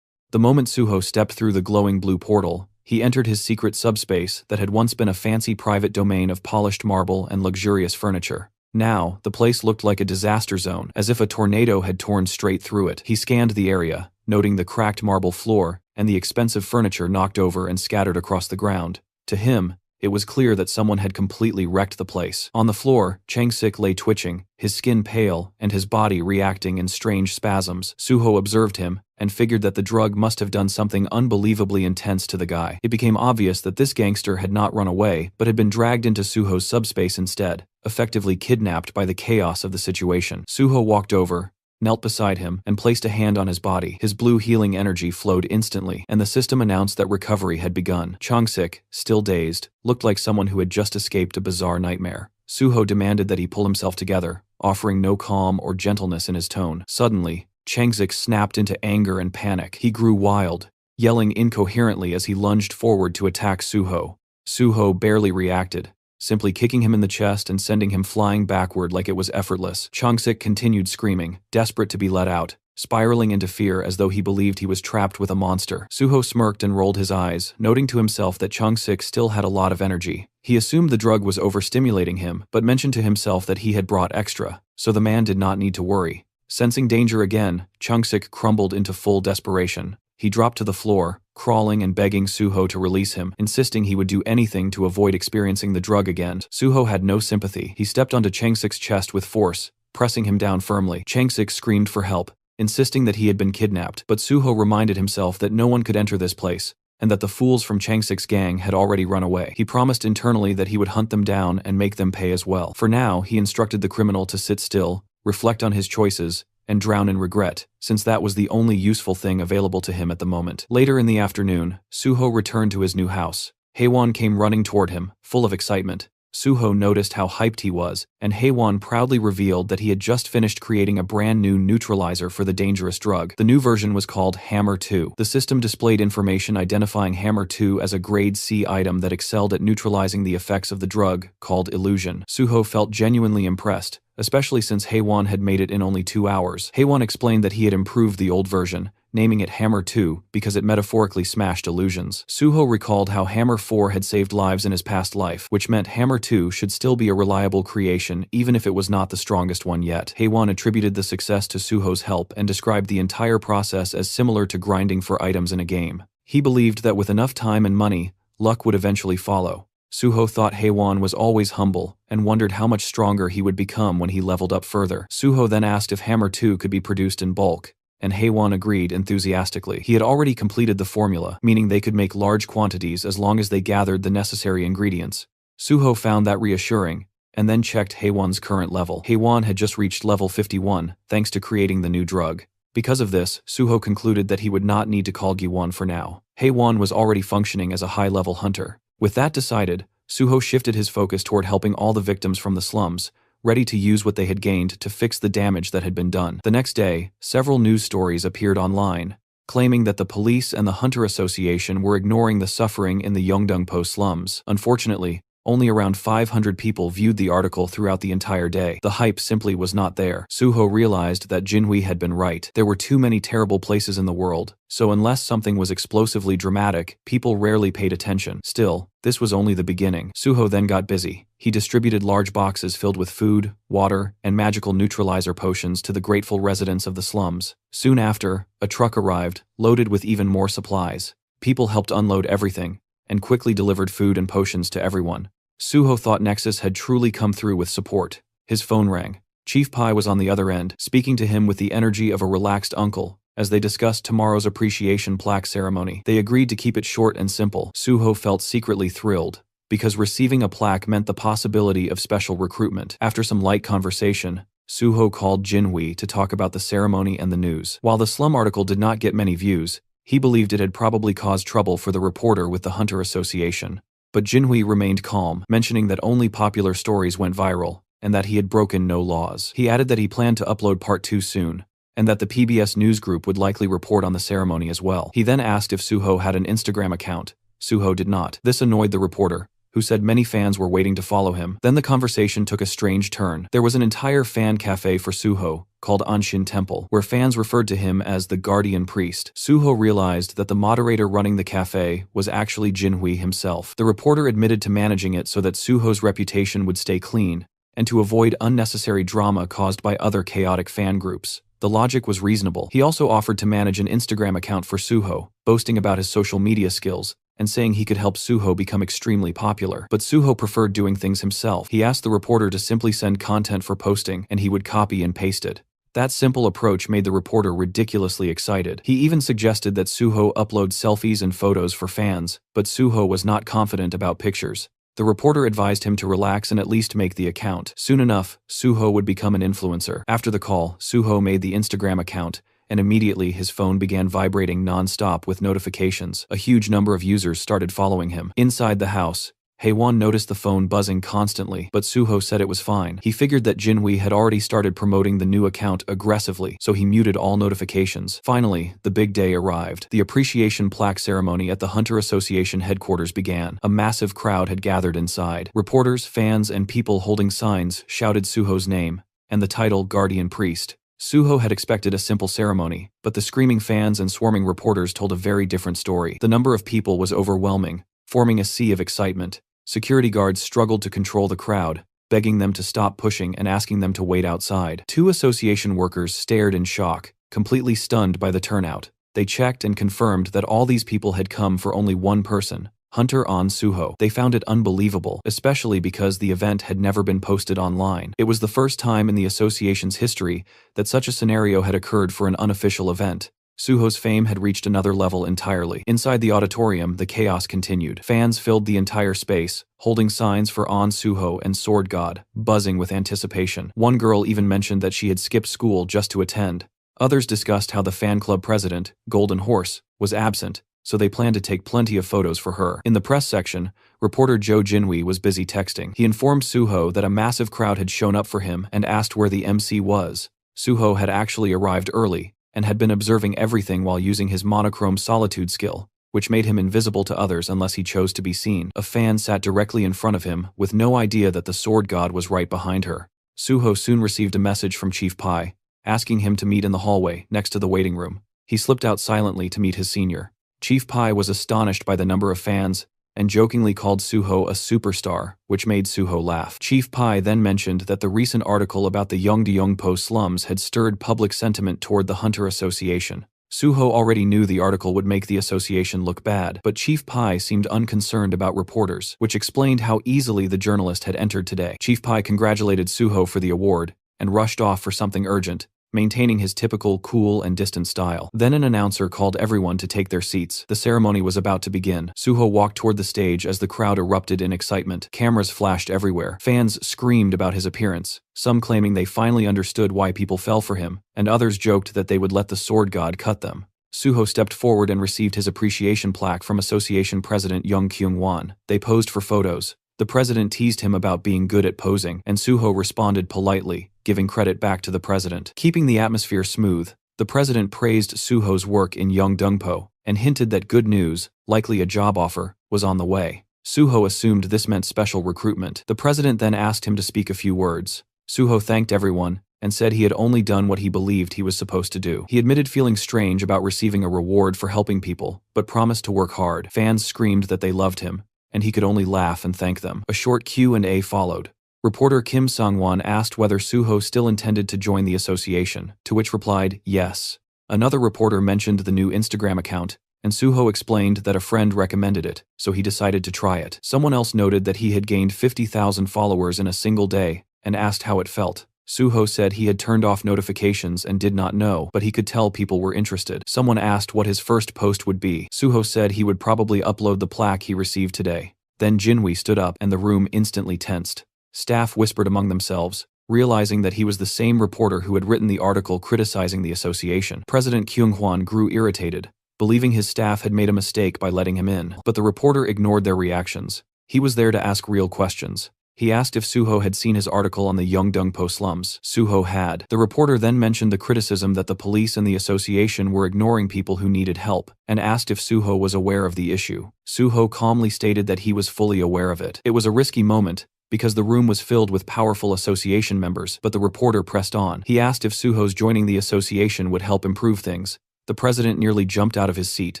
The moment Suho stepped through the glowing blue portal, he entered his secret subspace that had once been a fancy private domain of polished marble and luxurious furniture. Now, the place looked like a disaster zone, as if a tornado had torn straight through it. He scanned the area, noting the cracked marble floor and the expensive furniture knocked over and scattered across the ground. To him, it was clear that someone had completely wrecked the place. On the floor, Chung-sik lay twitching, his skin pale and his body reacting in strange spasms. Suho observed him and figured that the drug must have done something unbelievably intense to the guy. It became obvious that this gangster had not run away, but had been dragged into Suho's subspace instead, effectively kidnapped by the chaos of the situation. Suho walked over, knelt beside him, and placed a hand on his body. His blue healing energy flowed instantly, and the system announced that recovery had begun. Chung-sik, still dazed, looked like someone who had just escaped a bizarre nightmare. Suho demanded that he pull himself together, offering no calm or gentleness in his tone. Suddenly, Chung-sik snapped into anger and panic. He grew wild, yelling incoherently as he lunged forward to attack Suho. Suho barely reacted, simply kicking him in the chest and sending him flying backward like it was effortless. Chung-sik continued screaming, desperate to be let out, spiraling into fear as though he believed he was trapped with a monster. Suho smirked and rolled his eyes, noting to himself that Chung-sik still had a lot of energy. He assumed the drug was overstimulating him, but mentioned to himself that he had brought extra, so the man did not need to worry. Sensing danger again, Chung-sik crumbled into full desperation. He dropped to the floor, crawling and begging Suho to release him, insisting he would do anything to avoid experiencing the drug again. Suho had no sympathy. He stepped onto Chung-sik's chest with force, pressing him down firmly. Chung-sik screamed for help, insisting that he had been kidnapped, but Suho reminded himself that no one could enter this place, and that the fools from Chung-sik's gang had already run away. He promised internally that he would hunt them down and make them pay as well. For now, he instructed the criminal to sit still, reflect on his choices, and drown in regret, since that was the only useful thing available to him at the moment. Later in the afternoon, Suho returned to his new house. Haewon came running toward him, full of excitement. Suho noticed how hyped he was, and Haewon proudly revealed that he had just finished creating a brand new neutralizer for the dangerous drug. The new version was called Hammer 2. The system displayed information identifying Hammer 2 as a grade C item that excelled at neutralizing the effects of the drug, called illusion. Suho felt genuinely impressed, especially since Haewon had made it in only 2 hours. Haewon explained that he had improved the old version, naming it Hammer 2 because it metaphorically smashed illusions. Suho recalled how Hammer 4 had saved lives in his past life, which meant Hammer 2 should still be a reliable creation even if it was not the strongest one yet. Haewon attributed the success to Suho's help and described the entire process as similar to grinding for items in a game. He believed that with enough time and money, luck would eventually follow. Suho thought Haewon was always humble and wondered how much stronger he would become when he leveled up further. Suho then asked if Hammer 2 could be produced in bulk, and Haewon agreed enthusiastically. He had already completed the formula, meaning they could make large quantities as long as they gathered the necessary ingredients. Suho found that reassuring, and then checked Haewon's current level. Haewon had just reached level 51, thanks to creating the new drug. Because of this, Suho concluded that he would not need to call Giwon for now. Haewon was already functioning as a high-level hunter. With that decided, Suho shifted his focus toward helping all the victims from the slums, ready to use what they had gained to fix the damage that had been done. The next day, several news stories appeared online, claiming that the police and the Hunter Association were ignoring the suffering in the Yeongdeungpo slums. Unfortunately, Only around 500 people viewed the article throughout the entire day. The hype simply was not there. Suho realized that Jinhui had been right. There were too many terrible places in the world, so unless something was explosively dramatic, people rarely paid attention. Still, this was only the beginning. Suho then got busy. He distributed large boxes filled with food, water, and magical neutralizer potions to the grateful residents of the slums. Soon after, a truck arrived, loaded with even more supplies. People helped unload everything, and quickly delivered food and potions to everyone. Suho thought Nexus had truly come through with support. His phone rang. Chief Pai was on the other end, speaking to him with the energy of a relaxed uncle. As they discussed tomorrow's appreciation plaque ceremony, they agreed to keep it short and simple. Suho felt secretly thrilled, because receiving a plaque meant the possibility of special recruitment. After some light conversation, Suho called Jinhui to talk about the ceremony and the news. While the slum article did not get many views, he believed it had probably caused trouble for the reporter with the Hunter Association. But Jinhui remained calm, mentioning that only popular stories went viral, and that he had broken no laws. He added that he planned to upload part 2 soon, and that the PBS news group would likely report on the ceremony as well. He then asked if Suho had an Instagram account. Suho did not. This annoyed the reporter, who said many fans were waiting to follow him. Then the conversation took a strange turn. There was an entire fan cafe for Suho, called Anshin Temple, where fans referred to him as the Guardian Priest. Suho realized that the moderator running the cafe was actually Jinhui himself. The reporter admitted to managing it so that Suho's reputation would stay clean, and to avoid unnecessary drama caused by other chaotic fan groups. The logic was reasonable. He also offered to manage an Instagram account for Suho, boasting about his social media skills, and saying he could help Suho become extremely popular. But Suho preferred doing things himself. He asked the reporter to simply send content for posting, and he would copy and paste it. That simple approach made the reporter ridiculously excited. He even suggested that Suho upload selfies and photos for fans, but Suho was not confident about pictures. The reporter advised him to relax and at least make the account. Soon enough, Suho would become an influencer. After the call, Suho made the Instagram account, and immediately his phone began vibrating non-stop with notifications. A huge number of users started following him. Inside the house, Haewon noticed the phone buzzing constantly, but Suho said it was fine. He figured that Jinhui had already started promoting the new account aggressively, so he muted all notifications. Finally, the big day arrived. The appreciation plaque ceremony at the Hunter Association headquarters began. A massive crowd had gathered inside. Reporters, fans, and people holding signs shouted Suho's name, and the title Guardian Priest. Suho had expected a simple ceremony, but the screaming fans and swarming reporters told a very different story. The number of people was overwhelming, forming a sea of excitement. Security guards struggled to control the crowd, begging them to stop pushing and asking them to wait outside. 2 association workers stared in shock, completely stunned by the turnout. They checked and confirmed that all these people had come for only one person, Hunter on Suho. They found it unbelievable, especially because the event had never been posted online. It was the first time in the association's history that such a scenario had occurred for an unofficial event. Suho's fame had reached another level entirely. Inside the auditorium, the chaos continued. Fans filled the entire space, holding signs for On Suho and Sword God, buzzing with anticipation. One girl even mentioned that she had skipped school just to attend. Others discussed how the fan club president, Golden Horse, was absent, so they planned to take plenty of photos for her. In the press section, reporter Joe Jinhui was busy texting. He informed Suho that a massive crowd had shown up for him and asked where the MC was. Suho had actually arrived early, and had been observing everything while using his monochrome solitude skill, which made him invisible to others unless he chose to be seen. A fan sat directly in front of him, with no idea that the sword god was right behind her. Suho soon received a message from Chief Pai, asking him to meet in the hallway, next to the waiting room. He slipped out silently to meet his senior. Chief Pai was astonished by the number of fans, and jokingly called Suho a superstar, which made Suho laugh. Chief Pai then mentioned that the recent article about the Yeongdeungpo slums had stirred public sentiment toward the Hunter Association. Suho already knew the article would make the association look bad, but Chief Pai seemed unconcerned about reporters, which explained how easily the journalist had entered today. Chief Pai congratulated Suho for the award, and rushed off for something urgent, maintaining his typical cool and distant style. Then an announcer called everyone to take their seats. The ceremony was about to begin. Suho walked toward the stage as the crowd erupted in excitement. Cameras flashed everywhere. Fans screamed about his appearance, some claiming they finally understood why people fell for him, and others joked that they would let the sword god cut them. Suho stepped forward and received his appreciation plaque from Association President Young Kyung-won. They posed for photos. The president teased him about being good at posing, and Suho responded politely, giving credit back to the president. Keeping the atmosphere smooth, the president praised Suho's work in Yeongdeungpo, and hinted that good news, likely a job offer, was on the way. Suho assumed this meant special recruitment. The president then asked him to speak a few words. Suho thanked everyone and said he had only done what he believed he was supposed to do. He admitted feeling strange about receiving a reward for helping people, but promised to work hard. Fans screamed that they loved him, and he could only laugh and thank them. A short Q&A followed. Reporter Kim Sung-won asked whether Suho still intended to join the association, to which replied, yes. Another reporter mentioned the new Instagram account, and Suho explained that a friend recommended it, so he decided to try it. Someone else noted that he had gained 50,000 followers in a single day, and asked how it felt. Suho said he had turned off notifications and did not know, but he could tell people were interested. Someone asked what his first post would be. Suho said he would probably upload the plaque he received today. Then Jinwi stood up and the room instantly tensed. Staff whispered among themselves, realizing that he was the same reporter who had written the article criticizing the association. President Kyung-hwan grew irritated, believing his staff had made a mistake by letting him in. But the reporter ignored their reactions. He was there to ask real questions. He asked if Suho had seen his article on the Yeongdeungpo slums. Suho had. The reporter then mentioned the criticism that the police and the association were ignoring people who needed help, and asked if Suho was aware of the issue. Suho calmly stated that he was fully aware of it. It was a risky moment, because the room was filled with powerful association members, but the reporter pressed on. He asked if Suho's joining the association would help improve things. The president nearly jumped out of his seat,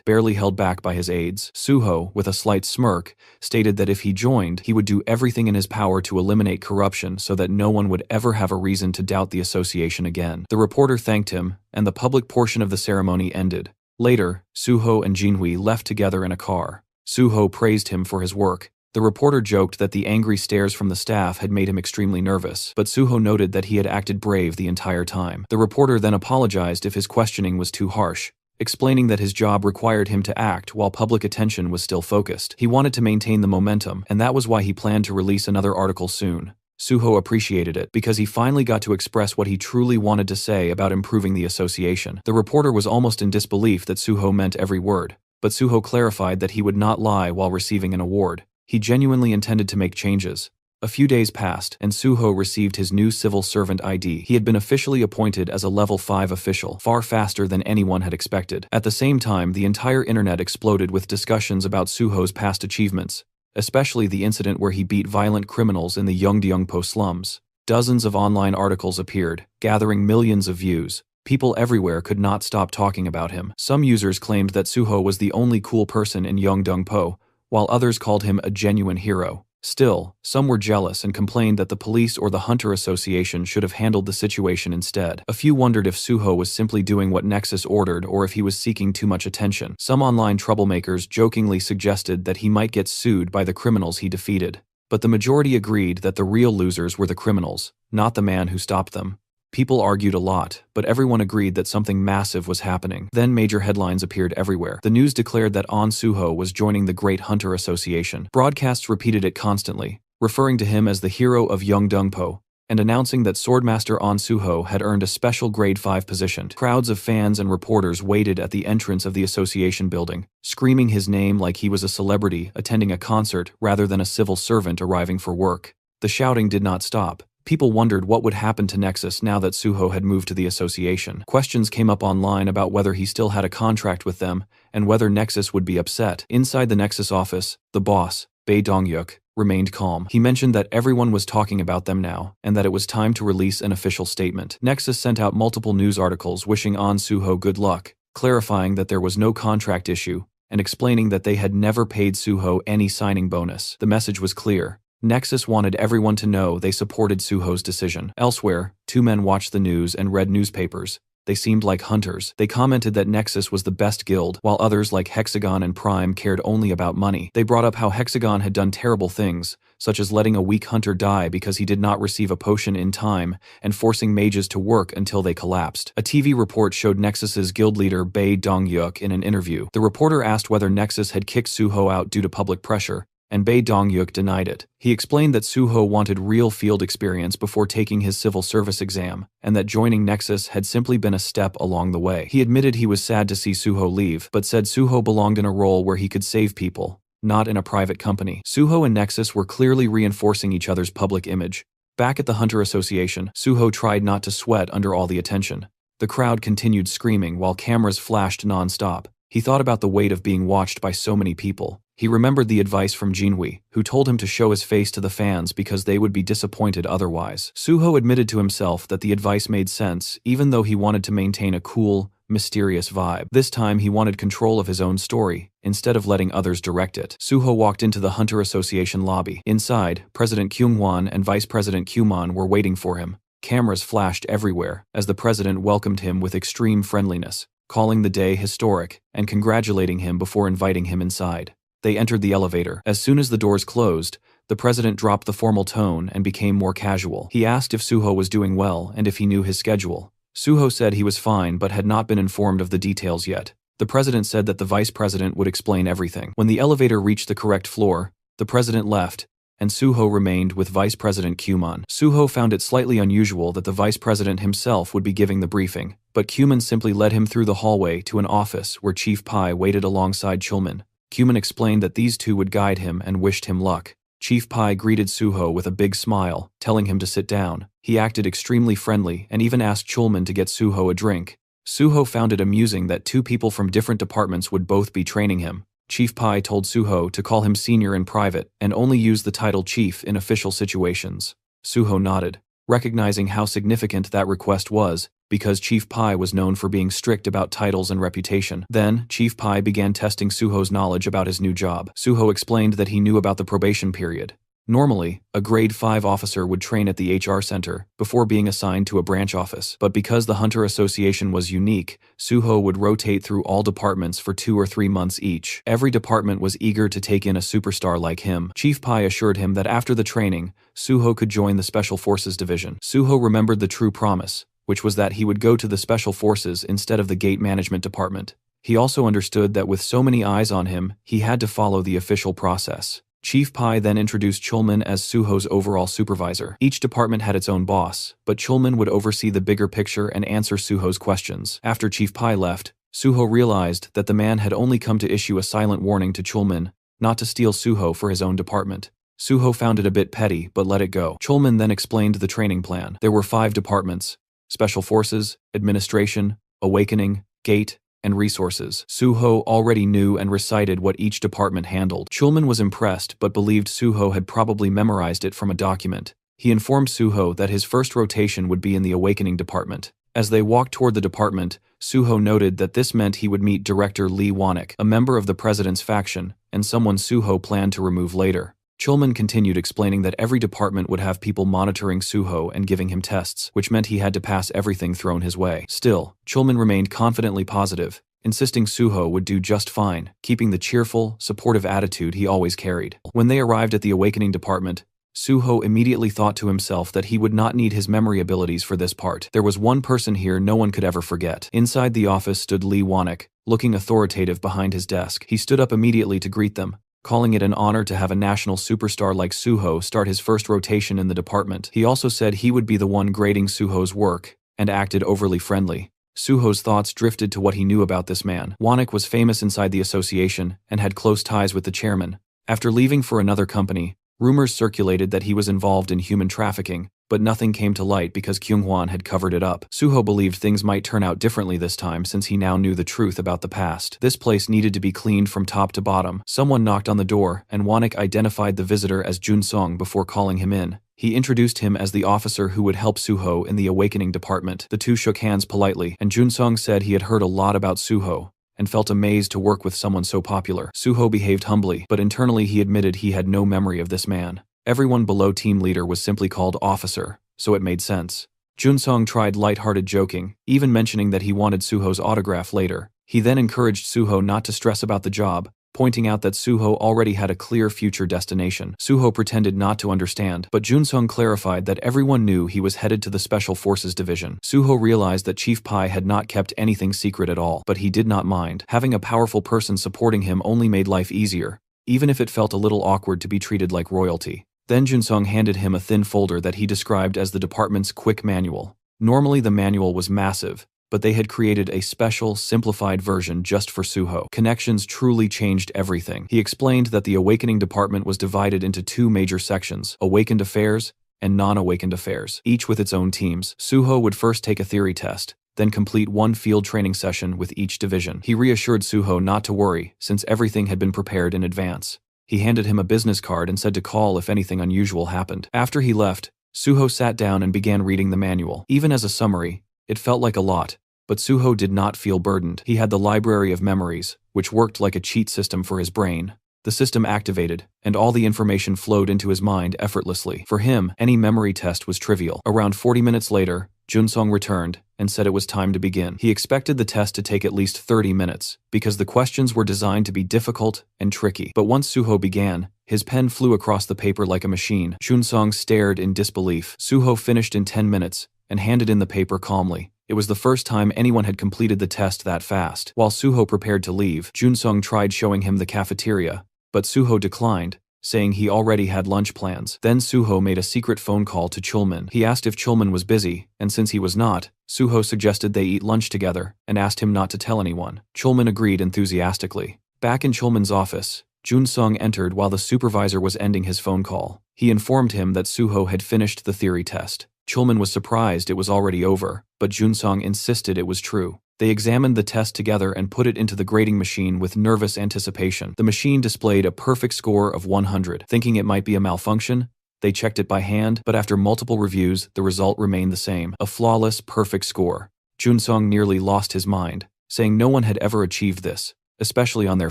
barely held back by his aides. Suho, with a slight smirk, stated that if he joined, he would do everything in his power to eliminate corruption so that no one would ever have a reason to doubt the association again. The reporter thanked him, and the public portion of the ceremony ended. Later, Suho and Jinhui left together in a car. Suho praised him for his work. The reporter joked that the angry stares from the staff had made him extremely nervous, but Suho noted that he had acted brave the entire time. The reporter then apologized if his questioning was too harsh, explaining that his job required him to act while public attention was still focused. He wanted to maintain the momentum, and that was why he planned to release another article soon. Suho appreciated it because he finally got to express what he truly wanted to say about improving the association. The reporter was almost in disbelief that Suho meant every word, but Suho clarified that he would not lie while receiving an award. He genuinely intended to make changes. A few days passed, and Suho received his new civil servant ID. He had been officially appointed as a level 5 official, far faster than anyone had expected. At the same time, the entire internet exploded with discussions about Suho's past achievements, especially the incident where he beat violent criminals in the Yeongdeungpo slums. Dozens of online articles appeared, gathering millions of views. People everywhere could not stop talking about him. Some users claimed that Suho was the only cool person in Yeongdeungpo, while others called him a genuine hero. Still, some were jealous and complained that the police or the Hunter Association should have handled the situation instead. A few wondered if Suho was simply doing what Nexus ordered or if he was seeking too much attention. Some online troublemakers jokingly suggested that he might get sued by the criminals he defeated. But the majority agreed that the real losers were the criminals, not the man who stopped them. People argued a lot, but everyone agreed that something massive was happening. Then major headlines appeared everywhere. The news declared that An Suho was joining the Great Hunter Association. Broadcasts repeated it constantly, referring to him as the hero of Yeongdeungpo, and announcing that Swordmaster An Suho had earned a special grade 5 position. Crowds of fans and reporters waited at the entrance of the association building, screaming his name like he was a celebrity attending a concert rather than a civil servant arriving for work. The shouting did not stop. People wondered what would happen to Nexus now that Suho had moved to the association. Questions came up online about whether he still had a contract with them and whether Nexus would be upset. Inside the Nexus office, the boss, Bae Dong-yuk, remained calm. He mentioned that everyone was talking about them now and that it was time to release an official statement. Nexus sent out multiple news articles wishing An Suho good luck, clarifying that there was no contract issue and explaining that they had never paid Suho any signing bonus. The message was clear. Nexus wanted everyone to know they supported Suho's decision. Elsewhere, two men watched the news and read newspapers. They seemed like hunters. They commented that Nexus was the best guild, while others like Hexagon and Prime cared only about money. They brought up how Hexagon had done terrible things, such as letting a weak hunter die because he did not receive a potion in time and forcing mages to work until they collapsed. A TV report showed Nexus's guild leader Bae Dong-yuk in an interview. The reporter asked whether Nexus had kicked Suho out due to public pressure, and Bae Dong-yuk denied it. He explained that Suho wanted real field experience before taking his civil service exam, and that joining Nexus had simply been a step along the way. He admitted he was sad to see Suho leave, but said Suho belonged in a role where he could save people, not in a private company. Suho and Nexus were clearly reinforcing each other's public image. Back at the Hunter Association, Suho tried not to sweat under all the attention. The crowd continued screaming while cameras flashed non-stop. He thought about the weight of being watched by so many people. He remembered the advice from Jinhui, who told him to show his face to the fans because they would be disappointed otherwise. Suho admitted to himself that the advice made sense, even though he wanted to maintain a cool, mysterious vibe. This time he wanted control of his own story, instead of letting others direct it. Suho walked into the Hunter Association lobby. Inside, President Kyungwon and Vice President Kyumon were waiting for him. Cameras flashed everywhere, as the president welcomed him with extreme friendliness, calling the day historic, and congratulating him before inviting him inside. They entered the elevator. As soon as the doors closed, the president dropped the formal tone and became more casual. He asked if Suho was doing well and if he knew his schedule. Suho said he was fine but had not been informed of the details yet. The president said that the vice president would explain everything. When the elevator reached the correct floor, the president left, and Suho remained with Vice President Kyumon. Suho found it slightly unusual that the vice president himself would be giving the briefing, but Kyumon simply led him through the hallway to an office where Chief Pai waited alongside Chulman. Kyumon explained that these two would guide him and wished him luck. Chief Pai greeted Suho with a big smile, telling him to sit down. He acted extremely friendly and even asked Chulman to get Suho a drink. Suho found it amusing that two people from different departments would both be training him. Chief Pai told Suho to call him senior in private and only use the title chief in official situations. Suho nodded, recognizing how significant that request was, because Chief Pai was known for being strict about titles and reputation. Then, Chief Pai began testing Suho's knowledge about his new job. Suho explained that he knew about the probation period. Normally, a grade 5 officer would train at the HR center before being assigned to a branch office, but because the Hunter Association was unique, Suho would rotate through all departments for 2 or 3 months each. Every department was eager to take in a superstar like him. Chief Pai assured him that after the training, Suho could join the Special Forces Division. Suho remembered the true promise, which was that he would go to the Special Forces instead of the Gate Management Department. He also understood that with so many eyes on him, he had to follow the official process. Chief Pai then introduced Chulman as Suho's overall supervisor. Each department had its own boss, but Chulman would oversee the bigger picture and answer Suho's questions. After Chief Pai left, Suho realized that the man had only come to issue a silent warning to Chulman, not to steal Suho for his own department. Suho found it a bit petty, but let it go. Chulman then explained the training plan. There were 5 departments: Special Forces, Administration, Awakening, Gate, and Resources. Suho already knew and recited what each department handled. Chulman was impressed but believed Suho had probably memorized it from a document. He informed Suho that his first rotation would be in the Awakening department. As they walked toward the department, Suho noted that this meant he would meet Director Lee Wanek, a member of the president's faction, and someone Suho planned to remove later. Chulman continued explaining that every department would have people monitoring Suho and giving him tests, which meant he had to pass everything thrown his way. Still, Chulman remained confidently positive, insisting Suho would do just fine, keeping the cheerful, supportive attitude he always carried. When they arrived at the Awakening department, Suho immediately thought to himself that he would not need his memory abilities for this part. There was one person here no one could ever forget. Inside the office stood Lee Wanek, looking authoritative behind his desk. He stood up immediately to greet them, calling it an honor to have a national superstar like Suho start his first rotation in the department. He also said he would be the one grading Suho's work, and acted overly friendly. Suho's thoughts drifted to what he knew about this man. Wanek was famous inside the association, and had close ties with the chairman. After leaving for another company, rumors circulated that he was involved in human trafficking, but nothing came to light because Kyunghwan had covered it up. Suho believed things might turn out differently this time since he now knew the truth about the past. This place needed to be cleaned from top to bottom. Someone knocked on the door, and Wanek identified the visitor as Junsong before calling him in. He introduced him as the officer who would help Suho in the Awakening department. The two shook hands politely, and Junsong said he had heard a lot about Suho, and felt amazed to work with someone so popular. Suho behaved humbly, but internally he admitted he had no memory of this man. Everyone below team leader was simply called officer, so it made sense. Junsong tried light-hearted joking, even mentioning that he wanted Suho's autograph later. He then encouraged Suho not to stress about the job, pointing out that Suho already had a clear future destination. Suho pretended not to understand, but Junsong clarified that everyone knew he was headed to the Special Forces Division. Suho realized that Chief Pai had not kept anything secret at all, but he did not mind. Having a powerful person supporting him only made life easier, even if it felt a little awkward to be treated like royalty. Then Junsong handed him a thin folder that he described as the department's quick manual. Normally the manual was massive, but they had created a special, simplified version just for Suho. Connections truly changed everything. He explained that the Awakening department was divided into 2 major sections: Awakened Affairs and Non-Awakened Affairs, each with its own teams. Suho would first take a theory test, then complete one field training session with each division. He reassured Suho not to worry, since everything had been prepared in advance. He handed him a business card and said to call if anything unusual happened. After he left, Suho sat down and began reading the manual. Even as a summary, it felt like a lot, but Suho did not feel burdened. He had the library of memories, which worked like a cheat system for his brain. The system activated, and all the information flowed into his mind effortlessly. For him, any memory test was trivial. Around 40 minutes later, Junsong returned and said it was time to begin. He expected the test to take at least 30 minutes, because the questions were designed to be difficult and tricky. But once Suho began, his pen flew across the paper like a machine. Junsong stared in disbelief. Suho finished in 10 minutes and handed in the paper calmly. It was the first time anyone had completed the test that fast. While Suho prepared to leave, Junsong tried showing him the cafeteria, but Suho declined, saying he already had lunch plans. Then Suho made a secret phone call to Chulman. He asked if Chulman was busy, and since he was not, Suho suggested they eat lunch together and asked him not to tell anyone. Chulman agreed enthusiastically. Back in Chulman's office, Junsong entered while the supervisor was ending his phone call. He informed him that Suho had finished the theory test. Chulman was surprised it was already over, but Junsong insisted it was true. They examined the test together and put it into the grading machine with nervous anticipation. The machine displayed a perfect score of 100. Thinking it might be a malfunction, they checked it by hand, but after multiple reviews, the result remained the same. A flawless, perfect score. Junsong nearly lost his mind, saying no one had ever achieved this, especially on their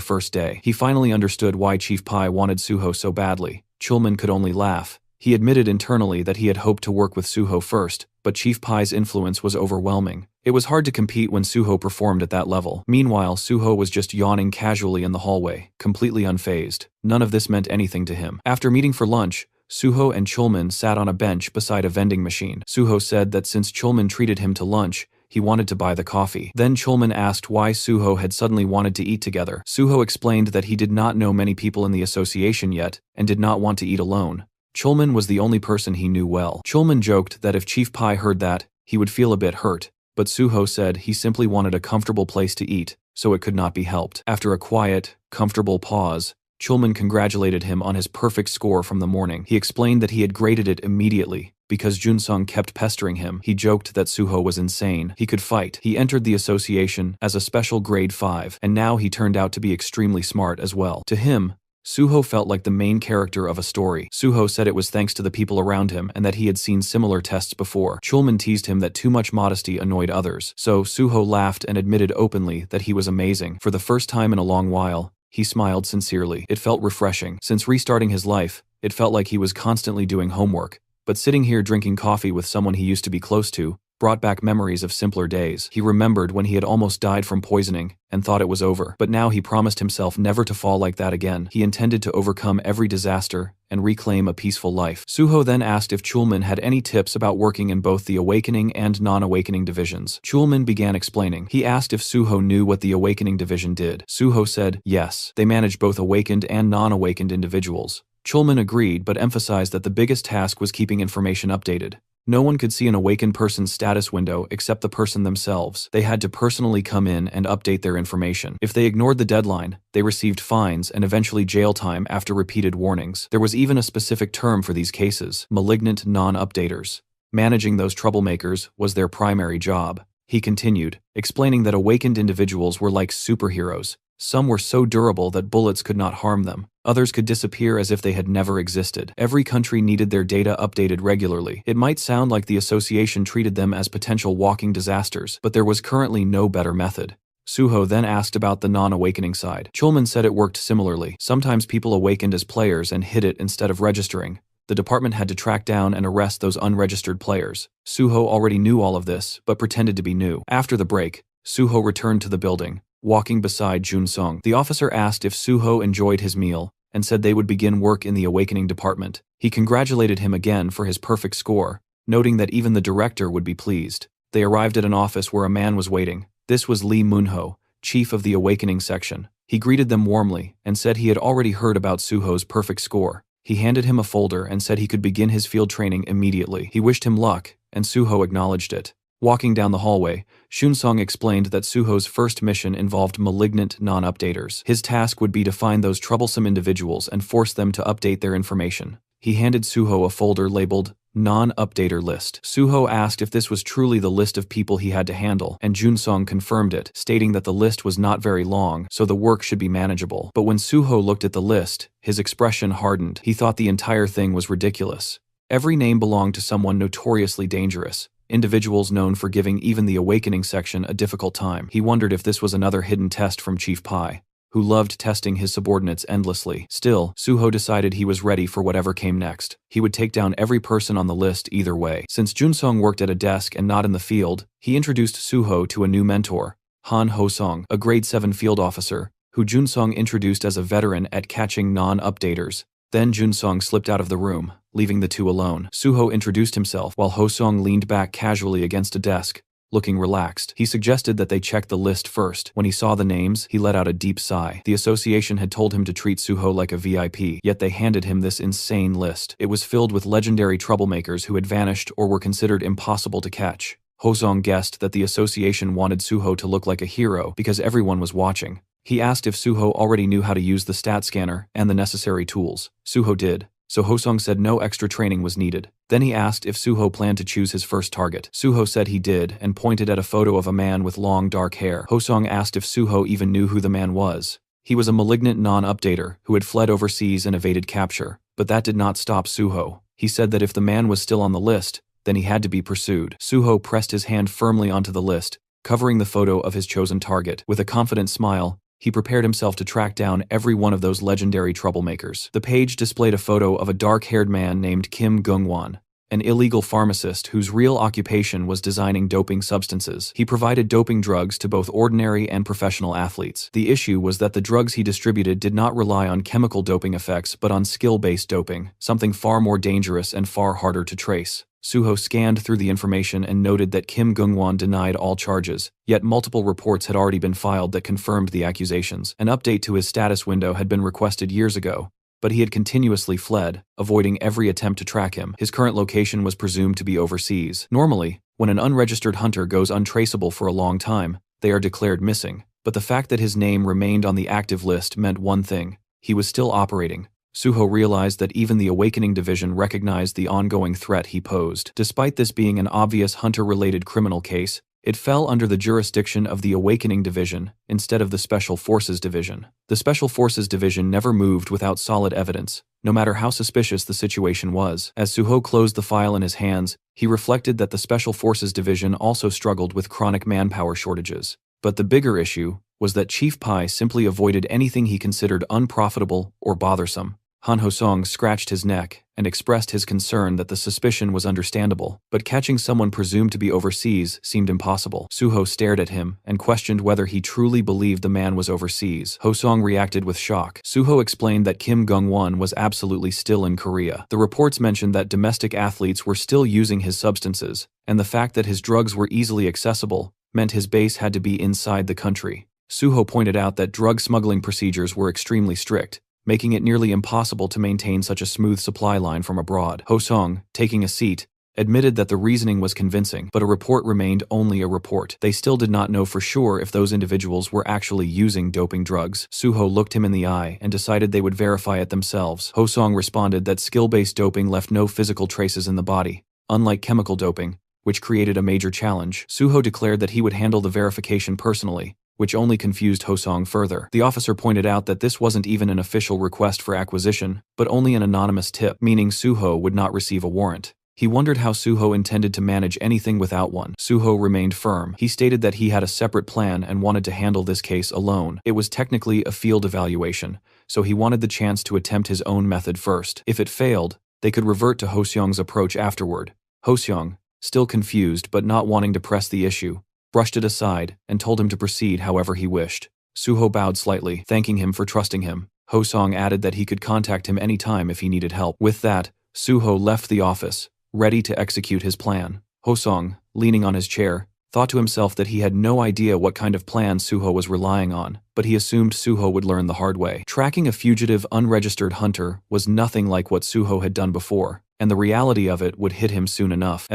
first day. He finally understood why Chief Pai wanted Suho so badly. Chulman could only laugh. He admitted internally that he had hoped to work with Suho first, but Chief Pai's influence was overwhelming. It was hard to compete when Suho performed at that level. Meanwhile, Suho was just yawning casually in the hallway, completely unfazed. None of this meant anything to him. After meeting for lunch, Suho and Chulman sat on a bench beside a vending machine. Suho said that since Chulman treated him to lunch, he wanted to buy the coffee. Then Chulman asked why Suho had suddenly wanted to eat together. Suho explained that he did not know many people in the association yet, and did not want to eat alone. Chulman was the only person he knew well. Chulman joked that if Chief Pai heard that, he would feel a bit hurt, but Suho said he simply wanted a comfortable place to eat, so it could not be helped. After a quiet, comfortable pause, Chulman congratulated him on his perfect score from the morning. He explained that he had graded it immediately, because Junsong kept pestering him. He joked that Suho was insane. He could fight. He entered the association as a special grade 5, and now he turned out to be extremely smart as well. To him, Suho felt like the main character of a story. Suho said it was thanks to the people around him and that he had seen similar tests before. Chulman teased him that too much modesty annoyed others, so Suho laughed and admitted openly that he was amazing. For the first time in a long while, he smiled sincerely. It felt refreshing. Since restarting his life, it felt like he was constantly doing homework, but sitting here drinking coffee with someone he used to be close to brought back memories of simpler days. He remembered when he had almost died from poisoning and thought it was over, but now he promised himself never to fall like that again. He intended to overcome every disaster and reclaim a peaceful life. Suho then asked if Chulman had any tips about working in both the Awakening and Non-Awakening divisions. Chulman began explaining. He asked if Suho knew what the Awakening division did. Suho said, yes, they manage both awakened and non-awakened individuals. Chulman agreed but emphasized that the biggest task was keeping information updated. No one could see an awakened person's status window except the person themselves. They had to personally come in and update their information. If they ignored the deadline, they received fines and eventually jail time after repeated warnings. There was even a specific term for these cases: malignant non-updaters. Managing those troublemakers was their primary job. He continued, explaining that awakened individuals were like superheroes. Some were so durable that bullets could not harm them. Others could disappear as if they had never existed. Every country needed their data updated regularly. It might sound like the association treated them as potential walking disasters, but there was currently no better method. Suho then asked about the non-awakening side. Chulman said it worked similarly. Sometimes people awakened as players and hid it instead of registering. The department had to track down and arrest those unregistered players. Suho already knew all of this, but pretended to be new. After the break, Suho returned to the building, walking beside Junsong. The officer asked if Suho enjoyed his meal, and said they would begin work in the Awakening department. He congratulated him again for his perfect score, noting that even the director would be pleased. They arrived at an office where a man was waiting. This was Lee Moonho, chief of the Awakening section. He greeted them warmly, and said he had already heard about Suho's perfect score. He handed him a folder and said he could begin his field training immediately. He wished him luck, and Suho acknowledged it. Walking down the hallway, Shunsong explained that Suho's first mission involved malignant non-updaters. His task would be to find those troublesome individuals and force them to update their information. He handed Suho a folder labeled Non-updater list. Suho asked if this was truly the list of people he had to handle, and Junsong confirmed it, stating that the list was not very long, so the work should be manageable. But when Suho looked at the list, his expression hardened. He thought the entire thing was ridiculous. Every name belonged to someone notoriously dangerous, individuals known for giving even the awakening section a difficult time. He wondered if this was another hidden test from Chief Pai, who loved testing his subordinates endlessly. Still, Suho decided he was ready for whatever came next. He would take down every person on the list either way. Since Junsong worked at a desk and not in the field, he introduced Suho to a new mentor, Han Ho-song, a grade 7 field officer, who Junsong introduced as a veteran at catching non-updaters. Then Junsong slipped out of the room, leaving the two alone. Suho introduced himself while Ho-song leaned back casually against a desk, looking relaxed. He suggested that they check the list first. When he saw the names, he let out a deep sigh. The association had told him to treat Suho like a VIP, yet they handed him this insane list. It was filled with legendary troublemakers who had vanished or were considered impossible to catch. Ho-song guessed that the association wanted Suho to look like a hero because everyone was watching. He asked if Suho already knew how to use the stat scanner and the necessary tools. Suho did, so Ho-song said no extra training was needed. Then he asked if Suho planned to choose his first target. Suho said he did and pointed at a photo of a man with long dark hair. Ho-song asked if Suho even knew who the man was. He was a malignant non-updater who had fled overseas and evaded capture, but that did not stop Suho. He said that if the man was still on the list, then he had to be pursued. Suho pressed his hand firmly onto the list, covering the photo of his chosen target. With a confident smile, he prepared himself to track down every one of those legendary troublemakers. The page displayed a photo of a dark-haired man named Kim Gungwon, an illegal pharmacist whose real occupation was designing doping substances. He provided doping drugs to both ordinary and professional athletes. The issue was that the drugs he distributed did not rely on chemical doping effects but on skill-based doping, something far more dangerous and far harder to trace. Suho scanned through the information and noted that Kim Gungwon denied all charges, yet multiple reports had already been filed that confirmed the accusations. An update to his status window had been requested years ago, but he had continuously fled, avoiding every attempt to track him. His current location was presumed to be overseas. Normally, when an unregistered hunter goes untraceable for a long time, they are declared missing, but the fact that his name remained on the active list meant one thing: he was still operating. Suho realized that even the Awakening Division recognized the ongoing threat he posed. Despite this being an obvious hunter-related criminal case, it fell under the jurisdiction of the Awakening Division instead of the Special Forces Division. The Special Forces Division never moved without solid evidence, no matter how suspicious the situation was. As Suho closed the file in his hands, he reflected that the Special Forces Division also struggled with chronic manpower shortages. But the bigger issue was that Chief Pai simply avoided anything he considered unprofitable or bothersome. Han Ho-song scratched his neck and expressed his concern that the suspicion was understandable, but catching someone presumed to be overseas seemed impossible. Suho stared at him and questioned whether he truly believed the man was overseas. Ho-song reacted with shock. Suho explained that Kim Gungwon was absolutely still in Korea. The reports mentioned that domestic athletes were still using his substances, and the fact that his drugs were easily accessible meant his base had to be inside the country. Suho pointed out that drug smuggling procedures were extremely strict, making it nearly impossible to maintain such a smooth supply line from abroad. Ho-song, taking a seat, admitted that the reasoning was convincing, but a report remained only a report. They still did not know for sure if those individuals were actually using doping drugs. Suho looked him in the eye and decided they would verify it themselves. Ho-song responded that skill-based doping left no physical traces in the body, unlike chemical doping, which created a major challenge. Suho declared that he would handle the verification personally, which only confused Ho-song further. The officer pointed out that this wasn't even an official request for acquisition, but only an anonymous tip, meaning Suho would not receive a warrant. He wondered how Suho intended to manage anything without one. Suho remained firm. He stated that he had a separate plan and wanted to handle this case alone. It was technically a field evaluation, so he wanted the chance to attempt his own method first. If it failed, they could revert to Ho-seong's approach afterward. Ho-seong, still confused but not wanting to press the issue, brushed it aside and told him to proceed however he wished. Suho bowed slightly, thanking him for trusting him. Ho-song added that he could contact him anytime if he needed help. With that, Suho left the office, ready to execute his plan. Ho-song, leaning on his chair, thought to himself that he had no idea what kind of plan Suho was relying on, but he assumed Suho would learn the hard way. Tracking a fugitive, unregistered hunter was nothing like what Suho had done before, and the reality of it would hit him soon enough.